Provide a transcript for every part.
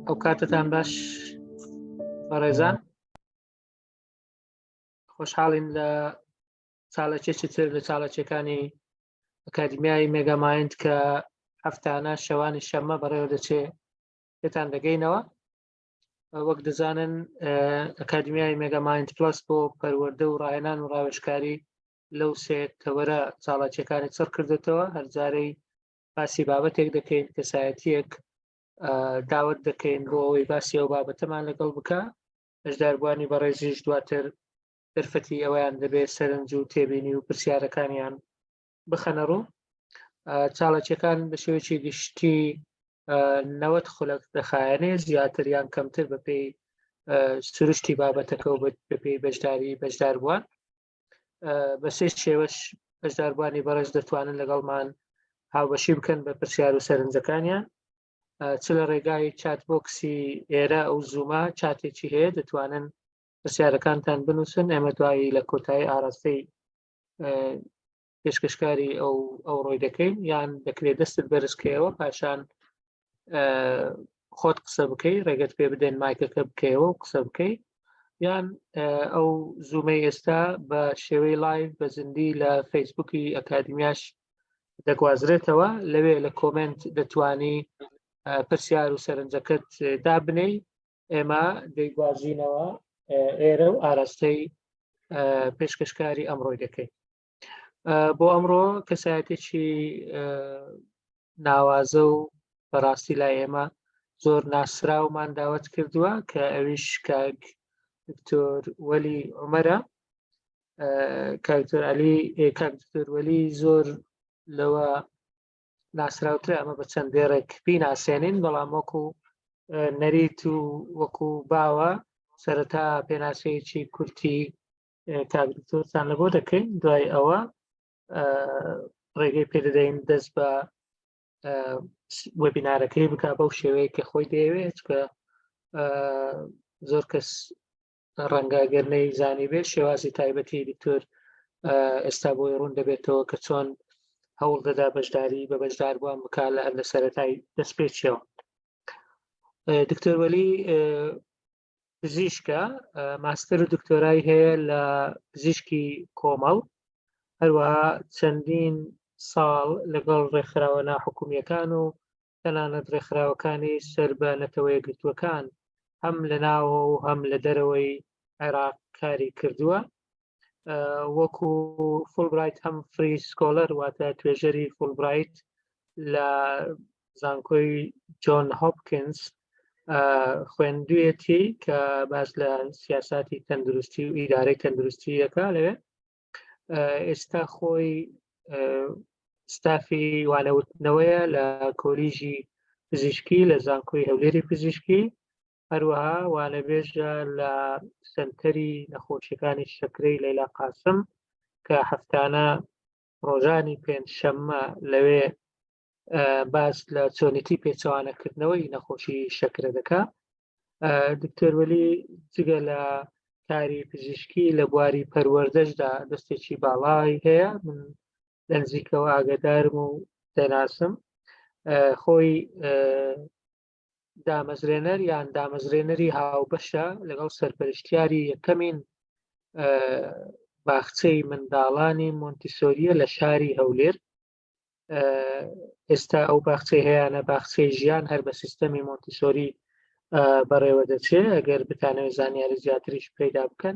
ئەو کاتتان باش بەڕێزان، خۆشحاڵین لە چاڵەکێکی تر لە چاڵەکیەکانی ئەکادمیای مێگامایند کە هەفتانە شەوانی شەممە بەڕێوە دەچێت پێتان دەگەینەوە. وەک دەزانن ئەکادمیای مێگامایند پلس بۆ پەروەردە و ڕاهێنان و ڕاوێژکاری لەو سێ تەوەرە چاڵەکیەکانی چڕ کردێتەوە. هەرجارەی باسی بابەتێک دەکەین، کەسایەتیەک داوت دەکەین بۆ ئەوەی باسی ئەو بابەتەمان لەگەڵ بکە. هەشداربوانی بەڕێزیش دواتر دەرفەتی ئەویان دەبێت سەرنج و تێبینی و پرسیارەکانیان بخەنە ڕوو. چاڵەکیەکان بە شێوەیەکی گشتی 90 خولەک دەخایەنێ، زیاتر یان کەمتر بەپێی سروشتی بابەتەکە و بەپێی بەشداربووان. بە سێ شێوەش بەشداربوانی بەڕێز دەتوانن لەگەڵمان هاوبەشی بکەن بە پرسیار و سەرنجەکانیان. چ لە ڕێگای چاتبۆکسی ئێرە ئەو زوومە چاتێکی هەیە دەتوانن پرسیارەکانتان بنووسن. ئێمە دوایی لە کۆتایی ئاراستەی پێشکەشکاری ئەو ڕۆی دەکەین، یان دەکرێت دەستت بەرزکەوە پاشان خۆت قسە بکەی، ڕێگەت پێ بدەن مایکەکە بکەیەوە و قسە بکەی، یان ئەو زوومەی ئێستا بە شێوەی لایڤ بە زیندی لە فەیسبووکی ئەکادمیاش دەگوازرێتەوە. لەوێ لە کۆمنت دەتوانی پرسیار و سەرنجەکەت دابنەی، ئێمە دەیگوازینەوە ئێرە و ئاراستەی پێشکەشکاری ئەمڕۆی دەکەین. بۆ ئەمڕۆ کەسایەتێکی ناوازە و بەڕاستی لای ئێمە زۆر ناسراومان داوت کردووە کە ئەویش کاک دکتۆر وەلی عومەرە. کاک دکتۆر وەلی زۆر لەوە ناسراوترە، ئەمە بە چەند دێڕێک بیناسێنین، بەڵام وەکو نەریت و وەکو باوە سەرەتا پێناسەیەکی کورتی کاک دکتۆرتان لەبۆ دەکەین. دوای ئەوە ڕێگەی پێدەدەین دەست بە وەبینارەکەی بکە بەو شێوەیە کە خۆی دەیەوێت، کە زۆر کەس ڕەنگەگەرنەی زانی بێت شێوازی تایبەتی دکتۆر ئێستا بۆی ڕوون دەبێتەوە کە چۆن هەوڵ دەدا بەشداری بە بەشداربووان بکات لە سەرەتای دەستپێچیەوە. دکتۆر وەلی پزیشکە، ماستەر و دکتۆرای هەیە لە پزیشکی کۆمەڵ، هەروەها چەندین ساڵ لەگەڵ ڕێکخراوە ناحکومیەکان و تەنانەت ڕێکخراوەکانی سەر بە نەتەوە یەکگرتووەکان هەم لە ناوە و هەم لە دەرەوەی عێراق کاری کردووە. وەکو فولبرایت هەم فری سکۆلەر، واتە توێژەری فولبرایت لە زانکۆی جۆن هۆپکینز خوێندوویەتی کە باس لە سیاساتی تەندروستی و ئیدارەی تەندروستی دەکا لەوێ. ئێستا خۆی ستافی وانەوتنەوەیە لە کۆلیژی پزیشکی لە زانکۆی هەولێری پزیشکی، هەروەها وانەبێژە لە سنتەری نەخۆشیەکانی شەکرەی لەیلا قاسم کە هەفتانە ڕۆژانی پێنجشەممە لەوێ باس لە چۆنیتی پێچەوانەکردنەوەی نەخۆشی شەکرە دەکا. دکتۆر وەلی جگە لە کاری پزیشکی لە بواری پەروەردەشدا دەستێکی باڵای هەیە. من لە نزیکەوە ئاگادارم و دەناسم. خۆی دامەزرێنەر یان دامەزرێنەری هاوبەشە لەگەڵ سەرپەرشتیاری یەکەمین باخچەی منداڵانی مۆنتیسۆریە لە شاری هەولێر. ئێستا ئەو باخچەی هەیەە باخچەی ژیان هەر بە سیستەمی مۆنتیسۆری بەڕێوە دەچێت. ئەگەر بتانەوێت زانیاری زیاتریش پەیدا بکەن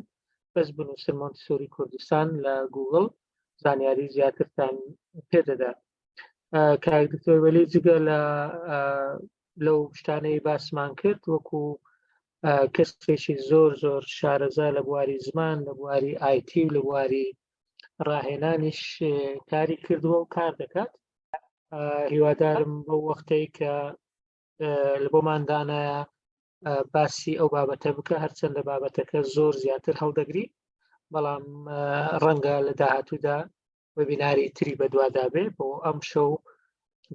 بەس بنووسن مۆنتیسۆری کوردستان لە گوگڵ، زانیاری زیاترتان پێدەدا. کاک دکتۆر وەلی جگە لەو شتانەی باسمان کرد، وەکو کەسێکی زۆر زۆر شارەزا لە بواری زمان، لە بواری ئایتی و لە بواری ڕاهێنانیش کاری کردووە و کار دەکات. هیوادارم بەو وەختەی کە لە بۆماندانە باسی ئەو بابەتە بکە، هەرچەندە بابەتەکە زۆر زیاتر هەڵدەگری، بەڵام ڕەنگە لە داهاتوودا وەبیناری تری بەدوادا بێ بۆ ئەم شەو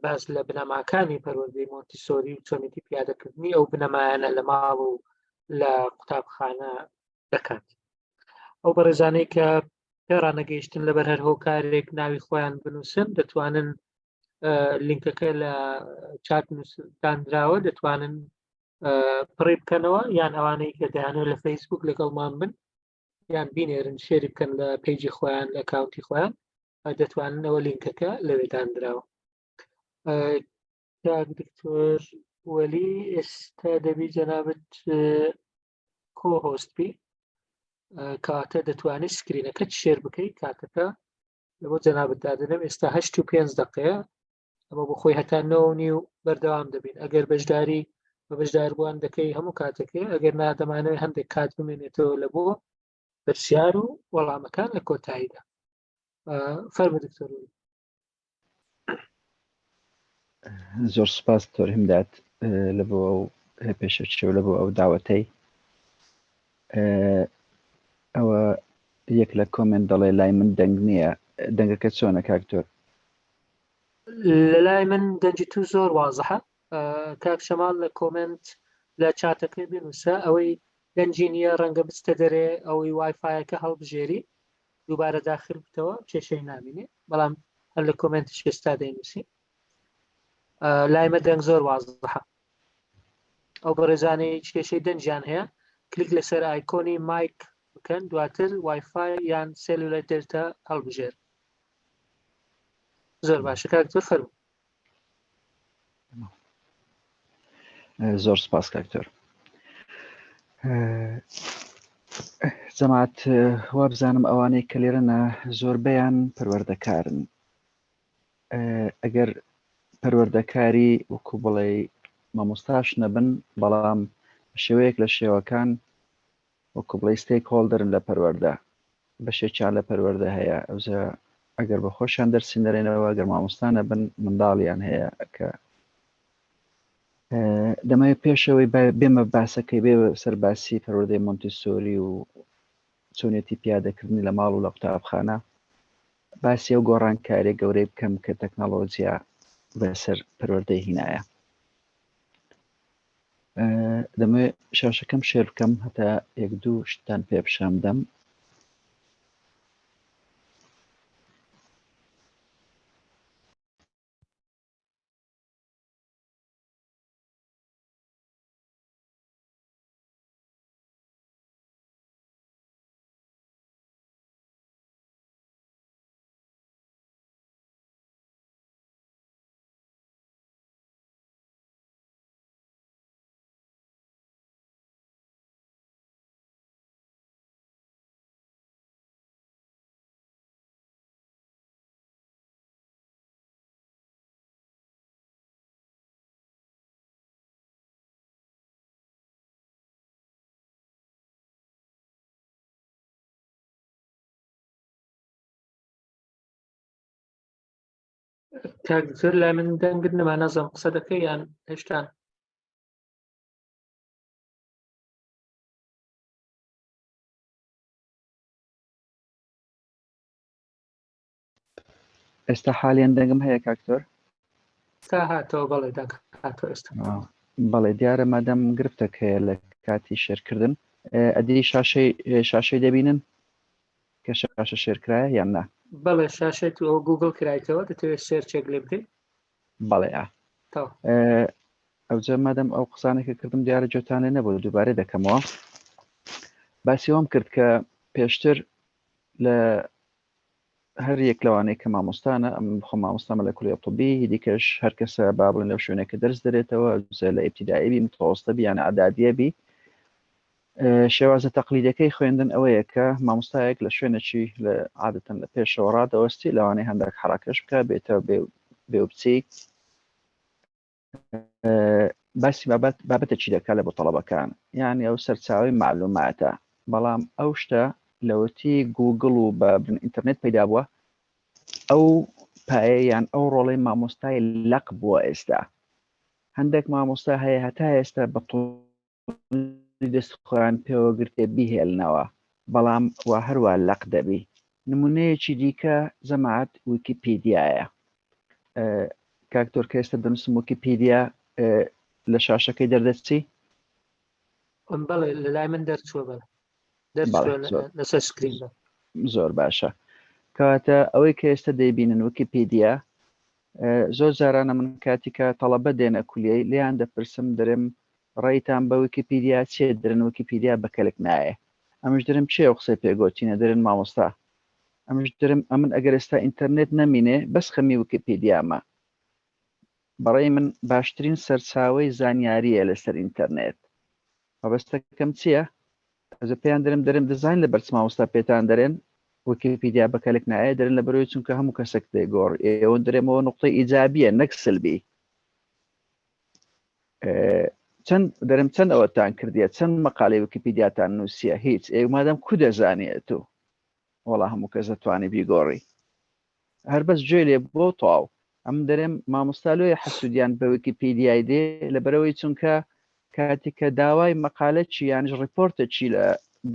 باس لە بنەماکانی پەروەردەی مۆنتیسۆری و چۆنیتی پیادەکردنی ئەو بنەمایانە لە ماڵ و لە قوتابخانە دەکات. ئەو بەڕێزانەی کە پێڕانەگەیشتن لەبەر هەر هۆکارێک ناوی خۆیان بنووسن دەتوانن لینکەکە لە چات دانراوە، دەتوانن پڕی بکەنەوە یان ئەوانەی کە دەیانێت لە فەیسبوک لەگەڵمان بن یان بینێرن شێری بکەن لە پیجی خۆیان لە ئەکاونتی خۆیان دەتواننەوە لینکەکە لەوێدان درراوە. کاک دکتۆر وەلی ئێستا دەبی جەنابەت کۆهۆستبی کاتە دەتوانێت سکرینەکەت شێر بکەیت کاتەکە لەبۆ جەنابەت دادنم ئێستا 8:05 دقەیە ئەمە بۆ خۆی هەتا 9:30 بەردەوام دەبین ئەگەر بەشداری بە بەشداربووان دەکەی هەموو کاتەکەی ئەگەر نادەمانەوەی هەندێک کات بمێنێتەوە لە بۆ پرسیار و وەڵامەکان لە کۆتاییدا. فەرمە دکتۆر وەلی. زۆر سوپاس دکتۆر هیمدات لە بۆ ئەو پێشەچی و لە بۆ ئەو داوەتەی. ئەوە یەک لە کۆمنت دەڵێ لای من دەنگ نییە، دەنگەکە چۆنە کاک دکتۆر؟ لە لای من دەنجی تو زۆر وازەحە. کاک شەماڵ لە کۆمنت لە چاتەکەی بنووسە ئەوەی دەنجی نییە ڕەنگە بستە دەرێ ئەوەی وایفایەکە هەڵبژێری دووبارە داخل بتەوە کێشەی نامینێ بەڵام هەر لە کۆمنتش ئێستا دەینووسی. لای مە دەنگ زۆر وازەحە. ئەو بەڕێزانەی کێشەی دەنجیان هەیە کلیک لەسەر ئایکۆنی مایک بکەن دواتر وایفای یان سێلولەر دێتە هەڵبژێر. زۆر باشە کاک دکتۆر فەرموو. زۆر سپاس کاک دکتۆر. جەماعەت وا بزانم ئەوانەی کە لێرەنە زۆربەیان پەروەردەکارن. ئەگەر پەروەردەکاری وەکو بڵێ مامۆستاش نەبن بەڵام شێوەیەک لە شێوەکان وەکو بڵێ ستێک هۆڵدەرن لە پەروەردە بەشێکیان لە پەروەردە هەیە ئەوزە ئەگەر بە خۆشیان دەرسی دەرێنەوە ئەگەر مامۆستانە بن منداڵیان هەیە کە دەمەوێت پێشەوەی بێمە باسەکەی بێ سەرباسی پەروەردەی مۆنتیسۆری و چۆنێتی پیادەکردنی لە ماڵ و لە قوتابخانە باسی ئەو گۆڕانکاریە گەورەی بکەم کە تەکنۆلۆجیا بەسەر پەروەردەی هینایە. دەمەوێت شاشەکەم شێر بکەم هەتا یەک دوو شتان پێ پیشاندەم. کاک دکتۆر لای من دەنگت نەما نەزانم قسە دەکەی یان هێشتا؟ ئێستا حالیان دەنگم هەیە کاک دکتۆر؟ تا هاتەوە بەڵێ دەنگ هاتەوە ئێستا. بەڵێ دیارە مادەم گرفتەک هەیە لە کاتی شێرکردن. ئەدی شاشەی دەبینن کە شاشە شێرکرایە یان نا؟ بەڵێ شاشەی تو ئەو گوگڵ کرایتەوە دەتەوێت سێرچێک لێ بکەیت؟ بەڵێ تەوا ئەوجە مادەم ئەو قسانێکە کردم دیارە جۆتان لێ نەبوو دووبارە دەکەمەوە. باسی ئەوم کرد کە پێشتر لە هەر یەک لەوانەیە کە مامۆستانە ئەم بخۆ مامۆستامە لە کولێ طبی دیکەش هەر کەسە با بڵێن لەو شوێنێکە دەرس دەرێتەوە لە ئیبتیدایی بی متەوەسطە بی یان ئەعدادیە بی شێوازە تەقلیدەکەی خوێندن ئەوەیە کە مامۆستایەک لە شوێنێکی لە عادەتەن لە پێشەوە ڕادەوەستی لەوانەیە هەندێک حەڕەکەش بکە بێتەوە بێ و بچیت باسی بابەتێکی دەکات لە بۆ تەڵەبەکان یانی ئەو سەرچاوی معلوماتە بەڵام ئەو شتە لەوەتی گوگڵ و بە ئینتەرنێت پەیدا بووە ئەو پایە یان ئەو ڕۆڵەی مامۆستای لەق بووە ئێستا هەندێک مامۆستا هەیە هەتا ئێستا بە دەست خۆیان پێوە گرتێ بیهێڵنەوە بەڵام وا هەروە لەق دەبی. نمونەیەکی دیکە جەماعەت ویکیپیدیایە. کاکتۆر کە ئێستا دەنووسم ویکیپیدیا لە شاشەکەی دەردەچی؟ بەڵێ لە لای من دەرچووە بەڵێ دەرچووە لەسەر سکریندا. زۆر باشە. کەواتە ئەوەی کە ئێستا دەیبینن ویکیپیدیا زۆر جارانە من کاتیکە تەڵەبە دێنە کولیەی لیان دەپرسم دەرێم ڕێیتان بە ویکیپیدیا چێ درن ویکیپیدیا بەکەلک نایە ئەمش درم چێ قسەی پێگوتینە درن مامۆستا ئەمش درم ئەمن ئەگەر ئێستا ئینتەرنێت نەمینێ بەس خەمی ویکیپیدیامە بەڕێی من باشترین سەرچاوەی زانیاریە لەسەر ئینتەرنێت مەبەستەکەم چییە؟ ئەزە پێیان درم دەزانین لە بەرچ مامۆستا پێتان دەرێن ویکیپیدیا بەکەلک نایە دەرن لە بەرەوەی چونکە هەموو کەسێک دەیگۆڕ ئێوە درێمەوە نقطەی ئیجابیە نەک سلبی چەند ئەوەتان کردیە چەند مەقالەی ویکیپیدیاتان نووسیە هیچ مادەم کو دەزانێت و وەڵا هەموو کەس دەتوانێت بیگۆڕی هەر بەس گوێ لێ بۆ تەواو ئەم دەرێم مامۆستا لۆیە حەسوودیان بە ویکیپیدیای دێ لەبەرەوەی چونکە کاتێک کە داوای مەقالە چی یانش ڕیپۆرتە چی لە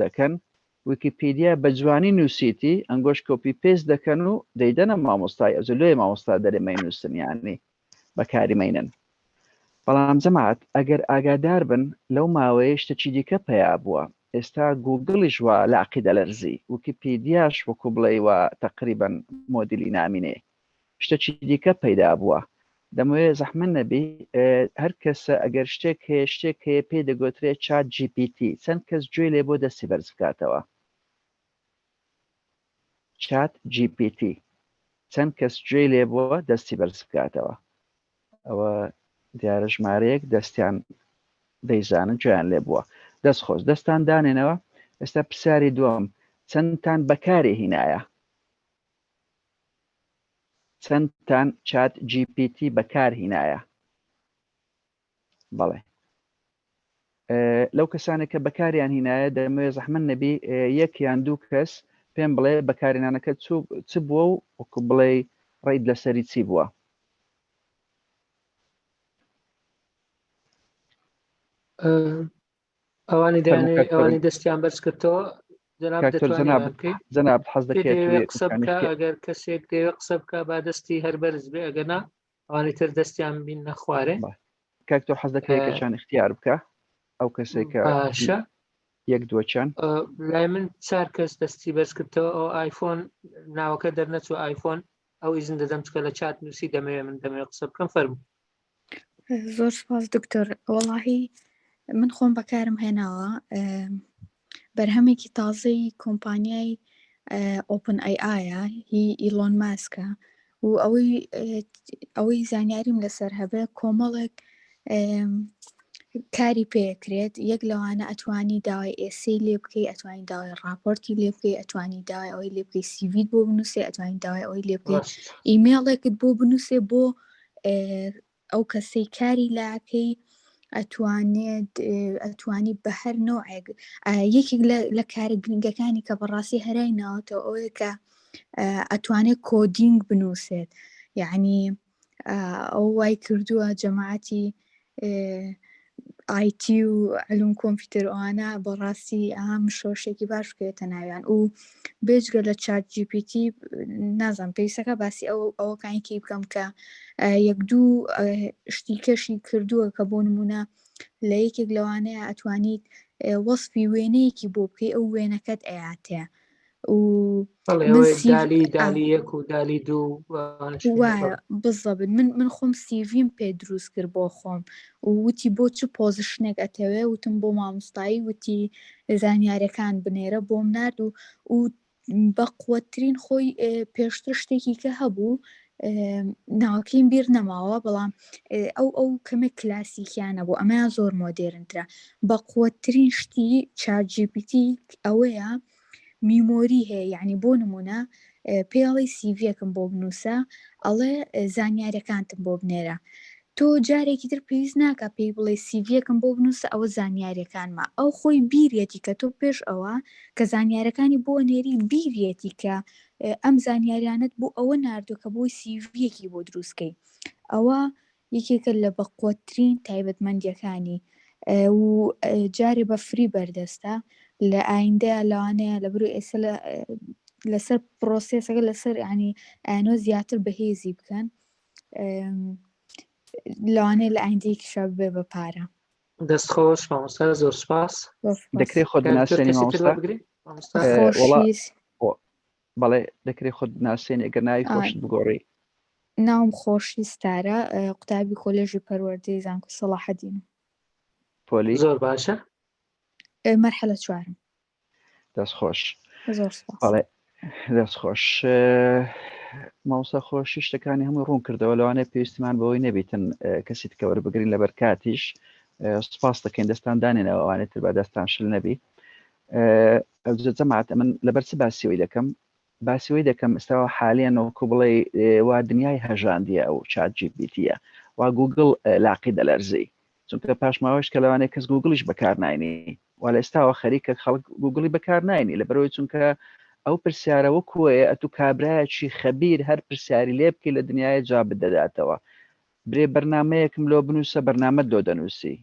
دەکەن ویکیپیدیا بە جوانی نووسیتی ئەنگۆش کۆپی پێست دەکەن و دەیدەنە مامۆستای ئەوزە لێ مامۆستا دەرێمەی نووسن یانی بەکاریمەینن بەڵام جەماعەت ئەگەر ئاگادار بن لەو ماوەیە شتێکی دیکە پیا بووە ئێستا گوگڵیش وە لە عەقیدە لەرزی ویکیپیدیاش وەکو بڵێ وە تەقریبەن مۆدیلی نامینێ شتێکی دیکە پەیدا بووە دەمەوێت زەحمەت نەبی هەر کەسە ئەگەر شتێک هەیە پێی دەگوترێت چات GPT چەند کەس گوێ لێ بۆ دەستی بەرز بکاتەوە چات GPT چەند کەس گوێ لێ بۆ دەستی بەرز بکاتەوە ئەوە دیارە ژمارەیەک دەستیان دەیزانن گوێیان لێ بووە دەستخۆش دەستان دانێنەوە ئێستا پرسیاری دووەم چەندتان بەکارێ هینایە چەندتان چات GPT بەکار هینایە بەڵێ لەو کەسانێک کە بەکاریان هینایە دەمەوێت زەحمەت نەبی یەک یان دوو کەس پێم بڵێ بەکارهێنانەکە چ بووە و وەکو بڵێ ڕێیت لەسەری چی بووە ئەوانی دەستیان بەرز کردەوە جەناب حەز دەکەیت قسە بکە ئەگەر کەسێک دەوێت قسە بکە با دەستی هەر بەرز بێ ئەگەنا ئەوانی تر دەستیان بین نەخوارێ کاکتۆ حەز دەکەیت کەشان اختیار بکە ئەو کەسێکە باشە یەک دووەچەند لای من 4 کەس دەستی بەرز کردەوە ئەو ئایفۆن ناوەکە دەرنەچوو ئایفۆن ئەو ئیزن دەدەم چکە لە چات نووسی دەمەوێت قسە بکەم فەرموو زۆر سپاس دکتۆر وەڵاهی من خۆم بەکارم هێناوە بەرهەمێکی تازەی کۆمپانیای ئۆپن ئایە هی ئیلۆن ماسکە و ئەوەی زانیاریم لەسەر هەبێ کۆمەڵێک کاری پێکرێت یەک لەوانە ئەتوانی داوای ئێسی لێ بکەی ئەتوانی داوای راپۆرتی لێ بکەی ئەتوانی داوای ئەوەی لێ بکەی سیڤیت بۆ بنووسێ ئەتوانی داوای ئەوەی لێ بکەی ئیمێڵێکت بۆ بنووسێ بۆ ئەو کەسەی کاری لاکەی ئەتوانی بە هەر نوعێک یەکێک لە کارە گرنگەکانی کە بەڕاستی هەرای ناوەتەوە ئەوەیە کە ئەتوانێت کۆدینگ بنووسێت یعنی ئەو وای کردووە جەماعەتی ئایتی و علوم کۆمپیوتەر ئەوانە بەڕاستی ئەم شۆشێکی باش بکەوێتە ناویان و بێجگە لە چات GPT نازانم پێویستەکە باسی ئەوەکانی بکەم کە یەک دوو شتی کەشی کردووە کە بۆ نمونە لە یەکێک لەوانەیە ئەتوانیت وەسفی وێنەیەکی بۆ بکەی ئەو وێنەکەت ئەیاتەیە دالی یەک و دالی دوو وایە بزەبن من خۆم سیڤیم پێ دروست کرد بۆ خۆم وتی بۆ چ پۆزیشنێک ئەتەوێ وتم بۆ مامۆستایی وتی زانیاریەکان بنێرە بۆم نرد و بە قووەترین خۆی پێشتر شتێکی کە هەبوو ناوەکەیم بیر نەماوە بەڵام ئەو کەمێک کلاسیکیانە بوو ئەمەیان زۆر مۆدێرنترە بە قووەترین شتی چات GPT ئەوەیە میمۆری هەیە یعنی بۆ نمونە پێڵی سیڤیەکم بۆ بنووسە ئەڵێ زانیاریەکانتم بۆ بنێرە تۆ جارێکی تر پێویست ناکە پێی بڵێ سیڤیەکم بۆ بنووسە ئەوە زانیاریەکانمە ئەو خۆی بیرێتی کە تۆ پێش ئەوە کە زانیاریەکانی بۆ نێری بیرێتی کە ئەم زانیاریانت بۆ ئەوە ناردوو کە بۆی سیڤیەکی بۆ دروستکەی ئەوە یەکێکە لە بەقووەترین تایبەتمەندیەکانی و جارێ بە فری بەردەستە لە ئایندەیە لەوانەیە لە بروی ئێستا لەسەر پرۆسێسەکە لەسەر ینی ئەنۆ زیاتر بەهێزی بکەن لەوانەیە لە ئایندەیەکیشا ببێ بە پارە دەستخۆش مامۆستا زۆر سپاس دەکرێت خۆت بناسێنی مامۆستا بەڵێ دەکرێت خۆت بناسێنی ئەگەر ناوی خۆشت بگۆڕی ناوم خۆشی ستارە قوتابی کۆلێژی پەروەردەی زانکۆ سەلاحەدین پۆلی زۆر باشە. مەرحەلە چوارم. دەستخۆش. زۆر سپاس. بەڵێ دەستخۆش. ماوسە خۆشی شتەکانی هەموو ڕوون کردەوە لەوانەیە پێویستمان بەوەی نەبیتن کەسی تکە وەربگرین لەبەر کاتیش. سپاس دەکەین دەستان دانێنەوە ئەوانێتتر بە دەستان شل نەبی. جەماعەت من لەبەر چ باسیەوەی دەکەم ئێستاوە حالیان وەکو بڵێ وا دنیای هەژاندیە ئەو چات جیپیتیە وا گوگڵ لاقی دەلەرزی چونکە پاشماوەش کە لەوانەیە کەس گوگڵیش بەکار ناینی وا لە ئێستاوە خەریکە خەڵک گوگڵی بەکار ناینی لەبەرەوەی چونکە ئەو پرسیارە وەکوەیە ئەتو کابرایەکی خەبیر هەر پرسیاری لێ بکەی لە دنیای جواب بدەداتەوە. برێ بەرنامەیەکم لۆ بنووسە بەرنامەت لۆ دەنووسی،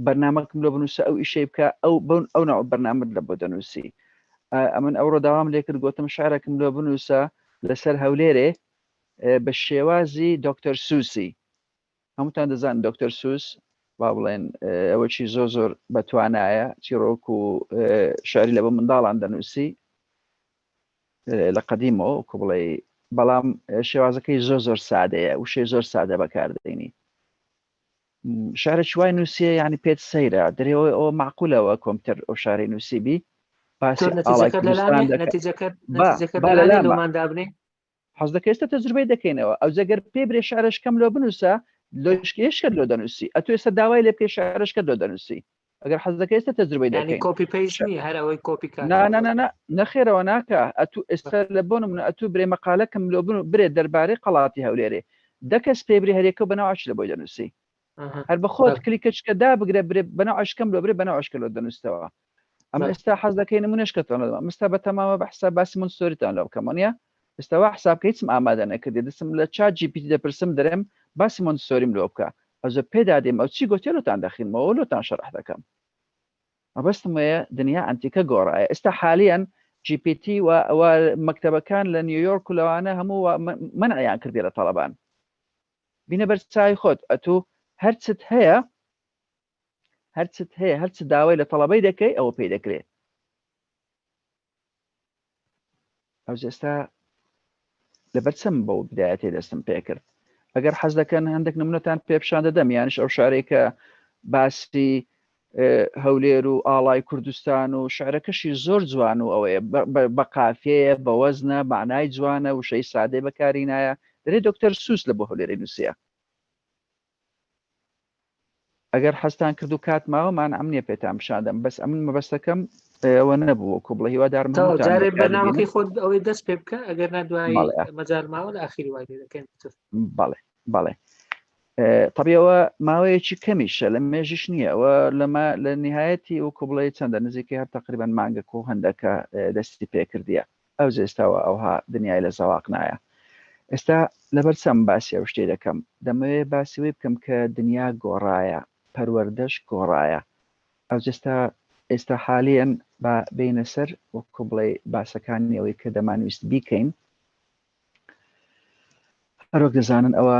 بەرنامەکم لۆ بنووسە ئەو ئیشەی بکە ئەو ناو بەرنامەت لە بۆ دەنووسی. ئەمن ئەوڕۆ داوام لێ کرد گوتم شعرێکم لۆ بنووسە لەسەر هەولێرێ بە شێوازی دکتۆر سووسی. هەمووتان دەزانن دکتۆر سووس با بڵێن ئەوەی زۆر بەتوانایە چیرۆک و شعری لە بۆ منداڵان دەنووسی لە قەدیمەوە وەکو بڵێ، بەڵام شێوازەکەی زۆر سادەیە و شێ زۆر سادە بەکاردێنی. شارێکی وای نووسیە یعنی پێت سەیرە دەرێەوە ئەوە معقولەوە کۆمپیوتەر ئەو شارەی نووسی بی باسی حەز دەکەی ئێستا تەجروبەی دەکەینەوە ئەو جەگەر پێ برێ شارەشکەم لۆ بنووسە لۆشکێشکە لۆ دەنووسی ئەتو ئێستا داوای لێ پێ شارەشکە لۆ دەنووسی ئەگەر حەز دەکەی ئێستا تەجروبەی دەکەین نەخێرەوە ناکە ئەتو ئێستا لە بۆ نمونە ئەتو برێ مەقالەکەم لۆ برێ دەربارەی قەڵاتی هەولێرێ دەکەس پێ برێ هەرێکە بەناو عەش لە بۆی دەنووسی هەر بە خۆت کلیکەچکە دابگرێ برێ بەناو عەشکەم لۆ برێ بەناو عەشکە لۆ دەنووسەوە. ئەمە ئێستا حەز دەکەی نمونەشکەتەوە مستا بە تەمامە بە حساب باسی مونسۆریتان لەو بکەمەنە ئێستاوا حسابکە هیچم ئامادە نەکردی دەستم لە چات جیپیتی دەپرسم دەرێم باسی مونسۆریم لۆ بکە ئەوزە پێدادێم ئەو چی گوتێ لۆتان دەخینمەوە لۆتان شەرح دەکەم. مەبەستم وەیە دنیا ئەنتیکە گۆڕایە ئێستا حالیان جیپیتی و مەکتەبەکان لە نیویۆرک و لەوانە هەموو منعیان کردی لە تەڵەبان. بینە بەر چای خۆت ئەتو هەرچت هەیە هەرچ داوای لە تەڵەبەی دەکەی ئەوە پێی دەکرێت. ئەو ئێستا لەبەر چەم بەو بدایەتی دەستم پێ کرد. ئەگەر حەز دەکەن هەندێک نمونەتان پێپشان دەدەم یانش ئەو شارێکە باسی هەولێر و ئاڵای کوردستان و شعرەکەشی زۆر جوان و ئەوەیە بە قافیەیە بە وەزنە معنای جوانە و شەی سادەی بەکاری نایە دەرێ دکتۆر سووس لە بۆ هەولێری نووسە. ئەگەر حەستان کرد و کات ماوەمان ئەم نییە پێتان پیشاندەم بەس ئەمن مەبەستەکەم ئەوە نەبوو وەکو بڵێ هیوادارم بەرنامەکەی خۆت ئەوەی دەست پێ بکە ئەگەر نادوای مەجال ماوە لە ئاخری وای دەکەین. بەڵێ طبیەوە ماوەیەکی کەمیشە لە مێژیش نییە ئەوە لە نهایەتی وەکو بڵێ چەندە نزیکی هەر تقریبان مانگەک و هەندەکە دەستی پێکردیە ئەو ئێستاوە ئەوها دنیای لە زەواق نایە. ئێستا لەبەر چەم باسی ئەو شتێ دەکەم دەمەوێت باسیەوەی بکەم کە دنیا گۆڕایە پەروەردەش گۆڕایە. ئەو ئێستا حالیان بە بینە سەر وەکو بڵێ باسەکانی ئەوەی کە دەمانویست بیکەین هەروەک دەزانن ئەوە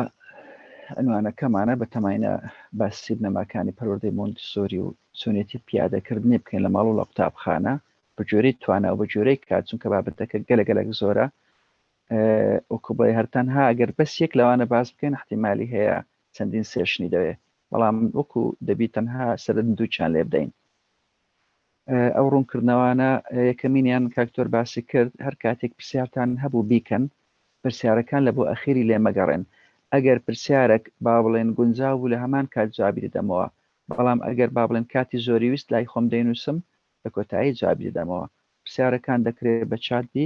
ئەنوانەکەمانە بە تەماینە باسی بنەماکانی پەروەردەی مۆنتسۆری و چۆنێتی پیادەکردنی بکەین لە ماڵ و لە قوتابخانە بە جۆرەی توانە و بە جۆرەی کات چونکە بابەتەکە گەلەگەلێک زۆرە وەکو بڵێ هەرتەنها ئەگەر بەس یەک لەوانە باس بکەین احتیمالی هەیە چەندین سێشنی دەوێت بەڵام وەکو دەبی تەنها سەرن دووچان لێ بدەین. ئەو ڕوونکردنەوانە یەکەمینیان کاکتۆر باسی کرد هەر کاتێک پرسیارتان هەبوو بیکەن پرسیارەکان لە بۆ ئەخیری لێ مەگەڕێن ئەگەر پرسیارێک با بڵێن گونجاو بوو لە هەمان کات جوابی دەدەمەوە بەڵام ئەگەر با بڵێن کاتی زۆری ویست لای خۆم دەینووسم لە کۆتایی جوابی دەدەمەوە. پرسیارەکان دەکرێت بە چات بی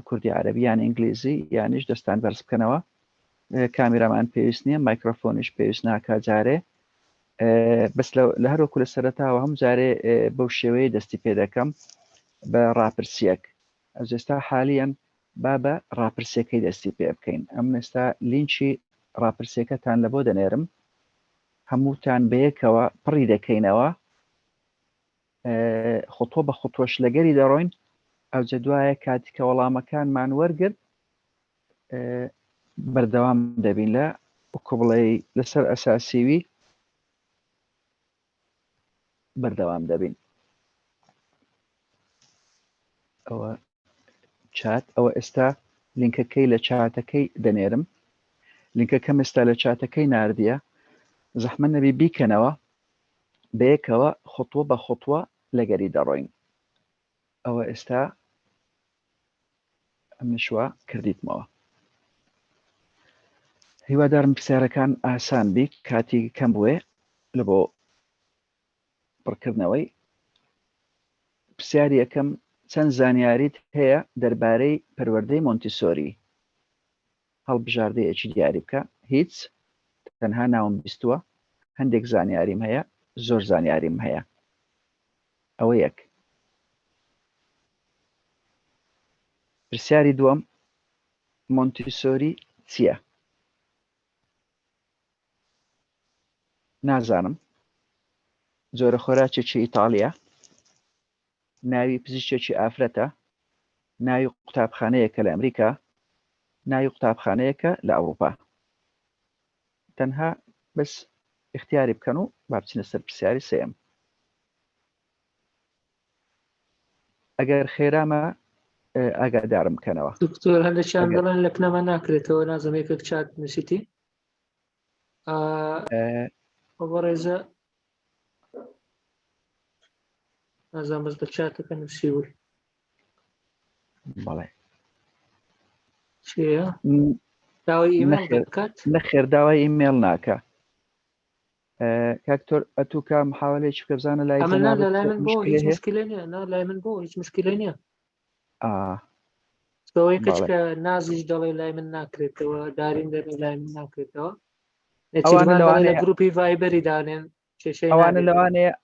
کوردی عەرەبی یان ئینگلیزی یانیش دەستان بەرز بکەنەوە کامیرامان پێویست نییە مایکرۆفۆنیش پێویست ناکات جارێ بەس لە هەروەکو لە سەرەتاوە هەم جارێ بەو شێوەیە دەستی پێ دەکەم بە ڕاپرسیەک. ئەو ئێستا حالیان با بە ڕاپرسیەکەی دەستی پێ بکەین. ئەم ئێستا لینچی ڕاپرسیەکەتان لە بۆ دەنێرم هەمووتان بەیەکەوە پڕی دەکەینەوە خۆتۆ بە خۆتۆش لەگەری دەڕۆین ئەو جەدوایە کاتیکە وەڵامەکانمان وەرگرت بەردەوام دەبین لە وەکو بڵێ لەسەر ئەساسیوی بەردەوام دەبین. ئەوە چات ئەوە ئێستا لینکەکەی لە چاتەکەی دەنێرم لینکەکەم ئێستا لە چاتەکەی ناردیە زەحمە نەبی بیکەنەوە بەیەکەوە خۆتوە بە خۆتوە لەگەری دەڕۆین. ئەوە ئێستا ئەم نشوە کردیتمەوە. هیوادارم پرسیارەکان ئاسان بی، کاتی کەم بووێ لە بۆ پڕکردنەوەی. پرسیاری یەکەم: چەند زانیاریت هەیە دەربارەی پەروەردەی مۆنتیسۆری؟ هەڵبژاردەیەکی دیاری بکە. هیچ، تەنها ناوم بیستووە، هەندێک زانیاریم هەیە، زۆر زانیاریم هەیە. ئەوە یەک. پرسیاری دووەم: مۆنتیسۆری چییە؟ نازانم. جۆرە خۆراکێکی ئیتاڵیە، ناوی پزیشکێکی ئافرەتە، ناوی قوتابخانەیەکە لە ئەمریکا، ناوی قوتابخانەیەکە لە ئەوروپا. تەنها بەس اختیاری بکەن و با بچینە سەر پرسیاری سێم. ئەگەر خێرامە ئاگادارم بکەنەوە. دکتۆر هەندێکیان دەڵێن لە پنەمە ناکرێتەوە، نازەم یەکێک چات نووسیتی بە ڕێزە نازانم بەس بە چاتەکە نووسیوە بەڵێ چییە؟ داوای ئیمێل بکات؟ نەخێر، داوای ئیمێل ناکە. کاکتۆر ئەتووکە محاولەیەکی بکە بزانە لای ئەمە لای من بۆ هیچ مشکلە نییە، لای من بۆ هیچ مشکلە نییە. بەوەی کەچکە نازیش دەڵێ لای من ناکرێتەوە، دارین دەڵێ لای من ناکرێتەوە، لە گروپی ڤایبەری دانێن کێشەی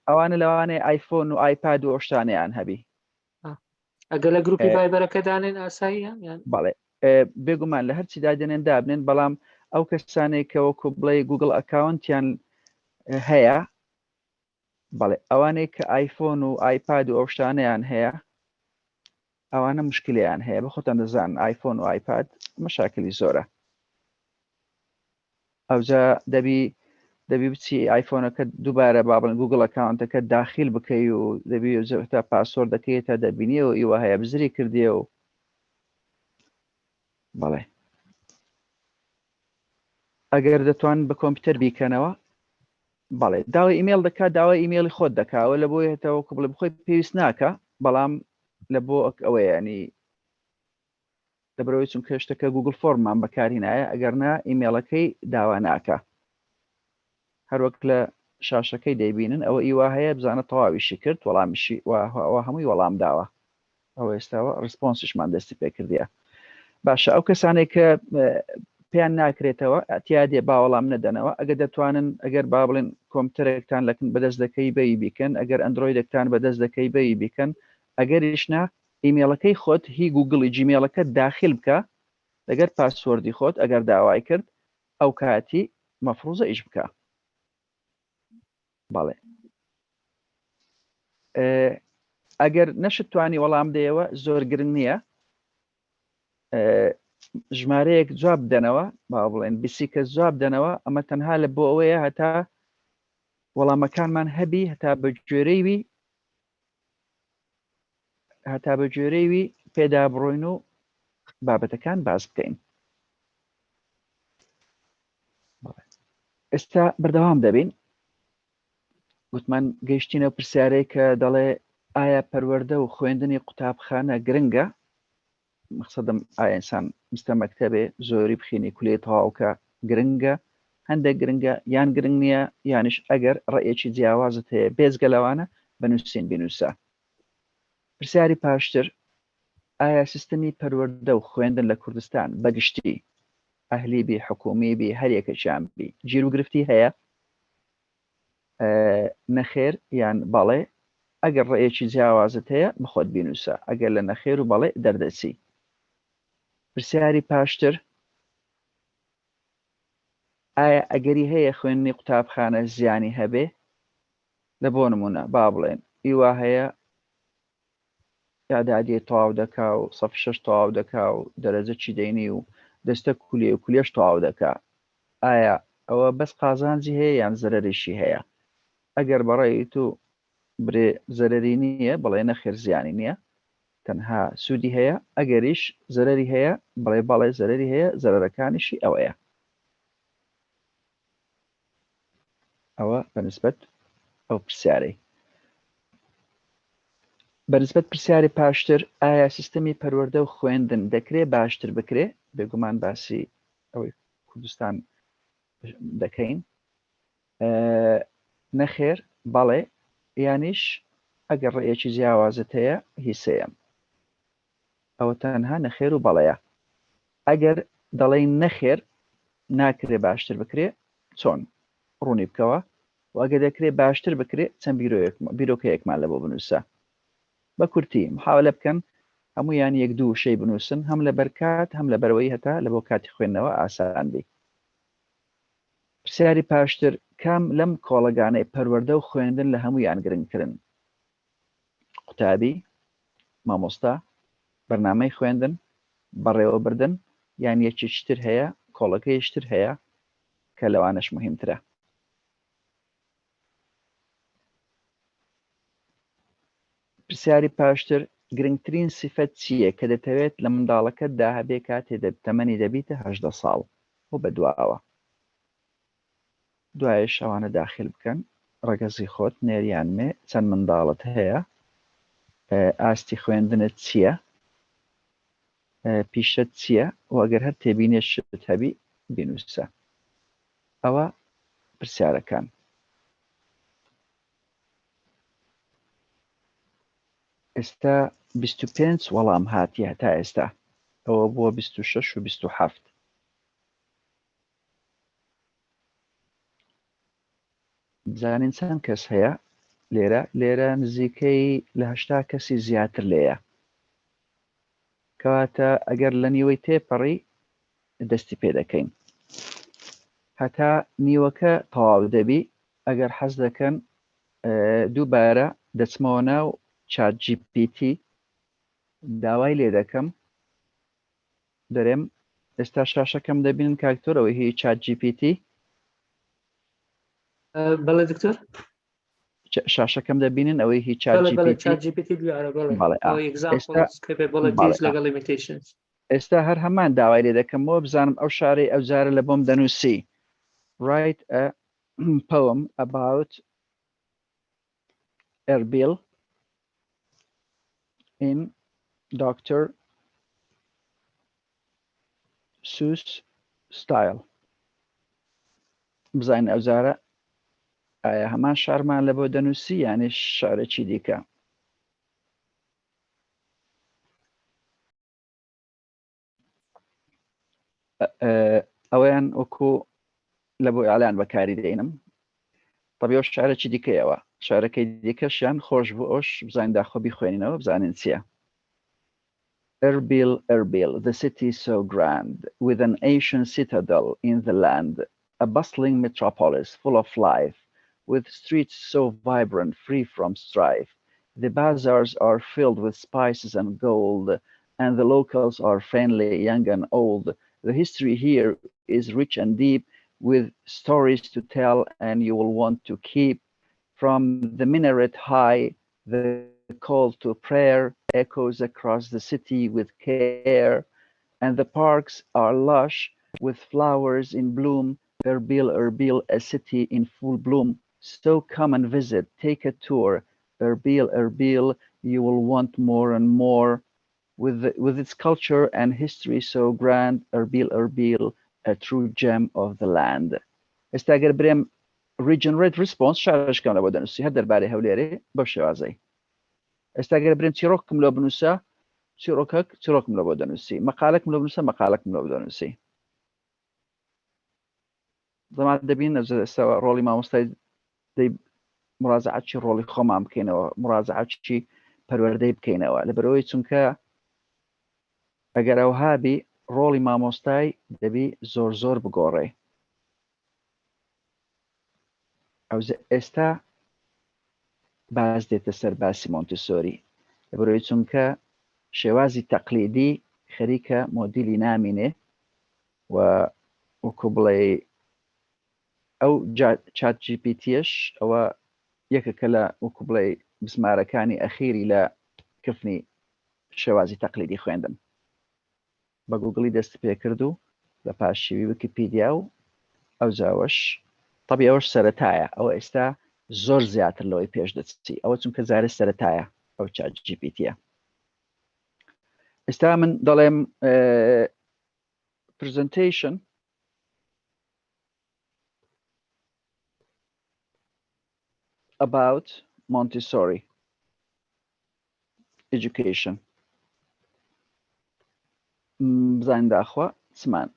ئەوانە لەوانەیە ئایفۆن و ئایپاد و ئۆشتانەیان هەبی. ئەگەر لە گروپی ڤایبەرەکە دانێن ئاساییان یان بەڵێ بێگومان لە هەرچی دادێنێن دابنێن، بەڵام ئەو کەسانێک کە وەکو بڵێ گوگڵ ئەکاونتیان هەیە، بەڵێ ئەوانەی کە ئایفۆن و ئایپاد و ئەوشتانەیان هەیە ئەوانە مشکلیان هەیە. بەخۆتان دەزان ئایفۆن و ئایپاد مەشاکلی زۆرە. ئەوجا دەبی بچی ئایفۆنەکە دووبارە با بڵێن گوگڵ ئەکاونتەکە داخل بکەی و دەبی تا پاسۆردەکەی تا دەبینیەوە ئیوە هەیە بزری کردیە و بەڵێ ئەگەر دەتوان بە کۆمپیوتەر بیکەنەوە بەڵێ داوای ئیمێل دەکات، داوای ئیمێلی خۆت دەکاوە لە بۆ هێتەوە کە بڵێ بخۆی پێویست ناکە، بەڵام لە بۆ ئەوەیە ینی لەبەرەوەی چون کەشتەکە گوگڵ فۆرممان بەکارهێنایە، ئەگەر نا ئیمێڵەکەی داوا ناکە. هەروەک لە شاشەکەی دەیبینن ئەوە ئیوا هەیە بزانە تەواویشی کرد، وەڵامیشی ئەوە هەمووی وەڵام داوە. ئەوە ئێستاوە ڕسپۆنسیشمان دەستی پێ کردیە. باشە، ئەو کەسانێک کە پێیان ناکرێتەوە ئەتیادێ باوەڵام نەدەنەوە، ئەگەر دەتوانن ئەگەر با بڵێن کۆمپیوتەرێکتان لەکن بەدەست دەکەی بەی بیکەن، ئەگەر ئەندرۆیدێکتان بەدەست دەکەی بەی بیکەن، ئەگەریشنا ئیمێڵەکەی خۆت هی گوگڵی جیمێڵەکە داخل بکە لەگەر پاسوەردی خۆت، ئەگەر داوای کرد ئەو کاتی مەفروزە ئیش بکە. بەڵێ ئەگەر نەشت توانی وەڵام دەیەوە زۆر گرنگ نییە، ژمارەیەک جواب بدەنەوە، با بڵێن بیسی کەس جواب بدەنەوە. ئەمە تەنها لە بۆ ئەوەیە هەتا وەڵامەکانمان هەبی، هەتا بە گوێرەی پێدا بڕۆین و بابەتەکان باس بکەین. ئێستا بەردەوام دەبین. گوتمان گەیشتینە پرسیارەی کە دەڵێ ئایا پەروەردە و خوێندنی قوتابخانە گرنگە؟ مەقسەدم ئایا ئینسان مستە مەکتەبێ زۆری بخینی کولێ تەواوکە گرنگە؟ هەندێک گرنگە یان گرنگ نییە، یانش ئەگەر ڕێیەکی جیاوازت هەیە بێزگە لەوانە بنووسین بنووسە. پرسیاری پاشتر: ئایا سیستەمی پەروەردە و خوێندن لە کوردستان بەگشتی ئەهلی بی، حکومی بی، هەرێکەکیان بی گیر و گرفتی هەیە؟ نەخێر یان بەڵێ؟ ئەگەر ڕێیەکی جیاوازت هەیە بخۆت بینووسە، ئەگەر لە نەخێر و بەڵێ دەردەچی. پرسیاری پاشتر: ئایا ئەگەری هەیە خوێندنی قوتابخانە زیانی هەبێ؟ لە بۆ نمونە با بڵێن ئیوا هەیە ئاعدادی تەواو دەکا و سەف 6 تەواو دەکا و دەرەجە چی دەینی و دەستە کولێ و کولێش تەواو دەکا. ئایا ئەوە بەس قازانجی هەیە یان زەرەریشی هەیە؟ ئەگەر بەڕێی تو برێ زەرەری نییە بڵێ نەخێر زیانی نییە، تەنها سوودی هەیە. ئەگەریش زەرەری هەیە بڵێ زەرەری هەیە، زەرەرەکانیشی ئەوەیە. ئەوە بەنسبەت ئەو پرسیارەی بەنسبەت پرسیاری پاشتر ئایا سیستەمی پەروەردە و خوێندن دەکرێت باشتر بکرێ بێگومان باسی ئەوەی کوردستان دەکەین نەخێر بەڵێ یانیش ئەگەر ڕێیەکی جیاوازت هەیە هیسەیە ئەوە تەنها نەخێر و بەڵەیە ئەگەر دەڵێن نەخێر ناکرێ باشتر بکرێ چۆن ڕوونی بکەوە و ئەگەر دەکرێت باشتر بکرێ چەند بیرۆکەیەکمان لە بۆ بنووسە بە کورتی محاولە بکەن هەمویان یەک دوو شەی بنووسن هەم لە بەرکات هەم لە بەرەوەی هەتا لە بۆ کاتی خوێندنەوە ئاسان بی پرسیاری پاشتر کام لەم کۆڵەگانەی پەروەردە و خوێندن لە هەمویان گرنگترن قوتابی مامۆستا بەرنامەی خوێندن بەڕێوەبردن یان یەکێکتر هەیە کۆڵەکەیشتر هەیە کە لەوانش مهمترە پرسیاری پاشتر گرنگترین سیفەت چییە کە دەتەوێت لە منداڵەکەتدا هەبێ کاتێ تەمەنی دەبیتە 18 ساڵ و بەدواوە دوایش ئەوانە داخل بکەن ڕەگەزی خۆت نێریان مێ چەند منداڵت هەیە ئاستی خوێندنت چییە پیشت چییە و ئەگەر هەر تێبینێ شت هەبی بینووسە ئەوە پرسیارەکان ئێستا 25 وەڵام هاتیە تا ئێستا ئەوە بووە 26 و 27 بزانین چەند کەس هەیە لێرە نزیکەی لە 80 کەسی زیاتر لێیە کەواتە ئەگەر لە نیوەی تێپەڕی دەستی پێ دەکەین هەتا نیوەکە تەواو دەبی ئەگەر حەز دەکەن دووبارە دەچمەوە ناو چات جی پی تی داوای لێ دەکەم دەرێم ئێستا شاشەکەم دەبینن کاکتۆرەوەی هی چات جی پی تی بەڵێ دکتۆر شاشەکەم دەبینن ئەوەی هی چات جی پی تی ئێستا هەر هەمان داوای لێ دەکەمەوە بزانم ئەو شارەی ئەو جارە لە بۆم دەنووسی write a poem about Erbil in Dr. Seuss style بزانین ئەو جارە ئایا هەمان شارمان لە بۆ دەنووسی یانی شارێکی دیکە ئەویان وەکو لە بۆ ئالان بەکاری دێنم طبیعی شارێکی دیکەیەوە شارەکەی دیکەشیان خۆش بوو ئەوش بزانین داخۆ بیخوێنینەوە بزانین چییە Erbil, Erbil, the city so grand, with an ancient citadel in the land, a bustling metropolis full of life, with streets so vibrant, free from strife. The bazaars are filled with spices and gold, and the locals are friendly, young and old. The history here is rich and deep, with stories to tell, and you will want to keep. From the minaret high, the call to prayer echoes across the city with care, and the parks are lush with flowers in bloom. Erbil, Erbil, a city in full bloom. So come and visit, take a tour. Erbil, Erbil, you will want more and more. With its culture and history so grand, Erbil, Erbil, a true gem of the land. ئێستا برێم regenerate response شارەشکەم لە بۆ دەنووسی هەر دەربارەی هەولێرێ بەو شێوازەی ئێستا برێم چیرۆکم لە بنووسە چیرۆکم لە بۆ دەنووسی مەقالەکم لە بنووسە مەقالەکم لە بۆ دەنووسی زەمان دەبین ئێستا ڕۆڵی مامۆستای دەی مڕازعەتی ڕۆڵی خۆمان بکەینەوە مڕازعەتی پەروەردەی بکەینەوە لەبەرەوەی چونکە ئەگەر ئەو هابی ڕۆڵی مامۆستای دەبی زۆر بگۆڕێ ئەو ئێستا باز دێتە سەر باسی مۆنتسۆری لەبەرەوەی چونکە شێوازی تەقلیدی خەریکە مۆدیلی نامینێ و وەکو بڵێ ئەو چات جی پی تیش ئەوە یەکێکە لە وەکو بڵێ بسمارەکانی ئەخیری لە کفنی شێوازی تەقلیدی خوێندن بە گوگڵی دەست پێ کرد و لە پاشیوی ویکیپیدیا و ئەو جاوەش طبیعی ئەوش سەرەتایە ئەوە ئێستا زۆر زیاتر لەوەی پێش دەچی ئەوە چونکە زارە سەرەتایە ئەو چات جیپیتیە. ئێستا من دەڵێم presentation about Montessori education. بزانین داخوا چمان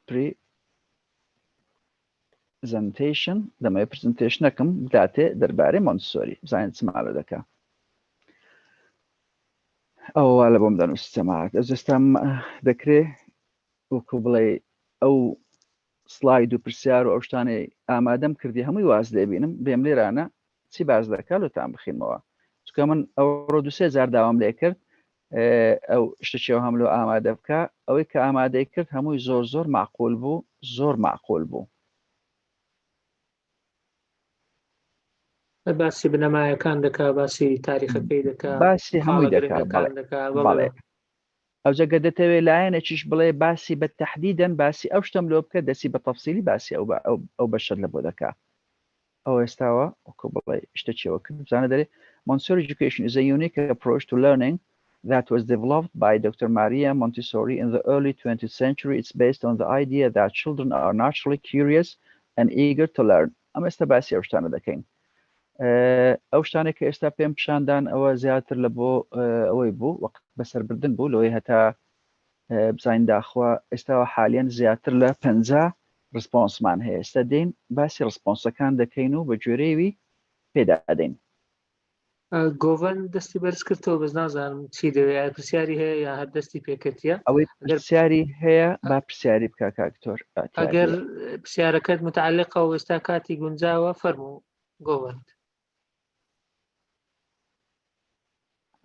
presentation دەمەوێت پرزنتێشنەکەم بداتێ دەربارەی مۆنتسۆری بزانین چمالە دەکا ئەوە لە بۆم دەنووس جەماعەت ئەو ئێستا دەکرێ وەکو بڵێ ئەو سلاید و پرسیار و ئەو شتانەی ئامادەم کردی هەمووی واز لێبینم بێم لێرانە چی باز دەکا لەتان بخینمەوە چونکە من ئەوڕۆ 2000 داوام لێ کرد ئەو شتێکەوە هەم لۆ ئامادە بکە ئەوەی کە ئامادەی کرد هەمووی زۆر معقول بوو زۆر معقول بوو. باسی بنەمایەکان دەکا باسی تاریخەکەی دەکا باسی هەمووی دەکا بەڵێ ئەوجا گە دەتەوێت لایەنێکیش بڵێ باسی بە تەحدیدەن باسی ئەو شتم لۆ بکە دەسی بە تەفسیلی باسی ئەو بەشەر لە بۆ دەکا ئەو ئێستاوە وەکو بڵێ شتێکیەوە کرد بزانە دەرێ Montessori education is a unique approach to learning that was developed by Dr. Maria Montessori in the early 20th century. It's based on the idea that children are naturally curious and eager to learn. ئەمە ئێستا باسی ئەو شتانە دەکەین. ئەو شتانێک کە ئێستا پێم پیشاندان ئەوە زیاتر لە بۆ ئەوەی بوو وەقت بەسەربردن بوو لەوەی هەتا بزانین داخوا ئێستاوە حالیان زیاتر لە 50 ڕسپۆنسمان هەیە ئێستا دێین باسی ڕسپۆنسەکان دەکەین و بە جۆرەیەوی پێدادەین. گۆڤەن دەستی بەرز کردەوە بەس نازانم چی دەوێت پرسیاری هەیە یا هەر دەستی پێکردیە ئەوەی پرسیاری هەیە با پرسیاری بکە کاکتۆر ئەگەر پرسیارەکەت متعلقە و ئێستا کاتی گونجاوە فەرموو گۆڤەن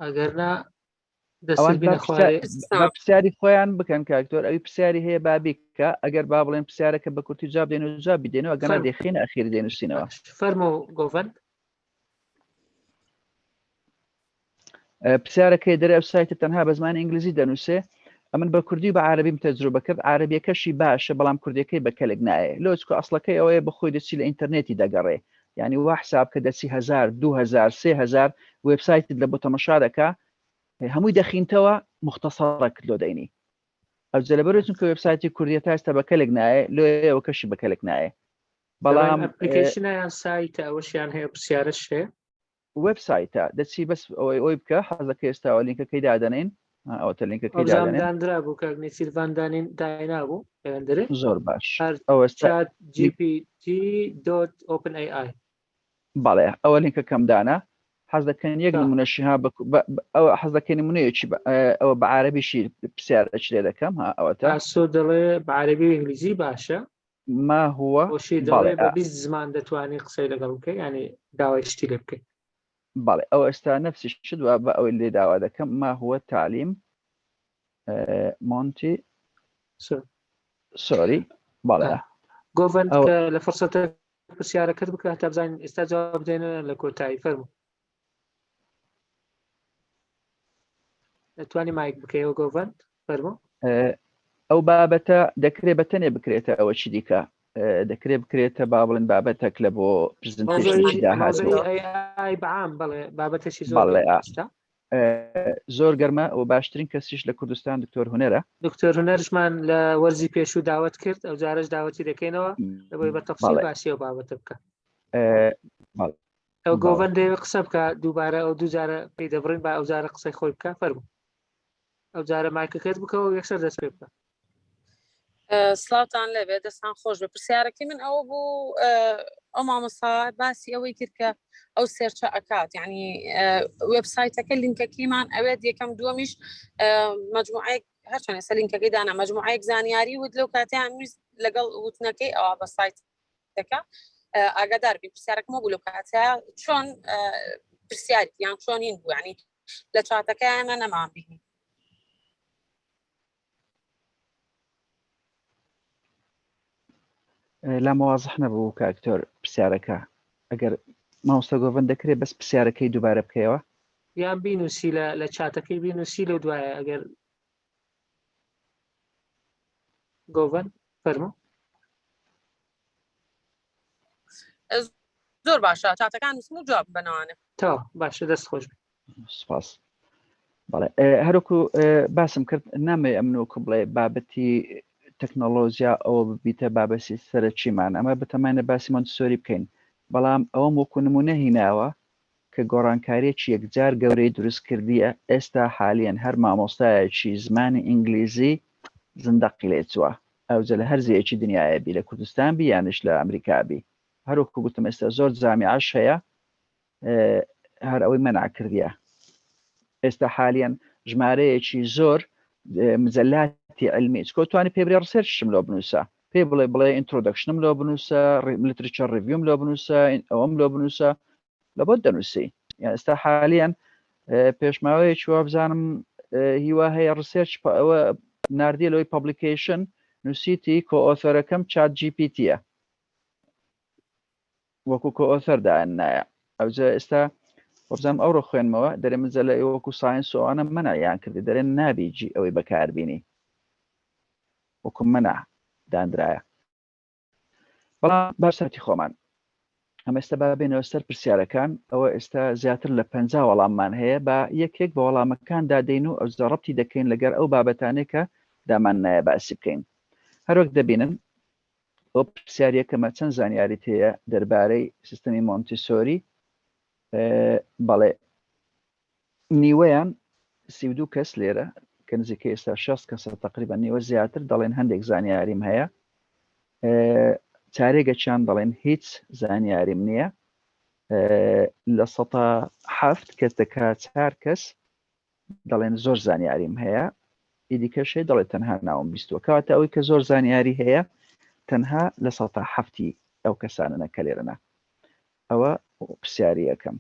ئەگەرنا پرسیاری خۆیان بکەن کاکتۆر ئەوی پرسیاری هەیە بابی کە ئەگەر با بڵێن پرسیارەکە بە کورتی جواب دێن و جواب بدێنەوە ئەگەر دێخین ئەخیر دێنووسینەوە فەرموو گۆڤەن پرسیارەکەی دەرێ ئەو سایتە تەنها بە زمانی ئینگلیزی دەنووسێ ئەمن بە کوردی و بە عەرەبیم تەجروبە کرد عەرەبیەکەشی باشە بەڵام کوردیەکەی بە کەلک نایە لۆ چکە ئەسڵەکەی ئەوەیە بەخۆی دەچی لە ئینتەرنێتی دەگەڕێ یعنی وا حساب کە دەچی 1000 2000 3000 وێبسایتت لە بۆ تەماشا دەکا هەمووی دەخینتەوە مختصرە کردۆ دەینی ئەوجە لەبەرەوەی چونکە وێبسایتی کوردیە تا ئێستا بە کەلک نایە لۆ ئەوە کەشی بە کەلک نایە بەڵام ئەپلیکیشنیان سایتە ئەوەشیان هەیە پرسیارەش هەیە وێبسایتە دەچی بەس ئەوەی بکە حەزەکە ئێستاوە لینکەکەی دادەنێن ئەوتە لینکەکەی دادەنێنرا بوو کە نێسیلڤاندانین داینابوو پێوەندرێ زۆر باش chat gpt.openai بەڵێ ئەوە لینکەکەم دانا حەز دەکەن یەک نمونەشیها ئەوە حەز دەکەی نمونەیەکی ئەوە بە عەرەبیشی پرسیارەش لێ دەکەم ئەوەتە ئاسۆ دەڵێ بە عەرەبی و ئینگلیزی باشە ما هو دەڵێ بە 20 زمان دەتوانی قسەی لەگەڵ بکەی ینی داوای شتی لێ بکەیت بەڵێ ئەو ئێستا نەفسی شت وە بە ئەوەی لێ داوا دەکەم ما هو تعلیم مونتی سۆری بەڵێ گۆڤەن لە فرسەتە پرسیارەکەت بکە تا بزانین ئێستا جواب بدەینە لە کۆتایی فەرموو دەتوانی مایک بکەیەوە گۆڤەن فەرموو ئەو بابەتە دەکرێت بە تەنێ بکرێتە ئەوە چی دیکە دەکرێت بکرێتە با بڵێن بابەتێک لە بۆ پرزنتێشنی داهاتوە بەعام بڵێ بابەتێکی زۆر زۆر گەرمە و باشترین کەسیش لە کوردستان دکتۆر هونەرە دکتۆر هونەرشمان لە وەرزی پێشوو داوەت کرد ئەو جارش داوەتی دەکەینەوە لەبەوەی بە تەفسیل باسی ئەو بابەتە بکە ئەو گۆڤەن دەیەوێت قسە بکە دووبارە ئەو دوو جارە پێی دەبڕین با ئەو جارە قسەی خۆی بکە فەرموو ئەو جارە مایکەکەت بکەوە و یەکسەر دەست پێ بکە سڵاوتان لەبێ دەستان خۆش بە پرسیارەکەی من ئەوە بوو ئەو مامۆستا باسی ئەوەی کرد کە ئەو سێرچە ئەکات یعنی وێبسایتەکە لینکەکەیمان ئەوێت یەکەم دووەمیش مەجموعەیەک هەرچەنە سەر لینکەکەی دانا مەجموعەیەک زانیاری ود لەو کاتیان ویست لەگەڵ وتنەکەی ئەوە بە سایتەکە ئاگادار بی پرسیارەکەمە بوو لەو کاتەیە چۆن پرسیاری یان چۆنین بوو ینی لە چاتەکە ئەمە نەمان بینی لا مواضح نەبوو کاکتۆر پرسیارەکە ئەگەر مامۆستا گۆڤەن دەکرێت بەس پرسیارەکەی دووبارە بکەیەوە یان بینوسی لە چاتەکەی بینوسی لە دوایە ئەگەر گۆڤەن فەرموو زۆر باشە چاتەکان نووسم و جواب بنەوانێ تەوا باشە دەست خۆش بێ. سپاس. بەڵێ هەروکو باسم کرد نامێ ئەمنوکو بڵێ بابەتی تەکنۆلۆژیا ئەوە ببیتە بابەتی سەرچیمان ئەمە بتەمانە باسی مۆنتسۆری بکەین بەڵام ئەوەم وەکو نمونە هیناوە کە گۆڕانکاریەکی یەکجار گەورەی دروست کردیە ئێستا حالیان هەر مامۆستایەکی زمانی ئینگلیزی زندەقی لێ چووە ئەوجە لە هەر زیەکی دنیاە بی لە کوردستان بی یانش لە ئەمریکا بی هەروکو گوتم ئێستا زۆر جامیعەش هەیە هەر ئەوەی مەنع کردیە ئێستا حالیان ژمارەیەکی زۆر مجەلاتی علمی چکۆ توانی پێ بڵێ ڕسێرچم لۆ بنووسە پێ بڵێ ئینترۆدەکشنم لۆ بنووسە لیتریچەر ریڤیوم لۆ بنووسە ئەوەم لۆ بنووسە لە بۆ دەنووسی یان ئێستا حالیان پێشماوەیەکی وا بزانم هیوا هەیە ڕسێرچ ئەوە ناردیە لەوەی پابلیکیشن نووسیتی کۆ ئۆثەرەکەم چات GPTە وەکو کۆ ئۆثەر داهێنایە ئەوجا ئێستا وەبزانم ئەوڕۆ خوێنمەوە دەرێ مزە لە وەکو ساینس ئەوانە مەنعیان کردی دەرێن نابیجی ئەوەی بەکاربینی وەکو مەنع دانرایە بەڵام باشەتی خۆمان ئەمە ئێستا با بێنەوە سەر پرسیارەکان ئەوە ئێستا زیاتر لە 50 وەڵاممان هەیە بە یەکێک بە وەڵامەکان دادەین و ئەو زەڕەتی دەکەین لەگەر ئەو بابەتانێک کە دامان نایە باسی بکەین هەروەک دەبینن ئەو پرسیارەکەمە چەند زانیاریت هەیە دەربارەی سیستەمی مۆنتیسۆری بەڵێ نیوەیان 32 کەس لێرە کە نزیکە ئێستا 60 کەسە تقریبا نیوە زیاتر دەڵێن هەندێک زانیاریم هەیە چارێگەچیان دەڵێن هیچ زانیاریم نییە لە 7 کەس دەکات 4 کەس دەڵێن زۆر زانیاریم هەیە ئیدیکەشەی دەڵێت تەنها ناوم بیستوە کەواتە ئەوەی کە زۆر زانیاری هەیە تەنها لە 7 ئەو کەسانە کە لێرەنە ئەوە پرسیاری یەکەم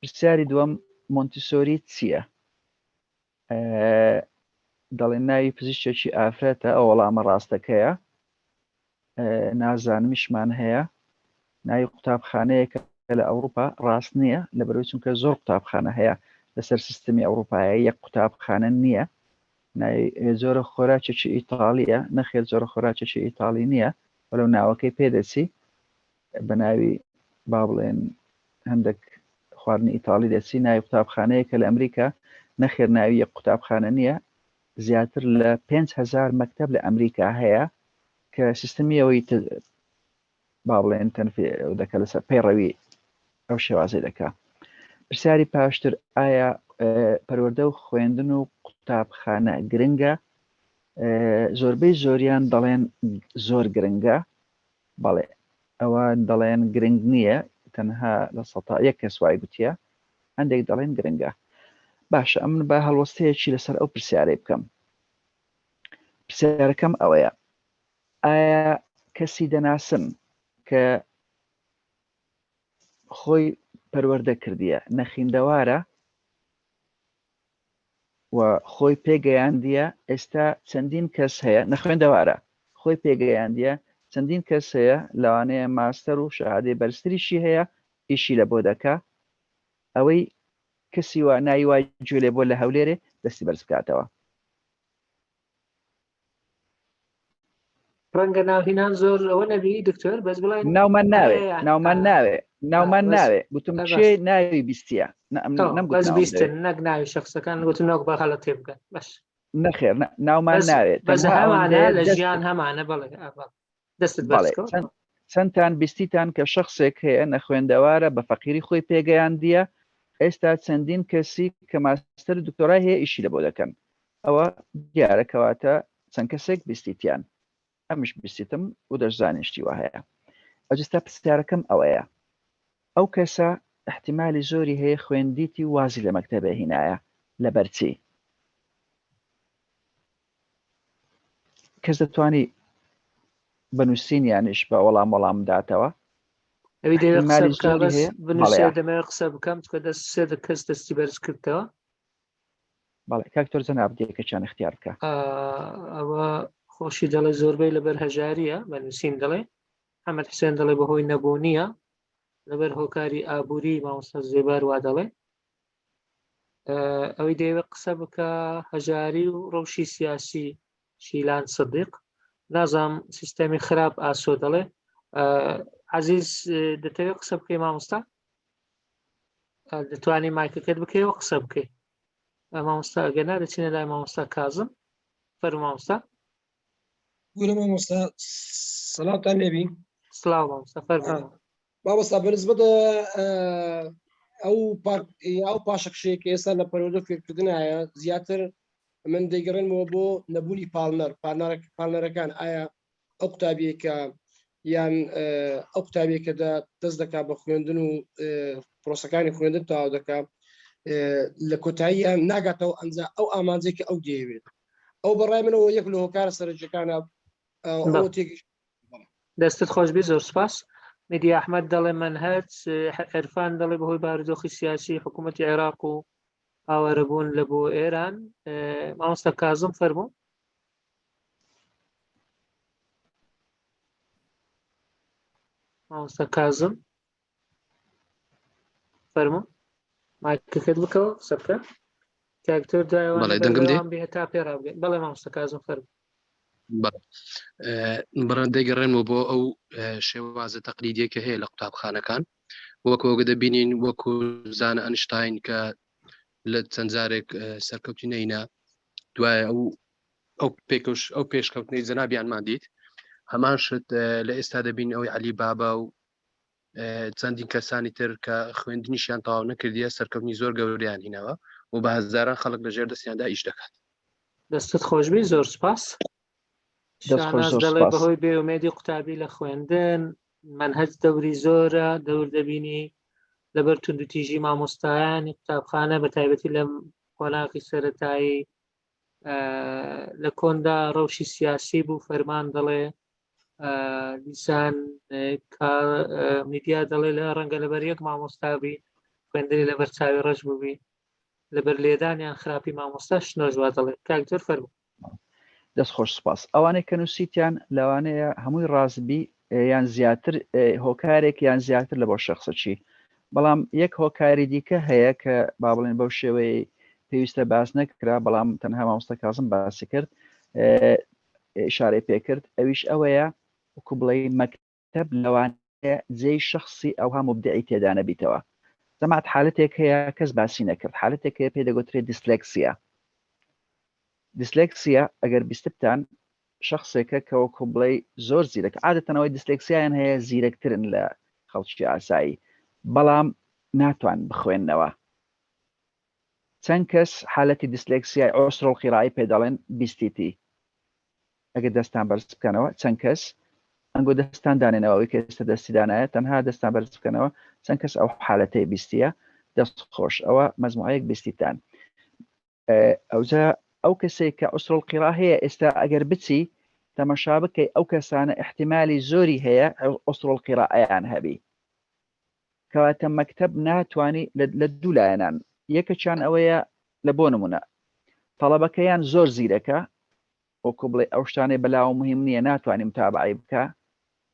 پرسیاری دووەم مۆنتیسۆری چییە دەڵێن ناوی پزیشکێکی ئافرەتە ئەو وەڵامە ڕاستەکەیە نازانمیشمان هەیە ناوی قوتابخانەیەکە لە ئەوروپا ڕاست نییە لە بەرەوەی چونکە زۆر قوتابخانە هەیە لەسەر سیستمی ئەوروپایە یەک قوتابخانە نییە زۆرە خۆراکێکی ئیتالیە نەخێت زۆرە خۆراکێکی ئیتالی نییە وەلەو ناوەکەی پێدەچی بە ناوی با بڵێن هەندێک خواردنی ئیتالی دەچی ناوی قوتابخانەیە کە لە ئەمریکا نەخێر ناوی یەک قوتابخانە نییە زیاتر لە 5,000 مەکتەب لە ئەمریکا هەیە کە سیستمیەوەی با بڵێن دەکە لەسەر پەیڕەوی ئەو شێوازەی دەکا پرسیاری پاشتر ئایا پەروەردە و خوێندن و قوتابخانە گرنگە زۆربەی زۆریان دەڵێن زۆر گرنگە بەڵێ ئەوە دەڵێن گرنگ نییە تەنها لە 100 کەس وای گوتیە هەندێک دەڵێن گرنگە باشە ئەم بە هەڵوەستەیەکی لەسەر ئەو پرسیارەی بکەم پرسیارەکەم ئەوەیە ئایا کەسی دەناسن کە خۆی پەروەردە کردیە نەخیندەوارە و خۆی پێگەیاندیە ئێستا چەندین کەس هەیە نەخوێندەوارە خۆی پێگەیاندیە چەندین کەس هەیە لەوانەیە ماستەر و شەهادەی بەرزتریشی هەیە ئیشی لە بۆ دەکا ئەوەی کەسی وە ناوی وای گوێ لێ بۆ لە هەولێرێ دەستی بەرز بکاتەوە ڕەنگە ناوهینان زۆر ئەوە نەبی دکتۆر بەس بڵێن ناومان ناوێ گوتم چێ ناوی بیستیە بەس بیستن نەک ناوی شخصەکان گوتم ناوک بە خەڵەت تێ بکەن باش نەخێر ناومان ناوێت بەس هەمانە لە ژیان هەمانە بەڵێ دەستت بەڵێ چەندتان بیستیتان کە شخصێک هەیە نەخوێندەوارە بە فەقیری خۆی پێگەیاندیە ئێستا چەندین کەسی کە ماستەر دکتۆرای هەیە ئیشی لە بۆ دەکەن ئەوە دیارەکەواتە چەند کەسێک بیستیتیان ئەمش بیستیتم و دەشزانیشتی وە هەیە ئەجستا پرسیارەکەم ئەوەیە ئەو کەسە احتیمالی زۆری هەیە خوێندیتی وازی لە مەکتەبە هینایە لە بەرچی کەس دەتوانی بنووسین یانش بە وەڵام داتەوە ئەوی بنووسێ دەمە قسە بکەم چکە دەست سێ کەس دەستی بەرز کردەوە بەڵێ کاکتۆر جەناب دیکەچیان اختیار بکە ئەوە خۆشی دەڵێ زۆربەی لەبەر هەژاریە بەنووسین دەڵێ ئەمەد حسێن دەڵێ بەهۆی نەبوونیە لەبەر هۆکاری ئابووری مامۆستا زێبار وا دەڵێ ئەوەی دەیەوێت قسە بکە هەژاری و ڕەوشی سیاسی شیلان سدیق نازام سیستەمی خراپ ئاسۆ دەڵێ عزیز دەتەوێت قسە بکەی مامۆستا؟ دەتوانی مایکەکەت بکەیەوە قسە بکەی. مامۆستا ئەگەر دەچینە لای مامۆستا کازم. فەرموو مامۆستا. گورە مامۆستا سەڵاتان لێبی. سڵاو مامۆستا، فەرموو. مامۆستا بەنسبەت ئەو پاشەکشەیە کە ئێستا لە پەروەردە فێرکردنایە زیاتر من دەیگەڕێنەوە بۆ نەبوونی پاڵنەرەکان. ئایا ئەو قوتابیەکە یان ئەو قوتابیەکە دەست دەکات بە خوێندن و پرۆسەکانی خوێندن تەواو دەکات لە کۆتاییان ناگاتەوە ئەنجا ئەو ئامانجەی کە ئەو دەیەوێت. ئەو بەڕای منەوە یەک لە هۆکارە سەرنجەکانە. دەستت خۆشبی، زۆر سپاس. مێدی ئەحمەد دەڵێ منهەج، عرفان دەڵێ بەهۆی بارودۆخی سیاسی حکوومەتی عێراق و ئاوارەبوون لە بۆ ئێران. مامۆستا کازم فەرموو. مامۆستا کازم فەرموو. مایکەکەت بکەوە قسە بکە. کاکتۆر دوایەوان بێ هەتا پێڕابگەین. بەڵێ مامۆستا کازم فەرموو. بەڕەندەی گەڕێنەوە بۆ ئەو شێوازە تەقلیدیە کە هەیە لە قوتابخانەکان، وەکۆگە دەبینین وەکو زانە ئەنشتاین کە لە چەند جارێک سەرکەوتی نەینا دوایە ئەو پێشکەوتنەی جەنابیانمان دیت. هەمان شت لە ئێستا دەبین ئەوەی عەلی بابا و چەندین کەسانی تر کە خوێندنیشیان تەواو نەکردیە سەرکەوتنی زۆر گەوریان هینەوە و بە هەزاران خەڵک لەژێر دەستیاندا ئیش دەکات. دەستت خۆشبی، زۆر سپاس. شاناز دەڵێ بەهۆی بێومێدی قوتابی لە خوێندن منهەج دەوری زۆرە، دەور دەبینی لەبەر توندوتیژی مامۆستایانی قوتابخانە بە تایبەتی لە قۆناغی سەرەتایی لە کۆندا ڕەوشی سیاسی بوو. فەرمان دەڵێ دیسان میدیا دەڵێ لە ڕەنگە لەبەر یەک مامۆستابی خوێندنی لەبەر چاوی ڕەش بووبی لەبەر لێدانیان خراپی مامۆستا شنۆژوا دەڵێ. کاکتۆر فەرموو. دەست خۆش سپاس. ئەوانەی کە نووسیتیان لەوانەیە هەمووی ڕازبی یان زیاتر هۆکارێک یان زیاتر لە بۆ شەخصەچی، بەڵام یەک هۆکاری دیکە هەیە کە با بڵێن بەو شێوەیە پێویستە باس نەکرا، بەڵام تەنها مامۆستا کازم باسی کرد، ئشارەی پێکرد. ئەویش ئەوەیە وەکو بڵێ مەکتەب لەوانەیە جێی شەخصی ئەو هەموو مبدعی تێدا نەبیتەوە. زەمات حالەتێک هەیە کەس باسی نەکرد، حالەتێک هەیە پێ دەگوترێت دیسلێکسیا. دیسلێکسیا ئەگەر بیستتان شخصێکە کە وەکو بڵێ زۆر زیرەک، عادەتەنەوەی دیسلێکسیایان هەیە زیرەکترن لە خەڵکی ئاسایی، بەڵام ناتوان بخوێننەوە. چەند کەس حالەتی دیسلێکسیای عوسرە القیرائی پێ دەڵێن بیستیتی. ئەگەر دەستان بەرز بکەنەوە چەند کەس ئەنگۆ دەستان دانێنەوەی کە ئێستا دەستی دانایە تەنها دەستان بەرز بکەنەوە چەند کەس ئەو حالەتەی بیستیە. دەست خۆش، ئەوە مەجموعەیەک بیستیتان. ئەوجا ئەو کەسێک کە عوسرە القیرا هەیە ئێستا ئەگەر بچی تەمەشا بکەی ئەو کەسانە احتیمالی زۆری هەیە عوسرە القیراءیان هەبی، کەواتە مەکتەب ناتوانی لە دوو لایەنان. یەکەچیان ئەوەیە لە بۆ نمونە تەڵەبەکەیان زۆر زیرەکە، وەکو بڵێ ئەو شتانەی بەلاو مهم نییە ناتوانانی متابعی بکە،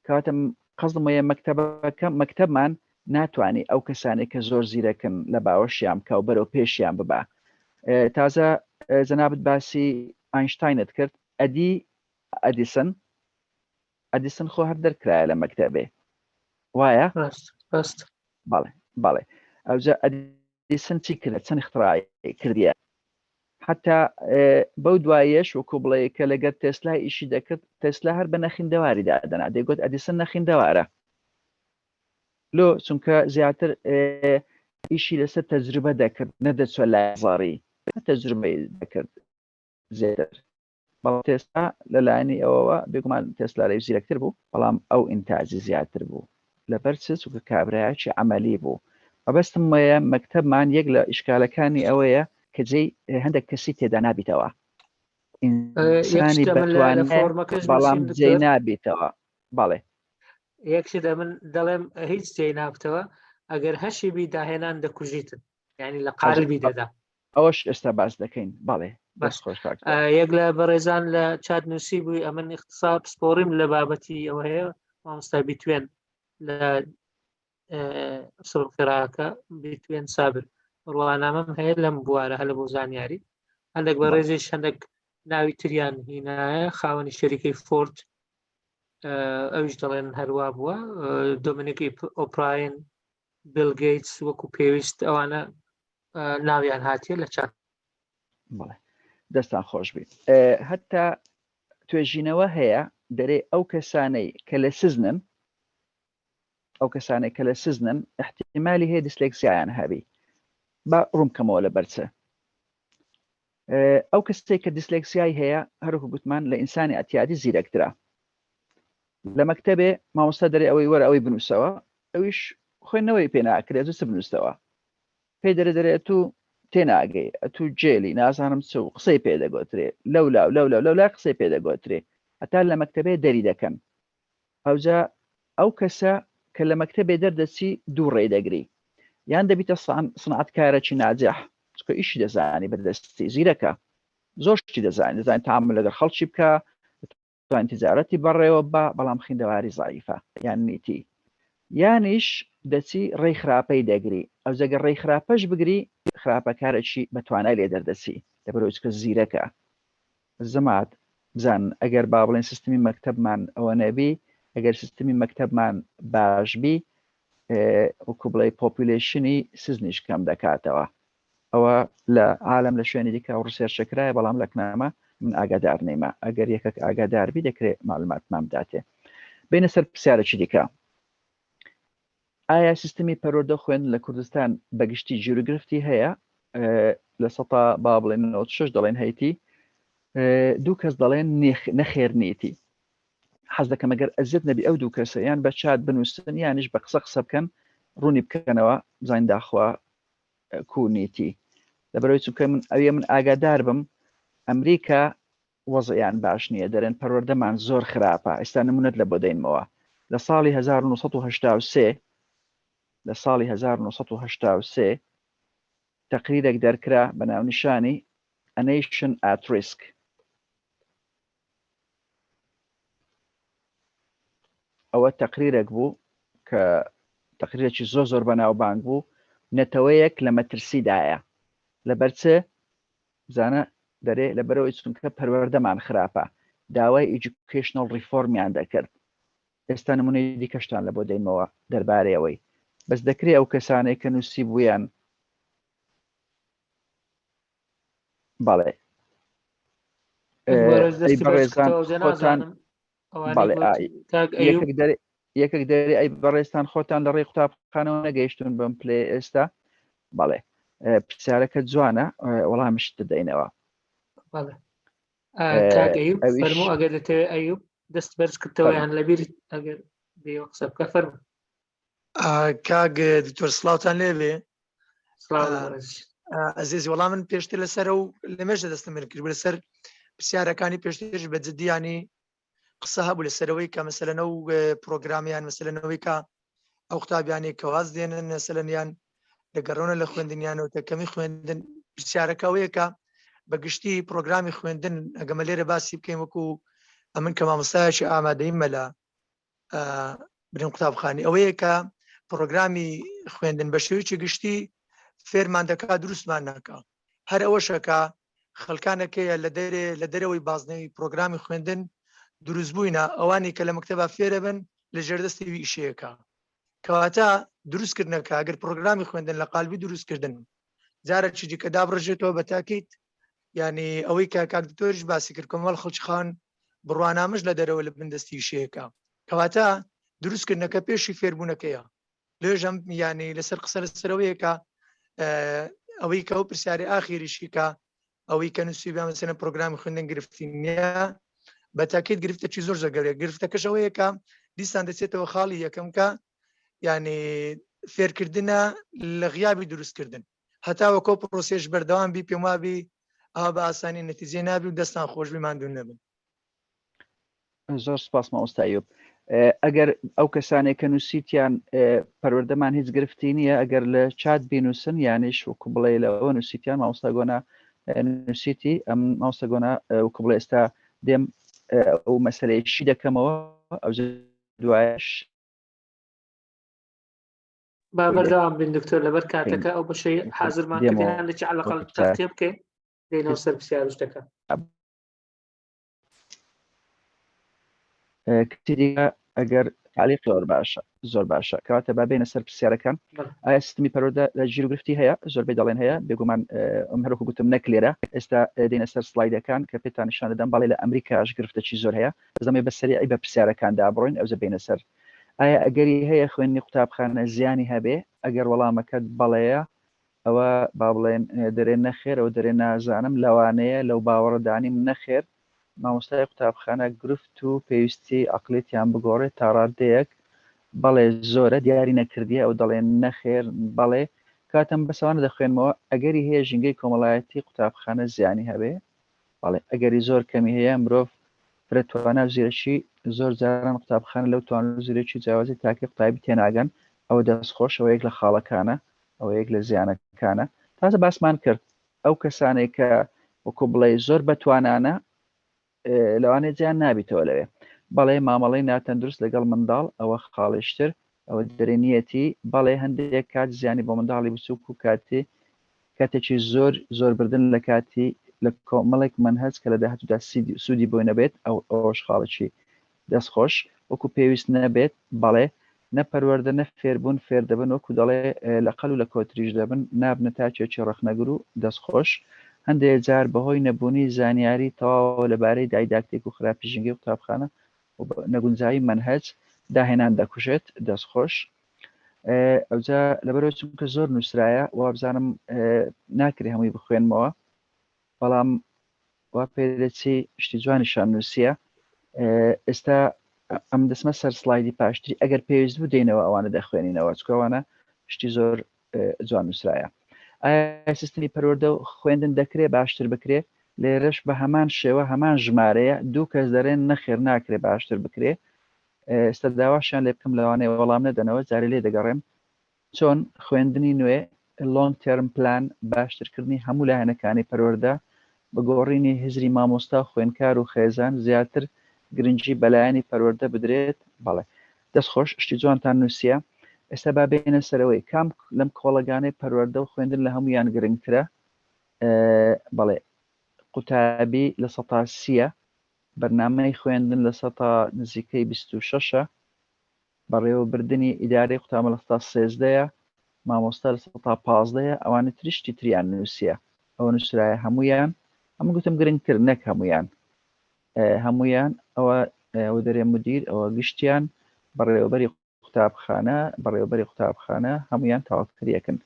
کەواتە قەزم وەیە مەکتەبمان ناتوانانی ئەو کەسانی کە زۆر زیرەکن لە باوەشیان بکە و بەرەو پێشیان ببە. تازە جەنابەت باسی ئاینشتاینت کرد، ئەدیسن خۆ هەر دەرکرایە لە مەکتەبێ، وایە؟ بەڵێ. ئەوجا ئەدیسن چی کرد؟ چەند اختراعی کردیە؟ حتا بەو دوایەش وەکو بڵێ کە لەگەر تێسلای ئیشی دەکرد، تێسلا هەر بە نەخیندەواری دادەنا، دەیگوت ئەدیسن نەخیندەوارە لۆ، چونکە زیاتر ئیشی لەسەر تەجروبە دەکرد، نەدەچوە لای زاری تەجروبەی دەکرد زیاتر. بەڵام تێسلا لەلایەنی ئەوەوە بێگومان تێسلا لەی زیرەکتر بوو، بەڵام ئەو ئینتاجی زیاتر بوو لەبەر چونکە کابرایەکی عەمەلی بوو. مەبەستم وەیە مەکتەبمان یەک لە ئیشکالەکانی ئەوەیە کە جێی هەندێک کەسی تێدا نابیتەوە، ئینسانی بەتوانێت بەڵام جێی نابیتەوە. بەڵێ یەکشدا من دەڵێم هیچ جێی نابتەوە، ئەگەر هەشی بی داهێنان دەکوژیتن، یعنی لە قالبی دەدا. ئەوەش ئێستا باس دەکەین. بەڵێ بەس خۆش. یەک لە بەڕێزان لە چات نووسی بووی ئەمن اختصار سپۆڕیم لە بابەتی ئەوە هەیە مامۆستا بیتوێن لە عوسرە القیراءەکە بیتوێن سابر ڕوانامەم هەیە لەم بوارە هەلە بۆ زانیاری. هەندێک بەڕێزیش هەندێک ناوی تریان هینایە، خاوەنی شەریکەی فۆرت ئەوش دەڵێن هەروە بووە دۆمینیکی ئۆپراین بیل گیتس وەکو پێویست ئەوانە ناویان هاتیە لە چات. بەڵێ دەستان خۆش بیت. هەتا توێژینەوە هەیە دەرێ ئەو کەسانەی کە لە سزنن ئەو کەسانێک کە لە سزنن احتیمالی هەیە دیسلێکسیایان هەبی با ڕوومکەمەوە لە بەرچە ئەو کەسێک کە دیسلێکسیای هەیە هەروکو گوتمان لە ئینسانی ئەتیادی زیرەکترا لە مەکتەبێ مامۆستا دەرێ ئەوەی وەرە ئەوەی بنووسەوە ئەویش خوێندنەوەی پێ ناکرێت چ بنووسەوە پێی دەرێت تو تێناگەی تو جێلی نازانم چ و قسەی پێدەگۆترێ لەو قسەی پێدەگۆترێ هەتا لە مەکتەبێ دەری دەکەن ئەوجا ئەو کەسە کە لە مەکتەبێ دەردەچی دوو ڕێ دەگری یان دەبیتە سنعەتکارێکی ناجح چکە ئیشی دەزانی بەدەستی زیرەکە زۆر شتی دەزانێت تعامل لەگەڵ خەڵکی بکە توان تجارەتی بەڕێوە بە بەڵام خوێندەواری زعیفە یان نیتی یانیش دەچی ڕێی خراپەی دەگری ئەو جەگە ڕێی خراپەش بگری خراپەکارێکی بەتوانای لێ دەردەچی لەبەرەوەی چکە زیرەکە زەمات بزان ئەگەر با بڵێن سیستمی مەکتەبمان ئەوە نەبی ئەگەر سیستمی مەکتەبمان باشبی وەکو بڵێ پۆپولیشنی سزنیش کەم دەکاتەوە ئەوە لە عالم لە شوێنی دیکە و ڕسێرچەکرایە بەڵام لە کنامە من ئاگادار نەیمە ئەگەر یەکێک ئاگاداربی دەکرێت معلوماتمان بداتێ بینە سەر پرسیارێکی دیکە ئایا سیستمی پەروەردە خوێن لە کوردستان بەگشتی ژیروگرفتی هەیە لە سەتا با بڵێن 96 دەڵێن هەیتی دوو کەس دەڵێن نەخێرنیتی حەز دەکەم ئەگەر ئەزیەت نەبی ئەو دوو کەسە یان بە چات بنووسن یانیش بە قسە بکەن ڕوونی بکەنەوە بزانین داخوا کوونیتی لەبەرەوەی چونکە من ئاگادار بم ئەمریکا وەزعیان باش نییە دەرێن پەروەردەمان زۆر خراپە ئێستا نمونەت لە بۆ دەینەوە لە ساڵی 1983 لە ساڵی 1983 تەقریرێک دەرکرا بە ناونیشانی A Nation at Risk ئەوە تەقریرێک بوو کە تەقریرێکی زۆر بەناوبانگ بوو نەتەوەیەک لە مەترسیدایە لەبەرچێ بزانە دەرێ لەبەرەوەی چونکە پەروەردەمان خراپە داوای ئیجوکیشنەڵ ریفۆرمیان دەکرد ئێستا نمونەی دیکەشتان لە بۆ دەینەوە دەربارەیەوەی بەس دەکرێت ئەو کەسانەی کە نووسی بوویان بەڵێ یەکێک دەری ئەی بەڕێستان خۆتان لە ڕێی قوتابخانەوە نەگەیشتون بم پلێ ئێستا بەڵێ پرسیارەکە جوانە وەڵامیش دەدەینەوە ئەگەر دەتەوێت ئەیوب دەست بەرز کردەوەیان لەبیر ئەگەر قسە بکە فەرموو کاک دکتۆر سڵاوتان لێبێ ئەزیزی وەڵام من پێشتر لەسەر و لەمێژە دەستم کرد لەسەر پرسیارەکانی پێشترش بە جددیانی قسە هەبوو لەسەرەوەی کە مەسەلەنە و پرۆگرامیان مەسەلەنەوەی کە ئەو قوتابیانی کەواز دێنن مەسەلەنیان لەگەڕۆنە لە خوێندنیانەوە تەکەمی خوێندن پرسیارەکەوەیەکە بەگشتی پرۆگرامی خوێندن ئەگەمە لێرە باسی بکەین وەکو ئەمن کە مامۆستایەکی ئامادەیمە لە برین قوتابخانی ئەوەیە کە پرۆگرامی خوێندن بە شێوەیەکی گشتی فێرمان دەکات دروستمان ناکات هەر ئەوەشەکە خەڵکانەکەیە لە دەرەوەی بازنەوەی پرۆگرامی خوێندن دروستبووینە ئەوانی کە لە مەکتەبە فێرە بن لە ژێردەستی ئیشەیەەکە کەواتە دروستکردنەکە ئەگەر پرۆگرامی خوێندن لە قالبی دروستکردن جارە چیجی کە دابڕژێتەوە بە تاکیت یعنی ئەوەی کە کاک دکتۆریش باسی کرد کۆمەڵ خەڵکیخان بڕوانامەش لە دەرەوە لە بندستی ئیشەیەەکە کەواتە دروستکردنەکە پێشی فێربوونەکەیە لێژەم ینی لەسەر قسە لەسەرەوەیەکە ئەوەی کە ئەو پرسیاری ئاخیریشی کە ئەوەی کە نووسی بە مەسەلەن پرۆگرامی خوێندن گرفتی نییە بە تاکید گرفتەکی زۆر زەگەرێ گرفتەکەشەوەیەکە دیسان دەچێتەوە خاڵی یەکەم کە ینی فێرکردنە لە غیابی دروستکردن هەتاوە کۆ پرۆسێش بەردەوام بی پێم وابی ئەوە بە ئاسانی نەتیجێ نابی و دەستان خۆشبی ماندوو نەبن. زۆر سپاس مامۆستا ئەیوب. ئەگەر ئەو کەسانێک کە نووسیتیان پەروەردەمان هیچ گرفتی نییە ئەگەر لە چات بینوسن یانیش وەکو بڵێ لەەوە نووسیتیان مامۆستا گۆنا نووسیتی ئەم مامۆستا گۆنا وەکو بڵێ ئێستا دێم ئەو مەسەلەیەشی دەکەمەوە ئەو دوایش بەردەوام بین دکتۆر لەبەر کاتەکە ئەو بەشەی حازرمان کردیان لەچ عەلەقەڵ تەختێ بکەین دێنەوە سەر پرسیارشتەکە. کتی دیکە ئەگەر علی زۆر باشە کەواتە با بینە سەر پرسیارەکان ئایا سیستمی پەروەردە لە ژیر و گرفتی هەیە زۆربەی دەڵێن هەیە بێگومان ئەم هەروکو گوتم نەکلێرە ئێستا دێنە سەر سلایدەکان کە پێتان نیشان دەدەم بەڵێ لە ئەمریکاش گرفتەی زۆر هەیە دەمێ بەسەری ئەی بە پرسیارەکاندا بڕۆین ئەوزە بینە سەر ئایا ئەگەری هەیە خوێندنی قوتابخانە زیانی هەبێ ئەگەر وەڵامەکەت بەڵەیە ئەوە با بڵێن دەرێن نەخێر ئەو دەرێن نازانم لەوانەیە لەو باوەڕدانیم نەخێر مامۆستای قوتابخانە گرفت و پێویستی عقلێتیان بگۆڕێت تا ڕادەیەک بەڵێ زۆرە دیاری نەکردیە ئەو دەڵێن نەخێر بەڵێ کاتم بەسەوانە دەخوێنمەوە ئەگەری هەیە ژینگەی کۆمەڵایەتی قوتابخانە زیانی هەبێ بەڵێ ئەگەری زۆر کەمی هەیە مرۆڤ فرەتوانە زیرەکی زۆر جاران قوتابخانە لەو توان زیرەکی جیاوازی تاکە قوتابی تێناگەن ئەوە دەستخۆش ئەوە یەک لە خاڵەکانە ئەوە یەک لە زیانەکانە تازە باسمان کرد ئەو کەسانێک کە وەکو بڵێ زۆر بەتوانانە لەوانێ جیان نابیتەوە لەوێ بەڵێ مامەڵەی ناتەندروست لەگەڵ منداڵ ئەوە خاڵشتر ئەوە درێنیەتی بەڵێ هەندێک کات زیانی بۆ منداڵی بچووک و کاتێکی زۆر بردن لە کاتی لە کۆمەڵێک منهەج کە لە داهاتوودا سوودی بۆی نەبێت ئەوەش خاڵێکی دەستخۆش وەکو پێویست نەبێت بەڵێ نەپەروەردە نە فێربوون فێر دەبن وەکو دەڵێ لە قەل و لە کۆتریش دەبن نابنە تاچێکی ڕەخنەگر و دەستخۆش هەندێک جار بەهۆی نەبوونی زانیاری تەواو لەبارەی دایداکتێک و خراپی ژینگەی قوتابخانە و نەگونجایی منهەج داهێنان دەکوژێت دەستخۆش ئەوجا لەبەرەوە چونکە زۆر نووسرایە وا بزانم ناکرێ هەمووی بخوێنمەوە بەڵام وا پێدەچی شتی جوانیشان نووسیە ئێستا ئەم دەسمە سەر سلایدی پاشتری ئەگەر پێویست بوو دێنەوە ئەوانە دەخوێنینەوە چکەوانە شتی زۆر جوان نووسرایە ئایا سیستمی پەروەردە و خوێندن دەکرێت باشتر بکرێ لێرەش بە هەمان شێوە هەمان ژمارەیە دوو کەس دەرێن نەخێر ناکرێ باشتر بکرێ ئێستا داواشیان لێ بکەم لەوانەیە وەڵام نەدەنەوە جارێ لێ دەگەڕێم چۆن خوێندنی نوێ لۆنگ تێرم پلان باشترکردنی هەموو لایەنەکانی پەروەردە بەگۆڕینی هزری مامۆستا خوێندکار و خێزان زیاتر گرنگی بەلایەنی پەروەردە بدرێت بەڵێ دەستخۆش شتی جوانتان نووسیە ئێستا با بێنە سەرەوەی کام لەم کۆڵەگانەی پەروەردە و خوێندن لە هەمویان گرنگترە بەڵێ قوتابی لە 130 بەرنامەی خوێندن لە 100 نزیکەی 26 بەڕێوەبردننی ئیدارەی قوتابە لە 13 مامۆستا لە 15 ئەوانە تریشتی تریان نووسیە ئەوە نووسرایە هەمویان ئەمە گوتم گرنگتر نەک هەمویان ئەوە دەرێ مدیر ئەوە گشتیان بەڕێوەبەری قوتابخانە هەمویان تاواکریەکەن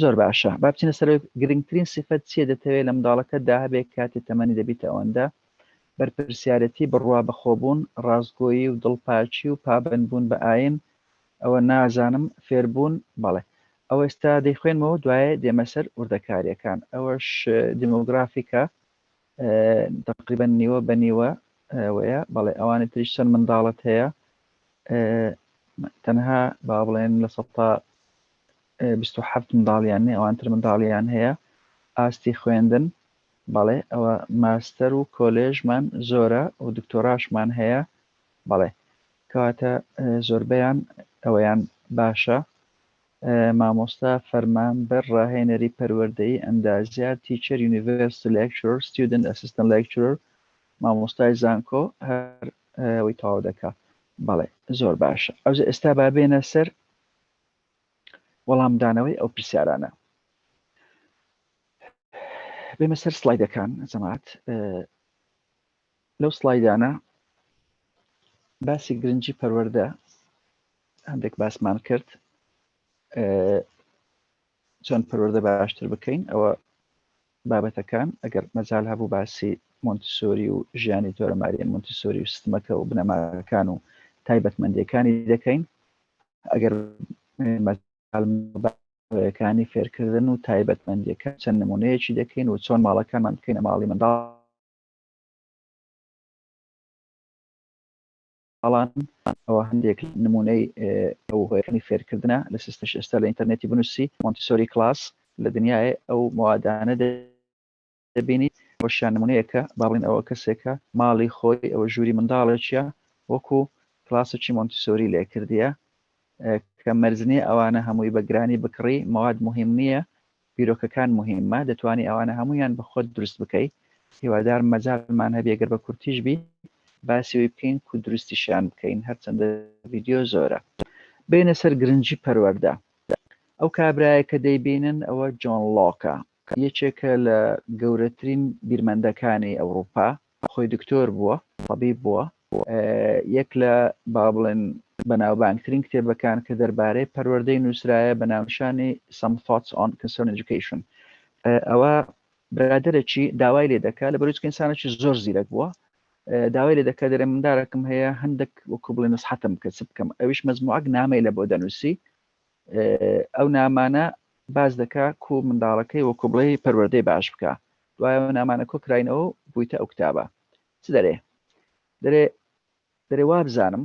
زۆر باشە با بچینە سەر گرنگترین سیفەت چیە دەتەوێت لە منداڵەکەتدا هەبێت کاتێ تەمەنی دەبیتە ئەوەندە بەرپرسیارەتی بڕوا بەخۆبوون ڕازگۆیی و دڵپاچی و پابندبوون بە ئاین ئەوە نازانم فێربوون بەڵێ ئەوە ئێستا دەیخوێنمەوە دوایە دێمە سەر وردەکاریەکان ئەوەش دیمۆگرافیکە تقریبا نیوە بە نیوە وەیە بەڵێ ئەوانە تریش چەند منداڵەت هەیە تەنها با بڵێن لە 27 منداڵیان نێ ئەوانتر منداڵیان هەیە ئاستی خوێندن بەڵێ ئەوە ماستەر و کۆلێژمان زۆرە و دکتۆراشمان هەیە بەڵێ کەواتە زۆربەیان ئەوەیان باشە مامۆستا فەرمان بەر ڕاهێنەری پەروەردەی ئەندازیار تیچەر یونیڤرسیتی لێکچرەر ستودنت ئەسیستەنت لێکچرەر مامۆستای زانکۆ هەر ئەوەی تەواو دەکات بەڵێ زۆر باشە ئەوجا ئێستا با بێنە سەر وەڵامدانەوەی ئەو پرسیارانە بێمە سەر سلایدەکان جەماعەت لەو سلایدانە باسی گرنگی پەروەردە هەندێک باسمان کرد چۆن پەروەردە باشتر بکەین ئەوە بابەتەکان ئەگەر مەجال هەبوو باسی مۆنتیسۆری و ژیانی تۆرەماریە مۆنتیسۆری و سیستمەکە و بنەماکان و تایبەتمەندیەکانی دەکەین ئەگەر مەجالەکانی فێرکردن و تایبەتمەندیەکە چەند نمونەیەکی دەکەین و چۆن ماڵەکانمان بکەینە ماڵی منداڵان ئەوە هەندێک نمونەی ئەو هۆیەکانی فێرکردنە لە سیستەش ئێستا لە ئینتەرنێتی بنووسی مۆنتیسۆری کلاس لە دنیاە ئەو موادانە دەبینی بۆشیان نمونەیەکە باڵین ئەوە کەسێکە ماڵی خۆی ئەوە ژووری منداڵێکیە وەکو کلاسێکی مۆنتیسۆری لێکردیە کە مەرجنی ئەوانە هەمووی بەگرانی بکڕی مواد مهم نییە بیرۆکەکان مهمە دەتوانانی ئەوانە هەمویان بە خۆت دروست بکەیت هیوادار مەجالمان هەبێ گەر بە کورتیش بی باسیەوەی بکەین و دروستیشیان بکەین هەرچەندە ڤیدیۆ زۆرە. بینە سەر گرنگی پەروەردە. ئەو کابرایە کە دەیبینن ئەوە جۆن لۆکە، یەکێکە لە گەورەترین بیرمەندەکانی ئەوروپا، خۆی دکتۆر بووە، طبیب بووە، یەک لە با بڵێن بەناوبانگترین کتێبەکان کە دەربارەی پەروەردەی نووسرایە بە ناونشانی Some Thoughts on Concern Education. ئەوە برادرێکی داوای لێ دەکات لە بەروچکە ئینسانێکی زۆر زیرەک بووە، داوای لێ دەکات دەرێ مندارەکەم هەیە هەندێک وەکو بڵێ نسحەتم کە چ بکەم، ئەویش مەزموعەک نامەی لە بۆ دەنووسی، ئەو نامانە باز دەکات کو منداڵەکەی وەکو بڵێ پەروەردەی باش بکە، دوایە نامانە کۆکراینەوە بوویتە ئەو کتابە. چ دەرێ وا بزانم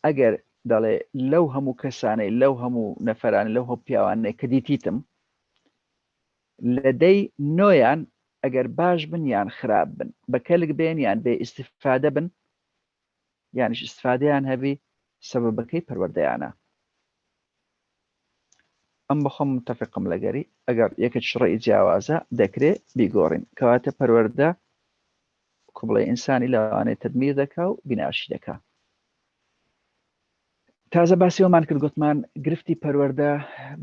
ئەگەر دەڵێ لەو هەموو کەسانەی لەو هەموو نەفەران لەو هەموو پیاوانەی کە دیتیتم لە دەی نۆیان ئەگەر باش بن یان خراپ بن، بەکەلک بێن یان بێ ئیستیفادە بن یانیش ئیستیفادەیان هەبی سەبەبەکەی پەروەردەیانە. ئەم بەخۆم متفقم لەگەری ئەگەر یەکێک ڕێی جیاوازە دەکرێت بیگۆڕین، کەواتە پەروەردە کوبڵێ ئینسانی لەوانەیە تەدمیر دەکا و بیناشی دەکا. تازە باسیەوەمان کرد گوتمان گرفتی پەروەردە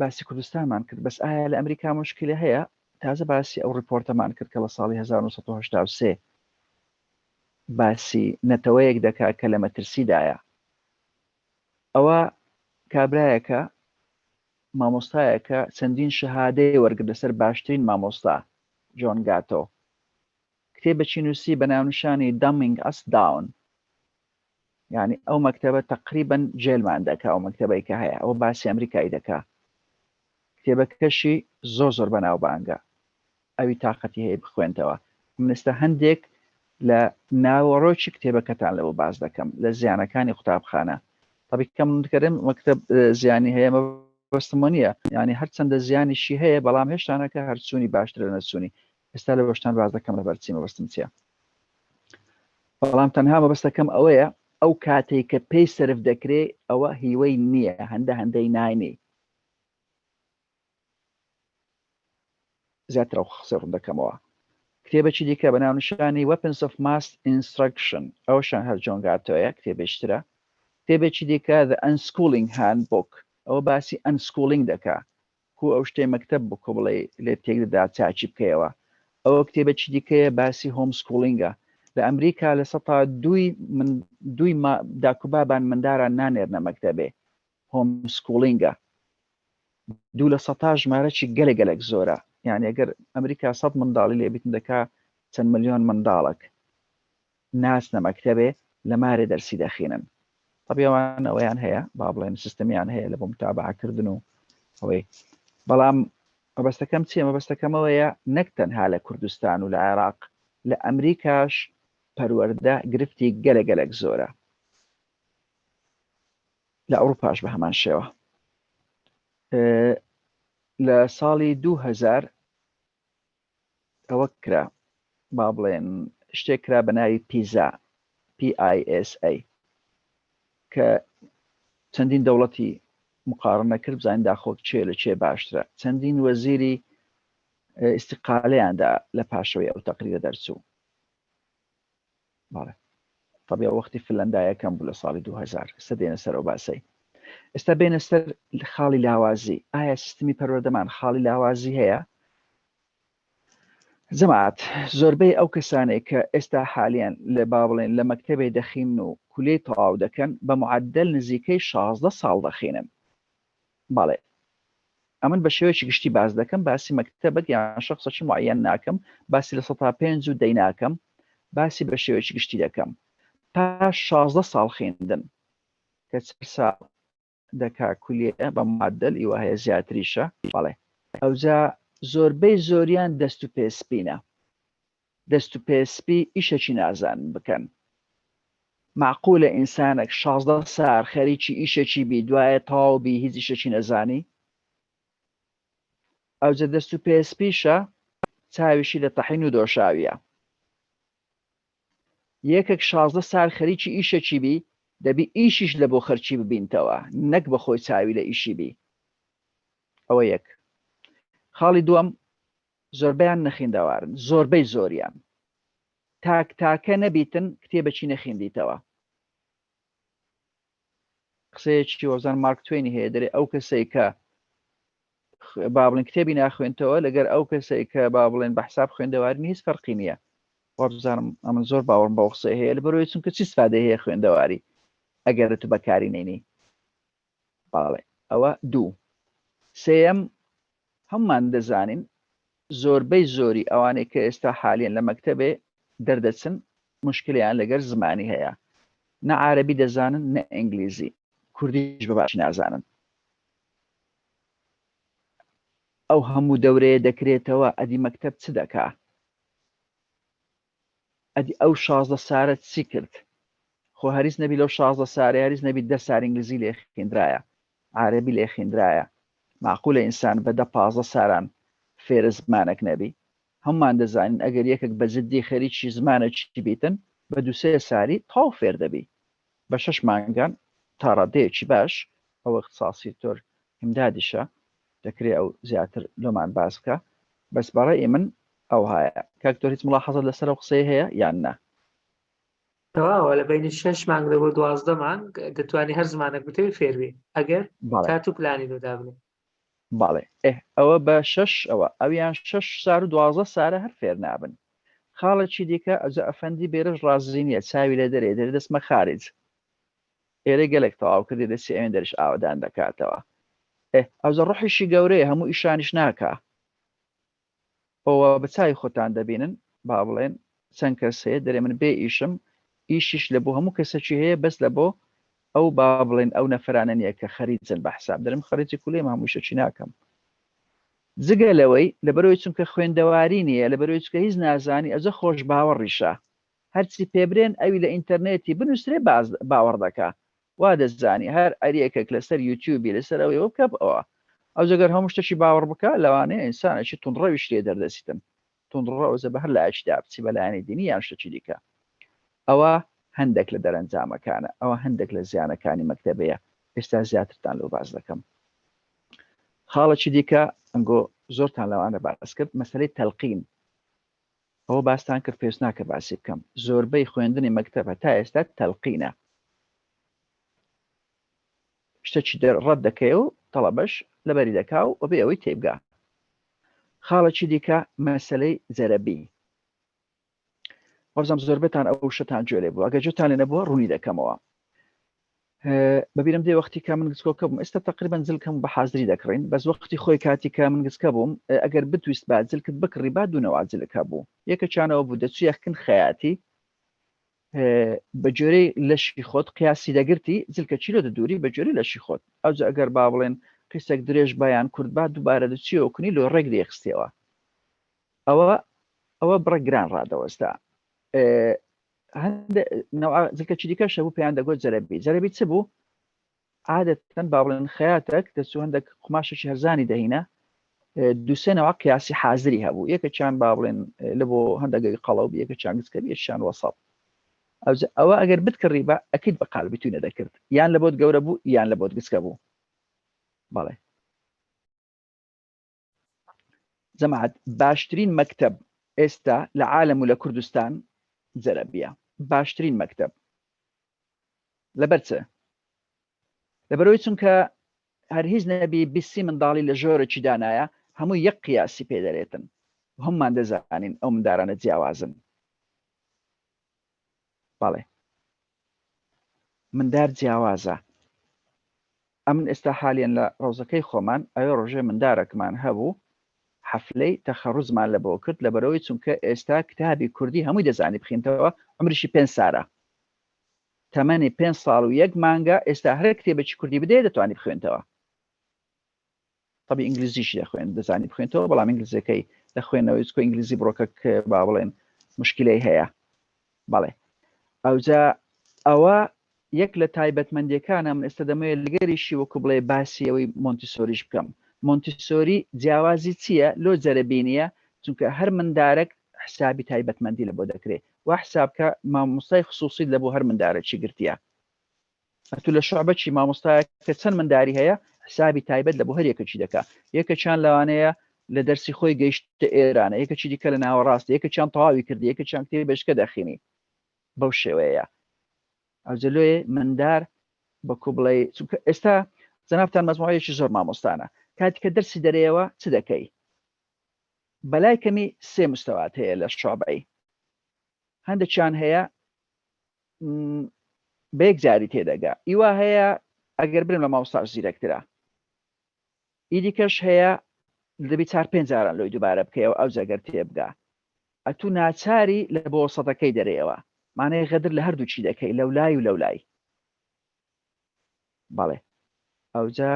باسی کوردستانمان کرد، بەس ئایا لە ئەمریکا مشکلە هەیە؟ تازە باسی ئەو ڕیپۆرتەمان کرد کە لە ساڵی 1983 باسی نەتەوەیەک دەکا کە لە مەترسیدایە. ئەوە کابرایەکە مامۆستایەکە چەندین شەهادەی وەرگرت لەسەر باشترین مامۆستا جۆن گاتۆ، کتێبێکی نووسی بە ناونشانی دامینگ ئەس داون، یعنی ئەو مەکتەبە تقریبا جێلمان دەکا، ئەو مەکتەبەی کە هەیە ئەوە باسی ئەمریکایی دەکا، کتێبەکەشی زۆر بەناوبانگە، ئەوی تااقەتی هەیە بخوێنتەوە. منستە هەندێک لە ناوەڕۆکی کتێبەکەتان لەوە باز دەکەم لە زیانەکانی قوتابخانە. طبعا کەم دەکەم مەکتەب زیانی هەیە مەبەستمە نییە، یعنی هەرچەندە زیانیشی هەیە بەڵام هێشتانەکە هەرچوونی باشتر لە نەچوونی. ئێستا لە بەشتان باز دەکەم لە بەرچی مەبەستم چییە، بەڵام تەنها مەبەستەکەم ئەوەیە ئەو کاتێک کە پێی سرف دەکرێت ئەوە هیوەی نییە، هەندەی ناینی. زیاتر ئەو قسە ڕوون دەکەمەوە. کتێبێکی دیکە بە ناونشانی Weapons of Mass Instruction، ئەوەشان هەر جۆن گاتۆیە، کتێبێشترە. کتێبێکی دیکە The Unschooling Handbook، ئەوە باسی ئەنسکوڵینگ دەکا، کو ئەو شتەی مەکتەب بکۆ بڵێ لێ تێک دەدا چاچی بکەیەوە. ئەوە کتێبێکی دیکەیە باسی هۆم سکوڵینگە. لە ئەمریکا لە سەتا دوی داکوبابان منداران نانێرنە مەکتەبێ، هۆم سکوڵینگە. 2 لە 100 ژمارەی گەلێک زۆرە، یعنی ئەگەر ئەمریکا 100 منداڵی لێبیتن دەکا چەند ملیۆن منداڵک ناچنە مەکتەبێ لە مارێ دەرسی دەخینن. طبیعیان ئەویان هەیە، با بڵێن سیستەمیان هەیە لە بۆ متابعەکردن و ئەوەی. بەڵام مەبەستەکەم چییە؟ مەبەستەکەمەوەیە نەک تەنها لە کوردستان و لە عێراق، لە ئەمریکاش پەروەردە گرفتی گەلێک زۆرە، لە ئەوروپاش بە هەمان شێوە. لە ساڵی 2000 ئەوە کرا، با بڵێن شتێک کرا بە ناوی پیزا PISA کە چەندین دەوڵەتی مقارنە کرد بزانین داخۆک چێ لە چێ باشترە. چەندین وەزیری ئیستیقالەیاندا لە پاشەوەی ئەو تەقریرە دەرچوو. بەڵێ طبیعە وەختی فنلەندایەکەم بوو لە ساڵی 2000. ئێستا دێنە سەر ئەو باسی. ئێستا بێنە سەر خاڵی لاوازی. ئایا سیستمی پەروەردەمان خاڵی لاوازی هەیە؟ جەماعەت زۆربەی ئەو کەسانێک کە ئێستا حالیان لە با بڵێن لە مەکتەبێ دەخین و کولەی تەواو دەکەن بە معدل نزیکەی 16 ساڵ دەخینن. بەڵێ ئەمن بە شێوەیەکی گشتی باز دەکەم، باسی مەکتەبەک یان شخصێکی معەن ناکەم، باسی لە 105 و دەی ناکەم، باسی بە شێوەیەکی گشتی دەکەم. پاش 16 ساڵ خوێندن کە 4 ساڵ دەکا کولیە بە معدل ئیوە هەیە زیاتریشە. بەڵێ ئەوجا زۆربەی زۆریان دەست و پێسپینە، دەست و پێسپی ئیشێکی نازان بکەن. معقولە ئینسانێک 16 ساڵ خەریکی ئیشێکی بی دوایە تەواو بی هیچ ئیشێکی نەزانی؟ ئەوجا دەست و پێسپیشە چاویشی لە تەحین و دۆشاویە. یەکێک 16 ساڵ خەریکی ئیشێکی بی دەبی ئیشیش لە بۆ خەرچی ببینتەوە، نەک بە خۆی چاوی لە ئیشی بی. ئەوە یەک. خاڵی دووەم، زۆربەیان نەخیندەوارن، زۆربەی زۆریان تاکە نەبیتن کتێبەچی نەخێندیتەوە. قسەیەکی وەزان مارک توێنی هەیە دەرێ ئەو کەسەی کە با بڵێن کتێبی ناخوێنتەوە لەگەر ئەو کەسەی کە با بڵێن بە حساب خوێندەواری هیچ فەرقی نییە. وابزانم ئەمن زۆر باوەڕم بە قسە هەیە لەبەرەوەی چونکە چی سفادە هەیە خوێندەواری ئەگەر تو بەکاری نینی. باڵێ ئەوە دوو. سێەم هەممان دەزانین زۆربەی زۆری ئەوانەی کە ئێستا حالیان لە مەکتەبێ دەردەچن مشکلیان لەگەر زمانی هەیە. نە عارەبی دەزانن نە ئینگلیزی، کوردیش بەباشی نازانن. ئەو هەموو دەورەیە دەکرێتەوە ئەدی مەکتەب چ دەکا؟ ئەدی ئەو 16 سارە چی کرد؟ خۆ هەریز نەبی لەو 16 سارە هەریز نەبی 10 سار ئینگلیزی لێ خوێندرایە، عارەبی لێ خوێندرایە. معقولە ئینسان بە 10-15 ساران فێرە زمانێک نەبی. هەممان دەزانین ئەگەر یەکێک بە جددی خەریکی زمانە چی بیتن بە 2-3 ساری تاو فێر دەبی. بە 6 مانگان تا ڕادەیەکی باش ئەوە اختصاسی تۆر هیمدادیشە دەکرێت ئەو زیاتر لۆمان باس بکە. بەس بەڕێی من ئەو هەیە. کاکتۆر هیچ ملاحەزەت لەسەر ئەو قسەی هەیە یان نە؟ تەواوە لە بینی 6 مانگ لەبۆ 12 مانگ دەتوانی هەر زمانێک بتەوی فێربی ئەگەر کات و پلانی دۆدابنێ. باڵێ ئەوە بە 6 ئەوە ئەویان 6 سار و 12 سارە هەر فێر نابن. خاڵێکی دیکە ئەجە ئەفەندی بێرەش ڕازی نییە چاوی لە دەرێ دەرێ دەستمە خارج ئێرە گەلێک تەواو کردی دەستی ئەوێن دەرش ئاودان دەکاتەوە. ئەوزە ڕۆحیشی گەورەیە هەموو ئیشانیش ناکە. ئەوە بەچای خۆتان دەبینن با بڵێن چەند کەس هەیە دەرێ من بێ ئیشم ئیشیش لە بۆ هەموو کەسێکی هەیە بەس لە بۆ ئەو با بڵێن ئەو نەفرانە نییە کە خەریجن بە حساب دەرم خەریجی کولێم هەمووشەکی ناکەم. جگە لەوەی لەبەرەوەی چونکە خوێندەواری نییە لەبەرەوەی چکە هیچ نازانی ئەجە خۆش باوەڕیشە هەرچی پێبرێن ئەوی لە ئینتەرنێتی بنووسێ باوەڕ دەکا وا دەزانی هەر ئەریەکێک لەسەر یوتیوبی لەسەر ئەوەی بکە ئەوە ئەو جگەر هەموو شتێکی باوەڕ بکە لەوانەیە ئینسانێکی توندڕەویش لێ دەردەسیتن توندڕە ئەوزە بە هەر لە ئاچدا بچی بەلایەنی دینی یان شتێکی دیکە. ئەوە هەندێک لە دەرەنجامەکانە ئەوە هەندێک لە زیانەکانی مەکتەبەیە ئێستا زیاترتان لەو باز دەکەم. خاڵێکی دیکە ئەنگۆ زۆرتان لەوانە باس کرد مەسەلەی تەلقین. ئەوە باستان کرد پێویست ناکە باسی بکەم زۆربەی خوێندنی مەکتەبە تا ئێستا تەلقینە شتێکی ڕەت دەکەی و تەڵەبەش لەبەری دەکا و بێ ئەوەی تێبگا. خاڵێکی دیکە مەسەلەی جەرەبی وەرزەم زۆربەتان ئەو شتان جوێ بوو ئەگە جوتان لێ نەبووە ڕوونی دەکەمەوە. ببینم دێ وەختی کە من گچکۆکە بووم ئێستا تقریبا زلکەم بە حازری دەکڕین بەس وەختی خۆی کاتی کە من گچکە بووم ئەگەر بتویست با جلکت بکڕی با دوونەوە جلەکە بوو یەکەچانەوە بوو دەچوو یەخکن خەیاتی بە جۆرەی لەشی خۆت قیاسی دەگرتی جلکە چیرۆ دەدووری بە جۆرەی لەشی خۆت ئەوجا ئەگەر با بڵێن قیسێک درێژ بایان کورد با دووبارە دەچیەوە کنی لۆ ڕێک دەیەخستیەوە ئەوە بڕە گران ڕادەوەستا. زلکە چی دیکە شەبوو پێیان دەگوت جەرەبی چ بوو عادەتەن با بڵێن خەیاتێک دەچوو هەندێک قماشێکی هەرزانی دەهینە دووسێنەوە قیاسی حازری هەبوو یەکەچیان با بڵێن لە بۆ هەندێکی قەڵەو یەکەچیان گچکەبی یەکیان وەسەڵ ئەوە ئەگەر بتکڕی بە ئەکید بە قال بتوینە دەکرد یان لە بۆت گەورە بوو یان لە بۆت گچکە بوو. بەڵێ جەماعەت باشترین مەکتەب ئێستا لە عالەم و لە کوردستان جەرەبیە باشترین مەکتەب لەبەر چ؟ لەبەرەوەی چونکە هەر هیچ نەبی بیستی منداڵی لە ژۆرەی دانایە هەموو یەک قیاسی پێ دەرێتن و هەممان دەزانین ئەو مندارانە جیاوازن. بەڵێ مندار جیاوازە ئەمن ئێستا حالیان لە ڕۆژەکەی خۆمان ئەوێ ڕۆژێ مندارێکمان هەبوو حەفلەی تەخەڕوزمان لە بۆ کرد لەبەرەوەی چونکە ئێستا کتابی کوردی هەمووی دەزانی بخینتەوە عمریشی 5 سارە تەمەنی 5 ساڵ و 1 مانگە ئێستا هەر کتێبێکی کوردی بدەیە دەتوانی بخوێنتەوە. طبی ئینگلیزیشی دەخوێن دەزانی بخوێنتەوە بەڵام ئینگلیزەکەی دەخوێنەوەی چکۆ ئینگلیزی بڕۆکە با بڵێن مشکلەی هەیە. بەڵێ ئەوجا ئەوە یەک لە تایبەتمەندیەکانە من ئێستا دەمەوێت لەگەریشی وەکو بڵێ باسی ئەوەی مۆنتیسۆریش بکەم. مۆنتیسۆری جیاوازی چییە؟ لۆ جەرەبینیە چونکە هەر مندارێک حسابی تایبەتمەندی لە بۆ دەکرێت و حسابکە مامۆستای خصوصی لە بۆ هەر مندارێکی گرتیە. ئەتو لە شعبەی مامۆستایە کە چەند منداری هەیە حسابی تایبەت لە بۆ هەر یەکەکی دەکا یەکەچیان لەوانەیە لە دەرسی خۆی گەیشتە ئێرانە یەکەکی دیکە لە ناوەڕاستە یەکەچیان تەواوی کردی یەکەچیان کتێبێشکە دەخینی بەو شێوەیە ئەوجلۆیە مندار بەکو بڵێ ئێستا جەنابتان مەزموعەیەکی زۆر مامۆستانە کاتێککە دەرسی دەرەیەوە چ دەکەی بەلای کەمی سێ مستەوات هەیە لە شعبەی هەندێکیان هەیە بە یەک جاری تێدەگا ئیوا هەیە ئەگەر برم لە مامۆستاش زیرەکترە ئیدیکەش هەیە دەبی 4-5 جاران لۆی دووبارە بکەیەوە ئەو جەگەر تێبگا ئەتوو ناچاری لە بۆ سەدەکەی دەرەیەوە مانای غەدر لە هەردووچی دەکەی لەولای و لەولای بەڵێ ئەوجا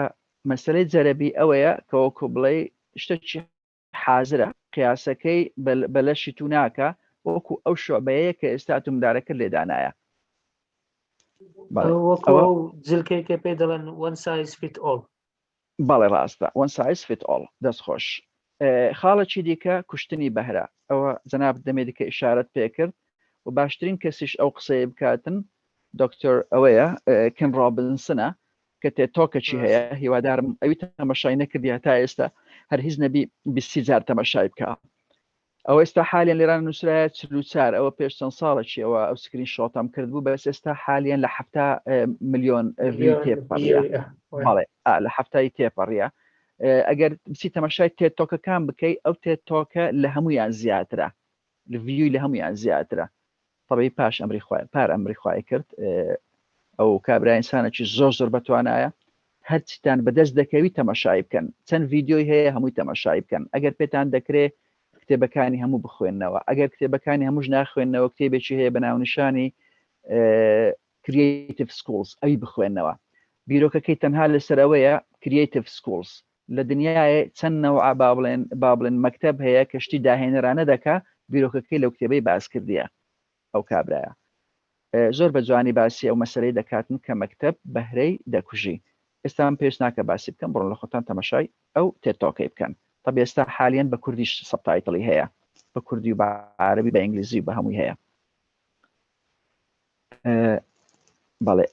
مەسلەی جەرەبی ئەوەیە کە وەکو بڵێ شتێکی حازرە قیاسەکەی بەلەشی تو ناکە وەکو ئەو شعبەیە کە ئێستا تومدارەکە لێدانایە وەکو جلکێکە پێ دەڵێن one size fit all بەڵێ ڕاستە one size fit all دەستخۆش خاڵێکی دیکە کوشتنی بەهرە ئەوە جەناب دەمێدیکە ئیشارەت پێکرد و باشترین کەسیش ئەو قسەیە بکاتن دکتۆر ئەوەیە کن ڕابنسنە کە تێتۆکەچی هەیە هیوادارم ئەوی تەمەشای نەکردی هەتا ئێستا هەر هیچ نەبی 20 جار تەمەشای بکە ئەو ئێستا حالیان لێران نووسرایە 44 ئەوە پێش چەند ساڵێکی ئەوە ئەو سکرین شۆتەم کرد بوو بەس ئێستا حالیان لە 7 ملیۆن تێپەڕیە بەڵێ لە هەفتایی تێپەڕیە ئەگەر بچی تەمەشای تێتۆکەکان بکەی ئەو تێتۆکە لە هەمویان زیاترە لە ڤیوی لە هەمویان زیاترە طبعی پاش پار ئەمریخوای کرد ئەو کابرا ئینسانێکی زۆر بەتوانایە هەرچیتان بەدەست دەکەوی تەمەشای بکەن چەند ڤیددیۆی هەیە هەمووی تەمەشای بکەن ئەگەر پێتان دەکرێت کتێبەکانی هەموو بخوێننەوە ئەگەر کتێبەکانی هەمووش ناخوێننەوە کتێبێکی هەیە بە ناونیشانی Creative Schools ئەوی بخوێننەوە بیرۆکەکەی تەنها لەسەرەوەیە Creative Schools لە دنیاە چەند نەوع با بڵێن مەکتەب هەیە کە شتی داهێنەرانە دەکا بیرۆکەکەی لەو کتێبەی باس کردیە ئەو کابرایە زۆر بە جوانی باسی ئەو مەسەرەی دەکاتن کە مەکتەب بەهرەی دەکوژی ئێستا من پێش ناکە باسی بکەم بڕۆن لە خۆتان تەمەشای ئەو تێتۆکەی بکەن طب ئێستا حالیان بە کوردیش سەبتایتڵی هەیە بە کوردی و بە عەرەبی بە ئینگلیزی بە هەمووی هەیە بەڵێ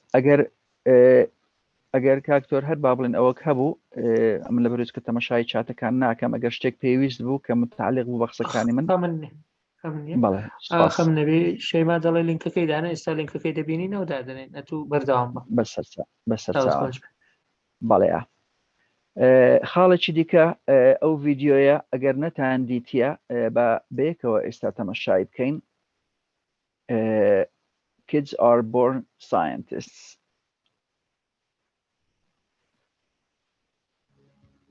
ئەگەر کاکتۆر هەر با بڵێن ئەوە هەبوو من لە بەروز کە تەمەشای چاتەکان ناکەم ئەگەر شتێک پێویست بوو کە متعلق بوو بە قسەکانی من خەم نەبی شەیما دەڵێ لینکەکەی دانا ئێستا لینکەکەی دەبینینەوە دادنێن ئەتوو بەردەوام بەسەر بەڵێ خاڵێکی دیکە ئەو ڤیددیۆیە ئەگەر نەتان دیتیە بە بەیەکەوە ئێستا تەمەشای بکەین Kids are born scientists.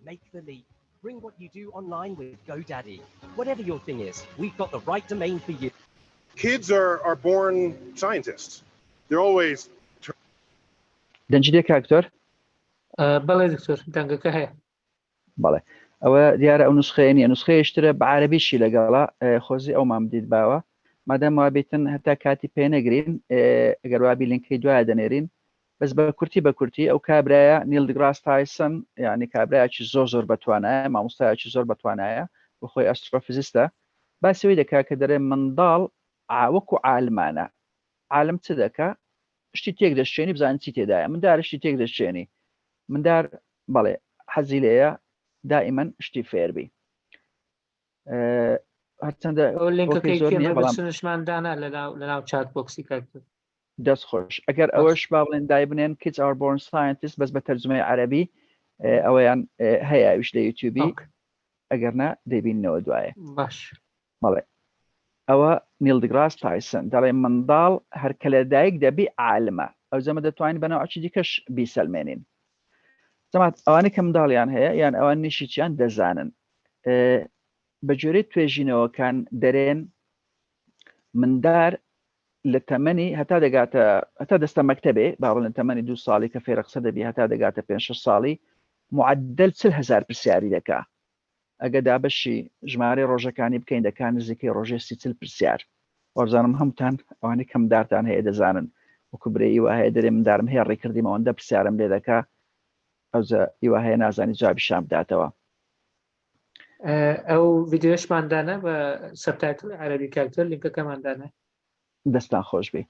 Make the leap. Bring what you do online with GoDaddy. Whatever your thing is, we've got the right domain for you. Kids are born scientists. They're always... دەنجدێ کاکتۆر؟ بەڵێ دکتۆر دەنگەکە هەیە. بەڵێ ئەوە دیارە ئەو نسخەیە نیە نسخەیەشترە بە عەرەبیشی لەگەڵا خۆزی ئەومان بدیت باوە مادام وابێتن هەتا کاتی پێ نەگرین ئەگەر وابی لینکەی دوایە دەنێرین بەس بە کورتی ئەو کابرایە نیل دیگراس تایسن یعنی کابرایەکی زۆر بەتوانایە مامۆستایەکی زۆر بەتوانایە بۆ خۆی ئەسترۆفیزیستە باسیەوەی دەکا کە دەرێ منداڵ وەکو عالمانە عالم چ دەکا شتی تێک دەشتێنی بزانین چی تێدایە مندار شتی تێک دەشتێنی مندار بەڵێ حەزی لێیە دائیمەن شتی فێربی شماندانا لەناو چات بۆکسی کاکتۆر دەست خۆش ئەگەر ئەوەش با بڵێن دای بنێن Kids are born scientists بەس بە تەرجمەی عەرەبی ئەوەیان هەیە ئەوش لە یوتیوبی ئەگەر نا دەبینەوە دوایە باش بەڵێ ئەوە نیل دیگراس تایسن دەڵێ منداڵ هەرکە لە دایک دەبی عالمە ئەو زەمە دەتوانین بەناوچی دیکەش بیسەلمێنین زەمات ئەوانەی کە منداڵیان هەیە یان ئەوان نیشییان دەزانن بە جۆرەی توێژینەوەکان دەرێن مندار لە تەمەنی هەتا دەگاتە هەتا دەستە مەکتەبێ با بڵێن تەمەنی 2 ساڵی کە فێرەقسە دەبی هەتا دەگاتە 5-6 ساڵی معدل 40,000 پرسیاری دەکا ئەگە دابەشی ژمارەی ڕۆژەکانی بکەین دەکان نزیکەی ڕۆژێ 30 پرسیار وەرزانم هەمووتان ئەوانەی کە مندارتان هەیە دەزانن وەکو برێی وا هەیە دەرێ مندارم هەیە ڕێکردیم ئەوەندە پرسیارم لێ دەکا ئەوزە ئیوا هەیە نازانی جوابی شام بداتەوە ئەو ڤیددیۆشماندانە بە سەبتایتڵ عەرەبی کاکتۆر لینکەکەماندانە دەستان خۆش بی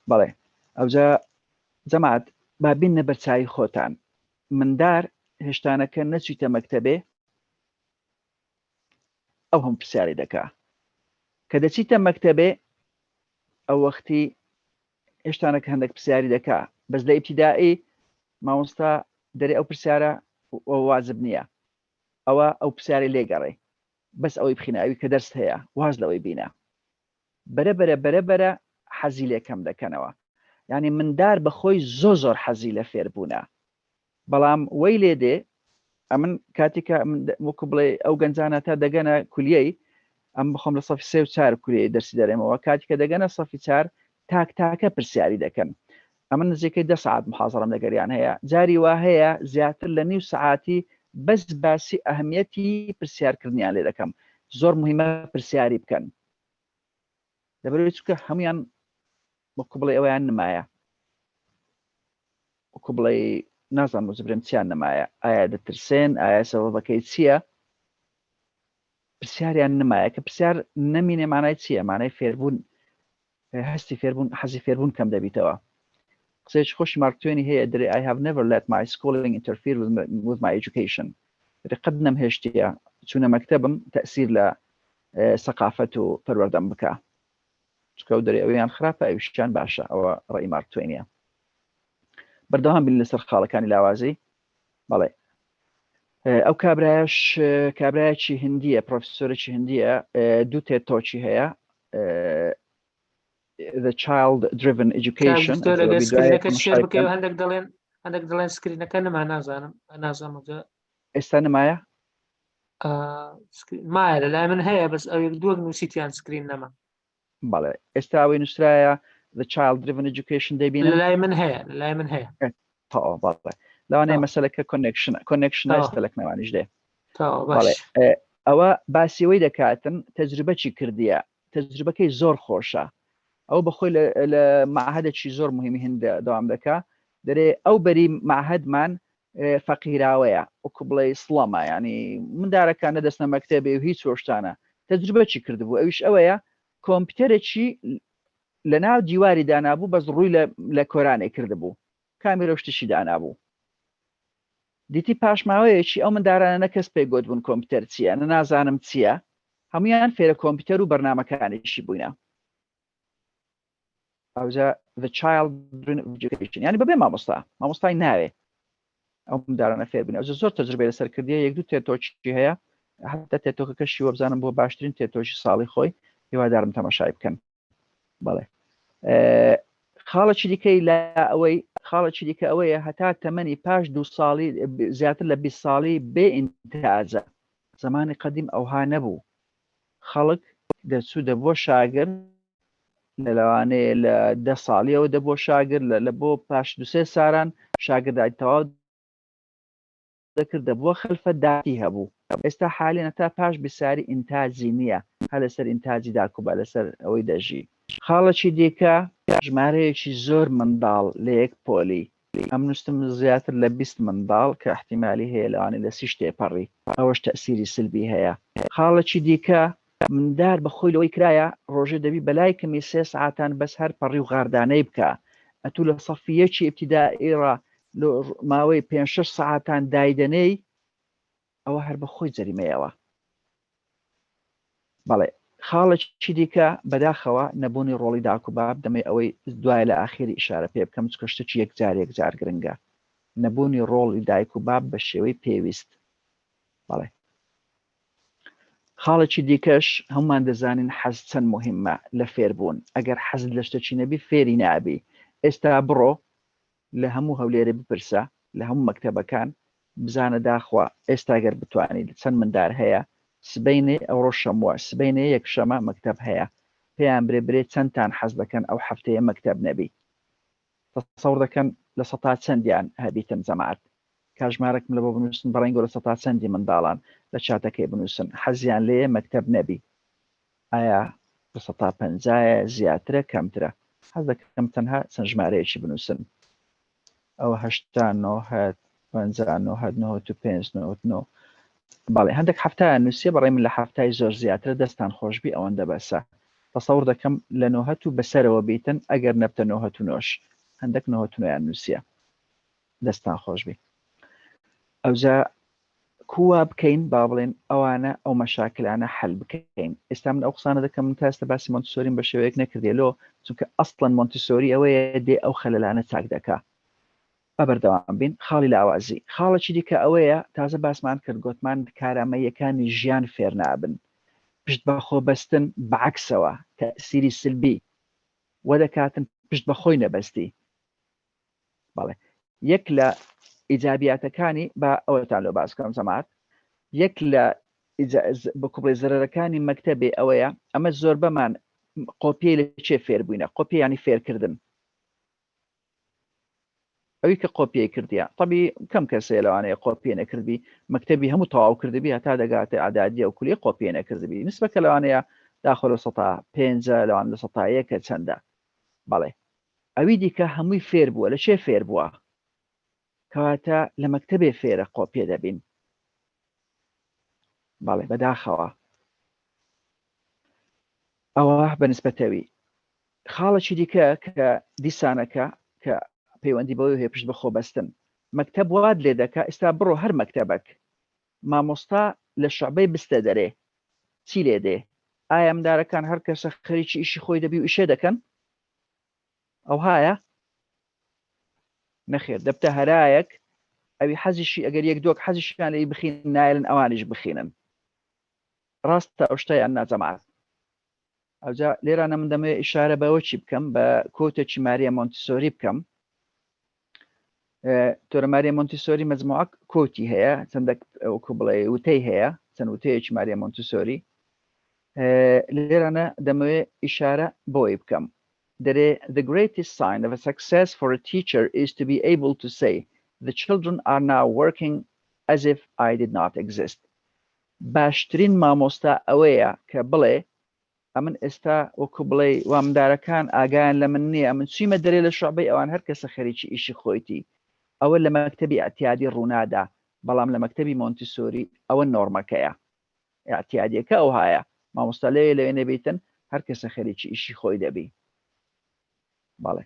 بەڵێ ئەوجا جەماعەت با بینە بەرچاوی خۆتان مندار هێشتانەکە نەچیتە مەکتەبێ ئەو هەم پرسیاری دەکا کە دەچیتە مەکتەبێ ئەو وەختی هێشتانەکە هەندێک پرسیاری دەکا بەس لە ئیبتیدایی مامۆستا دەرێ ئەو پرسیارە واجب نییە ئەو پرسیاری لێگەڕێ بەس ئەوەی بخیناوی کە دەست هەیە واز لەوەی بینە بەرەبەرە حەزی لێکەم دەکەنەوە یعنی مندار بەخۆی زۆر حەزی لە فێربوونە بەڵام وەی لێ دێ ئەمن کاتێکە وەکو بڵێ ئەو گەنجانە تا دەگەنە کولیەی ئەم بخۆم لە سەفی 3 و 4 کولیەی دەرسی دەرێمەوە کاتێکە دەگەنە سەفی 4 تاکە پرسیاری دەکەن ئەمن نزیکەی 10 ساعت محاضرەم لەگەریان هەیە جاری وا هەیە زیاتر لە نیو سعاتی بەس باسی ئەهمیەتی پرسیارکردنیان لێ دەکەم زۆر مهمە پرسیاری بکەن دەبێت چونکە هەمویان وەکو بڵێ ئەویان نمایە وەکو بڵێ نازانم زبرم چیان نمایە ئایا دەترسێن ئایا سەبەبەکەی چییە پرسیاریان نمایە کە پرسیار نەمینێ مانای چییە مانای فێربوون هەستی فێربوون حەزی فێربوون کەم دەبیتەوە قسەیەکی خۆشی مارک توێنی هەیە دەرێ I have never let my schooling interfere with my education قەت نەمهێشتیە چوونە مەکتەبم تەئسیر لە سەقافەت و پەروەردەم بکە چکە و دەرێ ئەویان خراپە ئەویشیان باشە ئەوە ڕێی مارک توێنیە بەردەوام بین لەسەر خاڵەکانی لاوازی بەڵێ ئەو کابرایەکی هندیە پرۆفسۆرێکی هندیە دوو تێتۆکی هەیە the child driven education هەندێک دەڵێن سکرینەکە نەما نازانم ئێستا نمایە مایە لەلای من هەیە بەس ئەو دووەک نووسیتیان سکرین نەما بەڵێ ئێستا ئەوەی نووسرایە the child driven education دەبینن لەلای من هەیە بەڵێ لەوانەیە مەسەلەکە کۆنێکشن ئێستەلەکنەوانیش دێ ئەوە باسیەوەی دەکاتن تەجروبەی کردیە تەجروبەکەی زۆر خۆشە ئەو بەخۆی لە معهدێکی زۆر مهمی هەندە دەوام دەکا دەرێ ئەو بەری معهدمان فەقیراوەیە وەکو بڵێ سڵەمە ینی مندارەکان نەدەستنە مەکتەبێ و هیچ وەشتانە تەجروبەی کردبوو ئەویش ئەوەیە کۆمپیوتەرێکی لە ناو دیواری دانابوو بەس ڕووی لە کۆرانێ کردبوو کامیرە شتشی دانابوو دیتی پاشماوەیەکی ئەو مندارانە نەکەس پێی گوت بوون کۆمپیوتەر چییە نازانم چییە هەمویان فێرە کۆمپیوتەر و بەرنامەکانێکی بووینە ئەوجا the child education ینی بەبێ مامۆستای ناوێ ئەو مندارانە فێر بووین ئەوجا زۆر تەجروبەی لەسەر کردیە یەک دوو تێتۆکی هەیە حتا تێتۆکەکەشی وە بزانم بۆ باشترین تێتۆشی ساڵی خۆی هیوادارم تەماشای بکەن بەڵێ خاڵێکی دیکەی لە ئەوەی خاڵێکی دیکە ئەوەیە هەتا تەمەنی پاش 2 ساڵی زیاتر لە 20 ساڵی بێ ئینتازە زمانی قەدیم ئەوها نەبوو خەڵک دەچوو دەبووە شاگرد لە لەوانەیە لە 10 ساڵیەوە دەبووە شاگرد لە بۆ پاش 2-3 ساران شاگردای تەواو دەکرد دەبووە خلفە داتی هەبوو ئێستا حالێنە تا پاش بیساری ئینتاجی نییە هە لەسەر ئینتاجی داکوبە لەسەر ئەوەی دەژی خاڵێکی دیکە ژمارەیەکی زۆر منداڵ لە یەک پۆلی ئەم نووسم زیاتر لە 20 منداڵ کە احتیمالی هەیە لەوانێ لە 30 تێپەڕی ئەوەش تەئسیری سلبی هەیە خاڵێکی دیکە مندار بەخۆی لەوەی کرایە ڕۆژێ دەبی بەلای کەمی 3 ساعتان بەس هەر پەڕی و غاردانەی بکە ئەتوو لە سەفیەکی ئیبتیدائیڕە ماوەی 5-6 ساعتان دایدنەی ئەوە هەر بەخۆی جەریمەیەوە بەڵێ خاڵێکی دیکە بەداخەوە نەبوونی ڕۆڵی داکوباب دەمەی ئەوەی دوای لە ئاخری ئیشارە پێ بکەم چکەشتێکی یەکجار گرنگە نەبوونی ڕۆڵی دایک و باب بە شێوەی پێویست بەڵێ خاڵێکی دیکەش هەمومان دەزانین حەز چەند مهمە لە فێربوون ئەگەر حەزت لە شتێکی نەبی فێری نابی ئێستا بڕۆ لە هەموو هەولێرە بپرسە لە هەموو مەکتەبەکان بزانە داخوا ئێستا گەر بتوانیت چەند مندار هەیە سبەینێ ئەوڕۆ شەمووە سبەینێ یەکشەمە مەکتەب هەیە پێیان برێ چەندتان حەز دەکەن ئەو هەفتەیە مەکتەب نەبی تەسەوڕ دەکەن لە سەتا چەندیان هەبیتن جەماعەت کاژمارەکم لە بۆ بنووسن بەڕێنگە لە سەتا چەندی منداڵان لە چاتەکەی بنووسن حەزیان لێیە مەکتەب نەبی ئایا لە سەتا 50 زیاترە کەمترە حەز دەکەم تەنها چەند ژمارەیەکی بنووسن ئەوە 89 باڵێ هەندێک هەفتایان نووسێ بەڕێ من لە هەفتای زۆر زیاتر دەستان خۆشبی ئەوەندە بەسە تەسەوڕ دەکەم لە 90 بەسەرەوە بیتن ئەگەر نەبتە 99 هەندێک 99 نووسە دەستان خۆشبی ئەوجا کووا بکەین با بڵێن ئەوانە ئەو مەشاکلانە حل بکەین. ئێستا من ئەو قسانە دەکەم من تاستە باسی مۆنتسۆریم بە شێوەیەک نەکردێلۆ چونکە ئەسڵەن مۆنتسۆری ئەوەیە دێ ئەو خەلەلانە چاک دەکا. بەبەردەوام بین خاڵی لاوازی. خاڵەکی دیکە ئەوەیە تازە باسمان کرد گوتمان کارامەیەکانی ژیان فێر نابن. پشت بەخۆ بەستن بەعکسەوە تەسیری سلبی وە دەکاتن پشت بەخۆی نەبەستی. بەڵێ یەک لە ئیجابیاتەکانی بە ئەوەتان لۆ باسکەم زەمات یەک لە بەکوبڵێ زەرەرەکانی مەکتەبێ ئەوەیە ئەمە زۆر بەمان قۆپیە لە چێ فێر بووینە قۆپی ینی فێرکردن ئەوی کە قۆپیە کردیە طبی کەم کەسێ لەوانەیە قۆپیە نەکردبی مەکتەبی هەموو تەواو کردبی هەتا دەگاتە ئادادیە و کولی قۆپیە نەکردبی نسبەکە لەوانەیە داخل لە 105 لەوان لە 100 چەندە. بەڵێ ئەوی دیکە هەمووی فێر بووە لە چێ فێر بووە کەواتە لە مەکتەبێ فێرە قۆپیە دەبین. بەڵێ بەداخەوە ئەوە بەنسبەتەوی خاڵێکی دیکە کە دیسانەکە کە پەیوەندی بەوەی هەیە پشت بەخۆ بەستن مەکتەب واد لێ دەکا ئێستا بڕۆ هەر مەکتەبەک مامۆستا لە شعبەی بستە دەرێ چی لێ دێ ئایا ئەمدارەکان هەر کەسە خەریکی ئیشی خۆی دەبی و ئیشێ دەکەن ئەو هایە نەخێر دەبتە هەرایەک ئەوی حەزیشی ئەگەر یەک دۆک حەزیشیان لێی بخین نایلن ئەوانیش بخینن ڕاستە ئەو شتەیان ناجەماعەت. ئەوجا لێرانە من دەمەوێت ئیشارە بەوە چی بکەم بە کۆتێکی ماریە مۆنتسۆری بکەم. تۆرە ماریە مۆنتسۆری مەجموعە کۆتی هەیە چەندێک وەکو بڵێ وتەی هەیە چەند وتەیەکی ماریە مۆنتسۆری لێرانە دەمەوێت ئیشارە بۆی بکەم دەرێ the greatest sign of a success for a teacher is to be able to say the children are now working as if I did not exist. باشترین مامۆستا ئەوەیە کە بڵێ ئەمن ئێستا وەکو بڵێ وامدارەکان ئاگایان لە من نییە من چیمە دەرێ لە شعبەی ئەوان هەر کەسە خەریکی ئیشی خۆیتی ئەوە لە مەکتەبی ئەتیادی ڕوونادا بەڵام لە مەکتەبی مۆنتسۆری ئەوە نۆرمەکەیە ئەتیادیەکە ئەو هایە مامۆستا لەوێ نەبیتن هەر کەسە خەریکی ئیشی خۆی دەبی. بەڵێ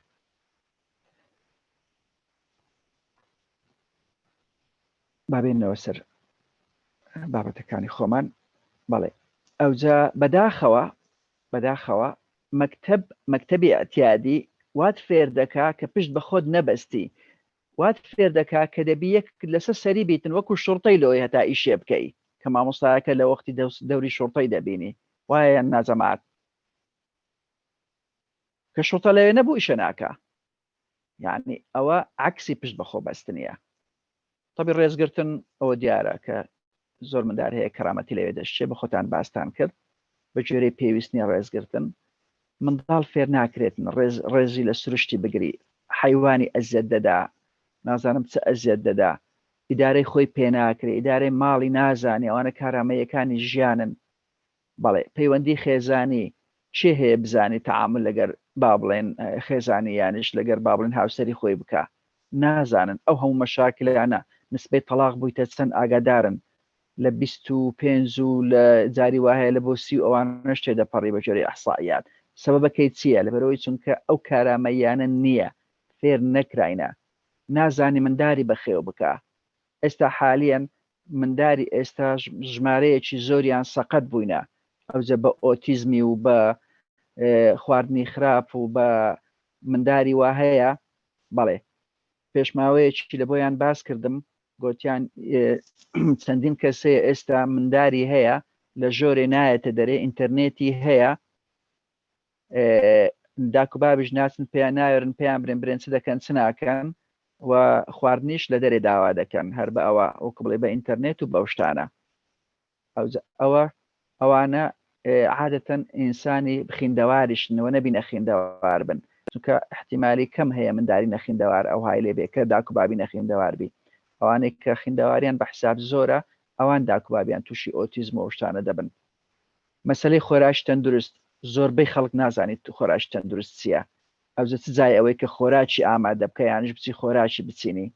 بابێنەوە سەر بابەتەکانی خۆمان. بەڵێ ئەوجا بەداخەوە مەکتەبی ئەتیادی وات فێر دەکا کە پشت بە خۆت نەبەستی وات فێر دەکا کە دەبی یەک لەسەر سەری بیتن وەکو شورتەی لۆی هەتا ئیشێ بکەی کە مامۆستایەکە لە وەختی دەوری شورتەی دەبینی وایە ناجەماعەت کە شورتە لەوێ نەبوو ئیشە ناکە یعنی ئەوە عکسی پشت بەخۆ بەستنیە. طبی ڕێزگرتن ئەوە دیارە کە زۆر مندار هەیە کەرامەتی لەوێ دەشتێ بە خۆتان باستان کرد بە جۆرەی پێویستنی ڕێزگرتن منداڵ فێر ناکرێتن ڕێزی لە سروشتی بگری حیوانی ئەزیەت دەدا نازانم چه ئەزیەت دەدا ئیدارەی خۆی پێناکرێ ئیدارەی ماڵی نازانی ئەوانە کارامەیەکانی ژیانن. بەڵێ پەیوەندی خێزانی چێ هەیە بزانی تەعامل لەگەر با بڵێن خێزانی یانش لەگەر با بڵێن هاوسەری خۆی بکە نازانن ئەو هەموو مەشاکلانە نسبەی تەلاق بوویتە چەند ئاگادارن لە 25 و لە جاری وهەیە لە بۆ 30 ئەوان شتێ دەپەڕی بە جۆرەی ئەحسائیات سەبەبەکەی چییە لەبەرەوەی چونکە ئەو کارامەیانە نییە فێر نەکراینە نازانی منداری بەخێو بکە. ئێستا حالیان منداری ئێستا ژمارەیەکی زۆریان سەقەت بووینە ئەوجە بە ئۆتیزمی و بە خواردنی خراپ و بە منداری وا هەیە. بەڵێ پێشماوەیەکی لە بۆیان باس کردم گوتیان چەندین کەسەیە ئێستا منداری هەیە لە ژۆرێ نایەتە دەرێ ئینتەرنێتی هەیە داکوبابش ناچن پێیان ناوێرن پێیان برێن چ دەکەن چ ناکەن و خواردنیش لە دەرێ داوا دەکەن هەر بە ئەوە وەکو بڵێ بە ئینتەرنێت و بەو شتانە. ئەوانە عادەتەن ئینسانی بخیندەواریشنەوە نەبی نەخیندەوار بن چونکە احتیمالی کەم هەیە منداری نەخیندەوار ئەو های لێ بێکە داکوبابی نەخیندەوار بی ئەوانەی کە خیندەواریان بە حساب زۆرە ئەوان داکوبابیان تووشی ئۆتیزم و شتانە دەبن. مەسەلەی خۆراش تەندروست زۆربەی خەڵک نازانیت خۆراش تەندروست چییە ئەوجە چ جای ئەوەی کە خۆراکی ئامادە بکە یانش بچی خۆراکی بچینی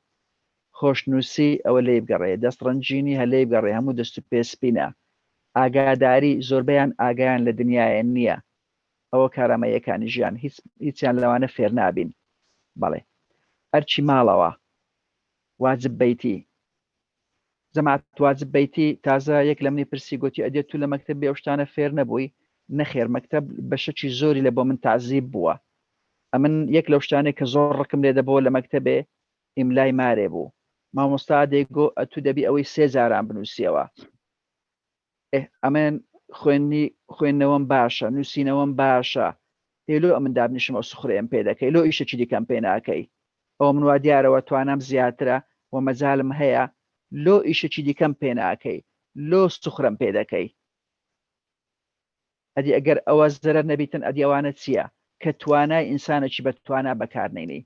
خۆشنووسی ئەوە لێ بگەڕێ دەستڕنجینی هەلێ بگەڕێ هەموو دەست و پێسپینە ئاگاداری زۆربەیان ئاگایان لە دنیاە نییە ئەوە کارامەیەکانی ژیان هیچیان لەوانە فێر نابین. بەڵێ ئەرچی ماڵەوە واجب بیتی زەمات واجب بیتی تازە یەک لەمنی پرسی گوتی ئەدێت تو لە مەکتەب ئەو شتانە فێر نەبووی نەخێر مەکتەب بە شەکی زۆری لە بۆ من تعزیب بووە ئەمن یەک لەو شتانێک کە زۆر ڕقم لێ دەبەوە لە مەکتەبێ ئیملای مارێ بوو مامۆستا دەیگۆ ئەتو دەبی ئەوەی 3 جاران بنووسیەوە ئەمن خوێندنەوەم باشە نووسینەوەم باشە هێلۆ ئەمن دابنیشم ئەو سوخرێم پێ دەکەی لۆ ئیشەکی دیکەم پێ ناکەی ئەوە من وا دیارەوە توانام زیاترە و مەجالم هەیە لۆ ئیشەکی دیکەم پێ ناکەی لۆ سوخرم پێ دەکەی ئەدی ئەگەر ئەوە زەرەر نەبیتن ئەدی ئەوانە چییە کە توانای ئینسانێکی بەتوانە بەکارنێنی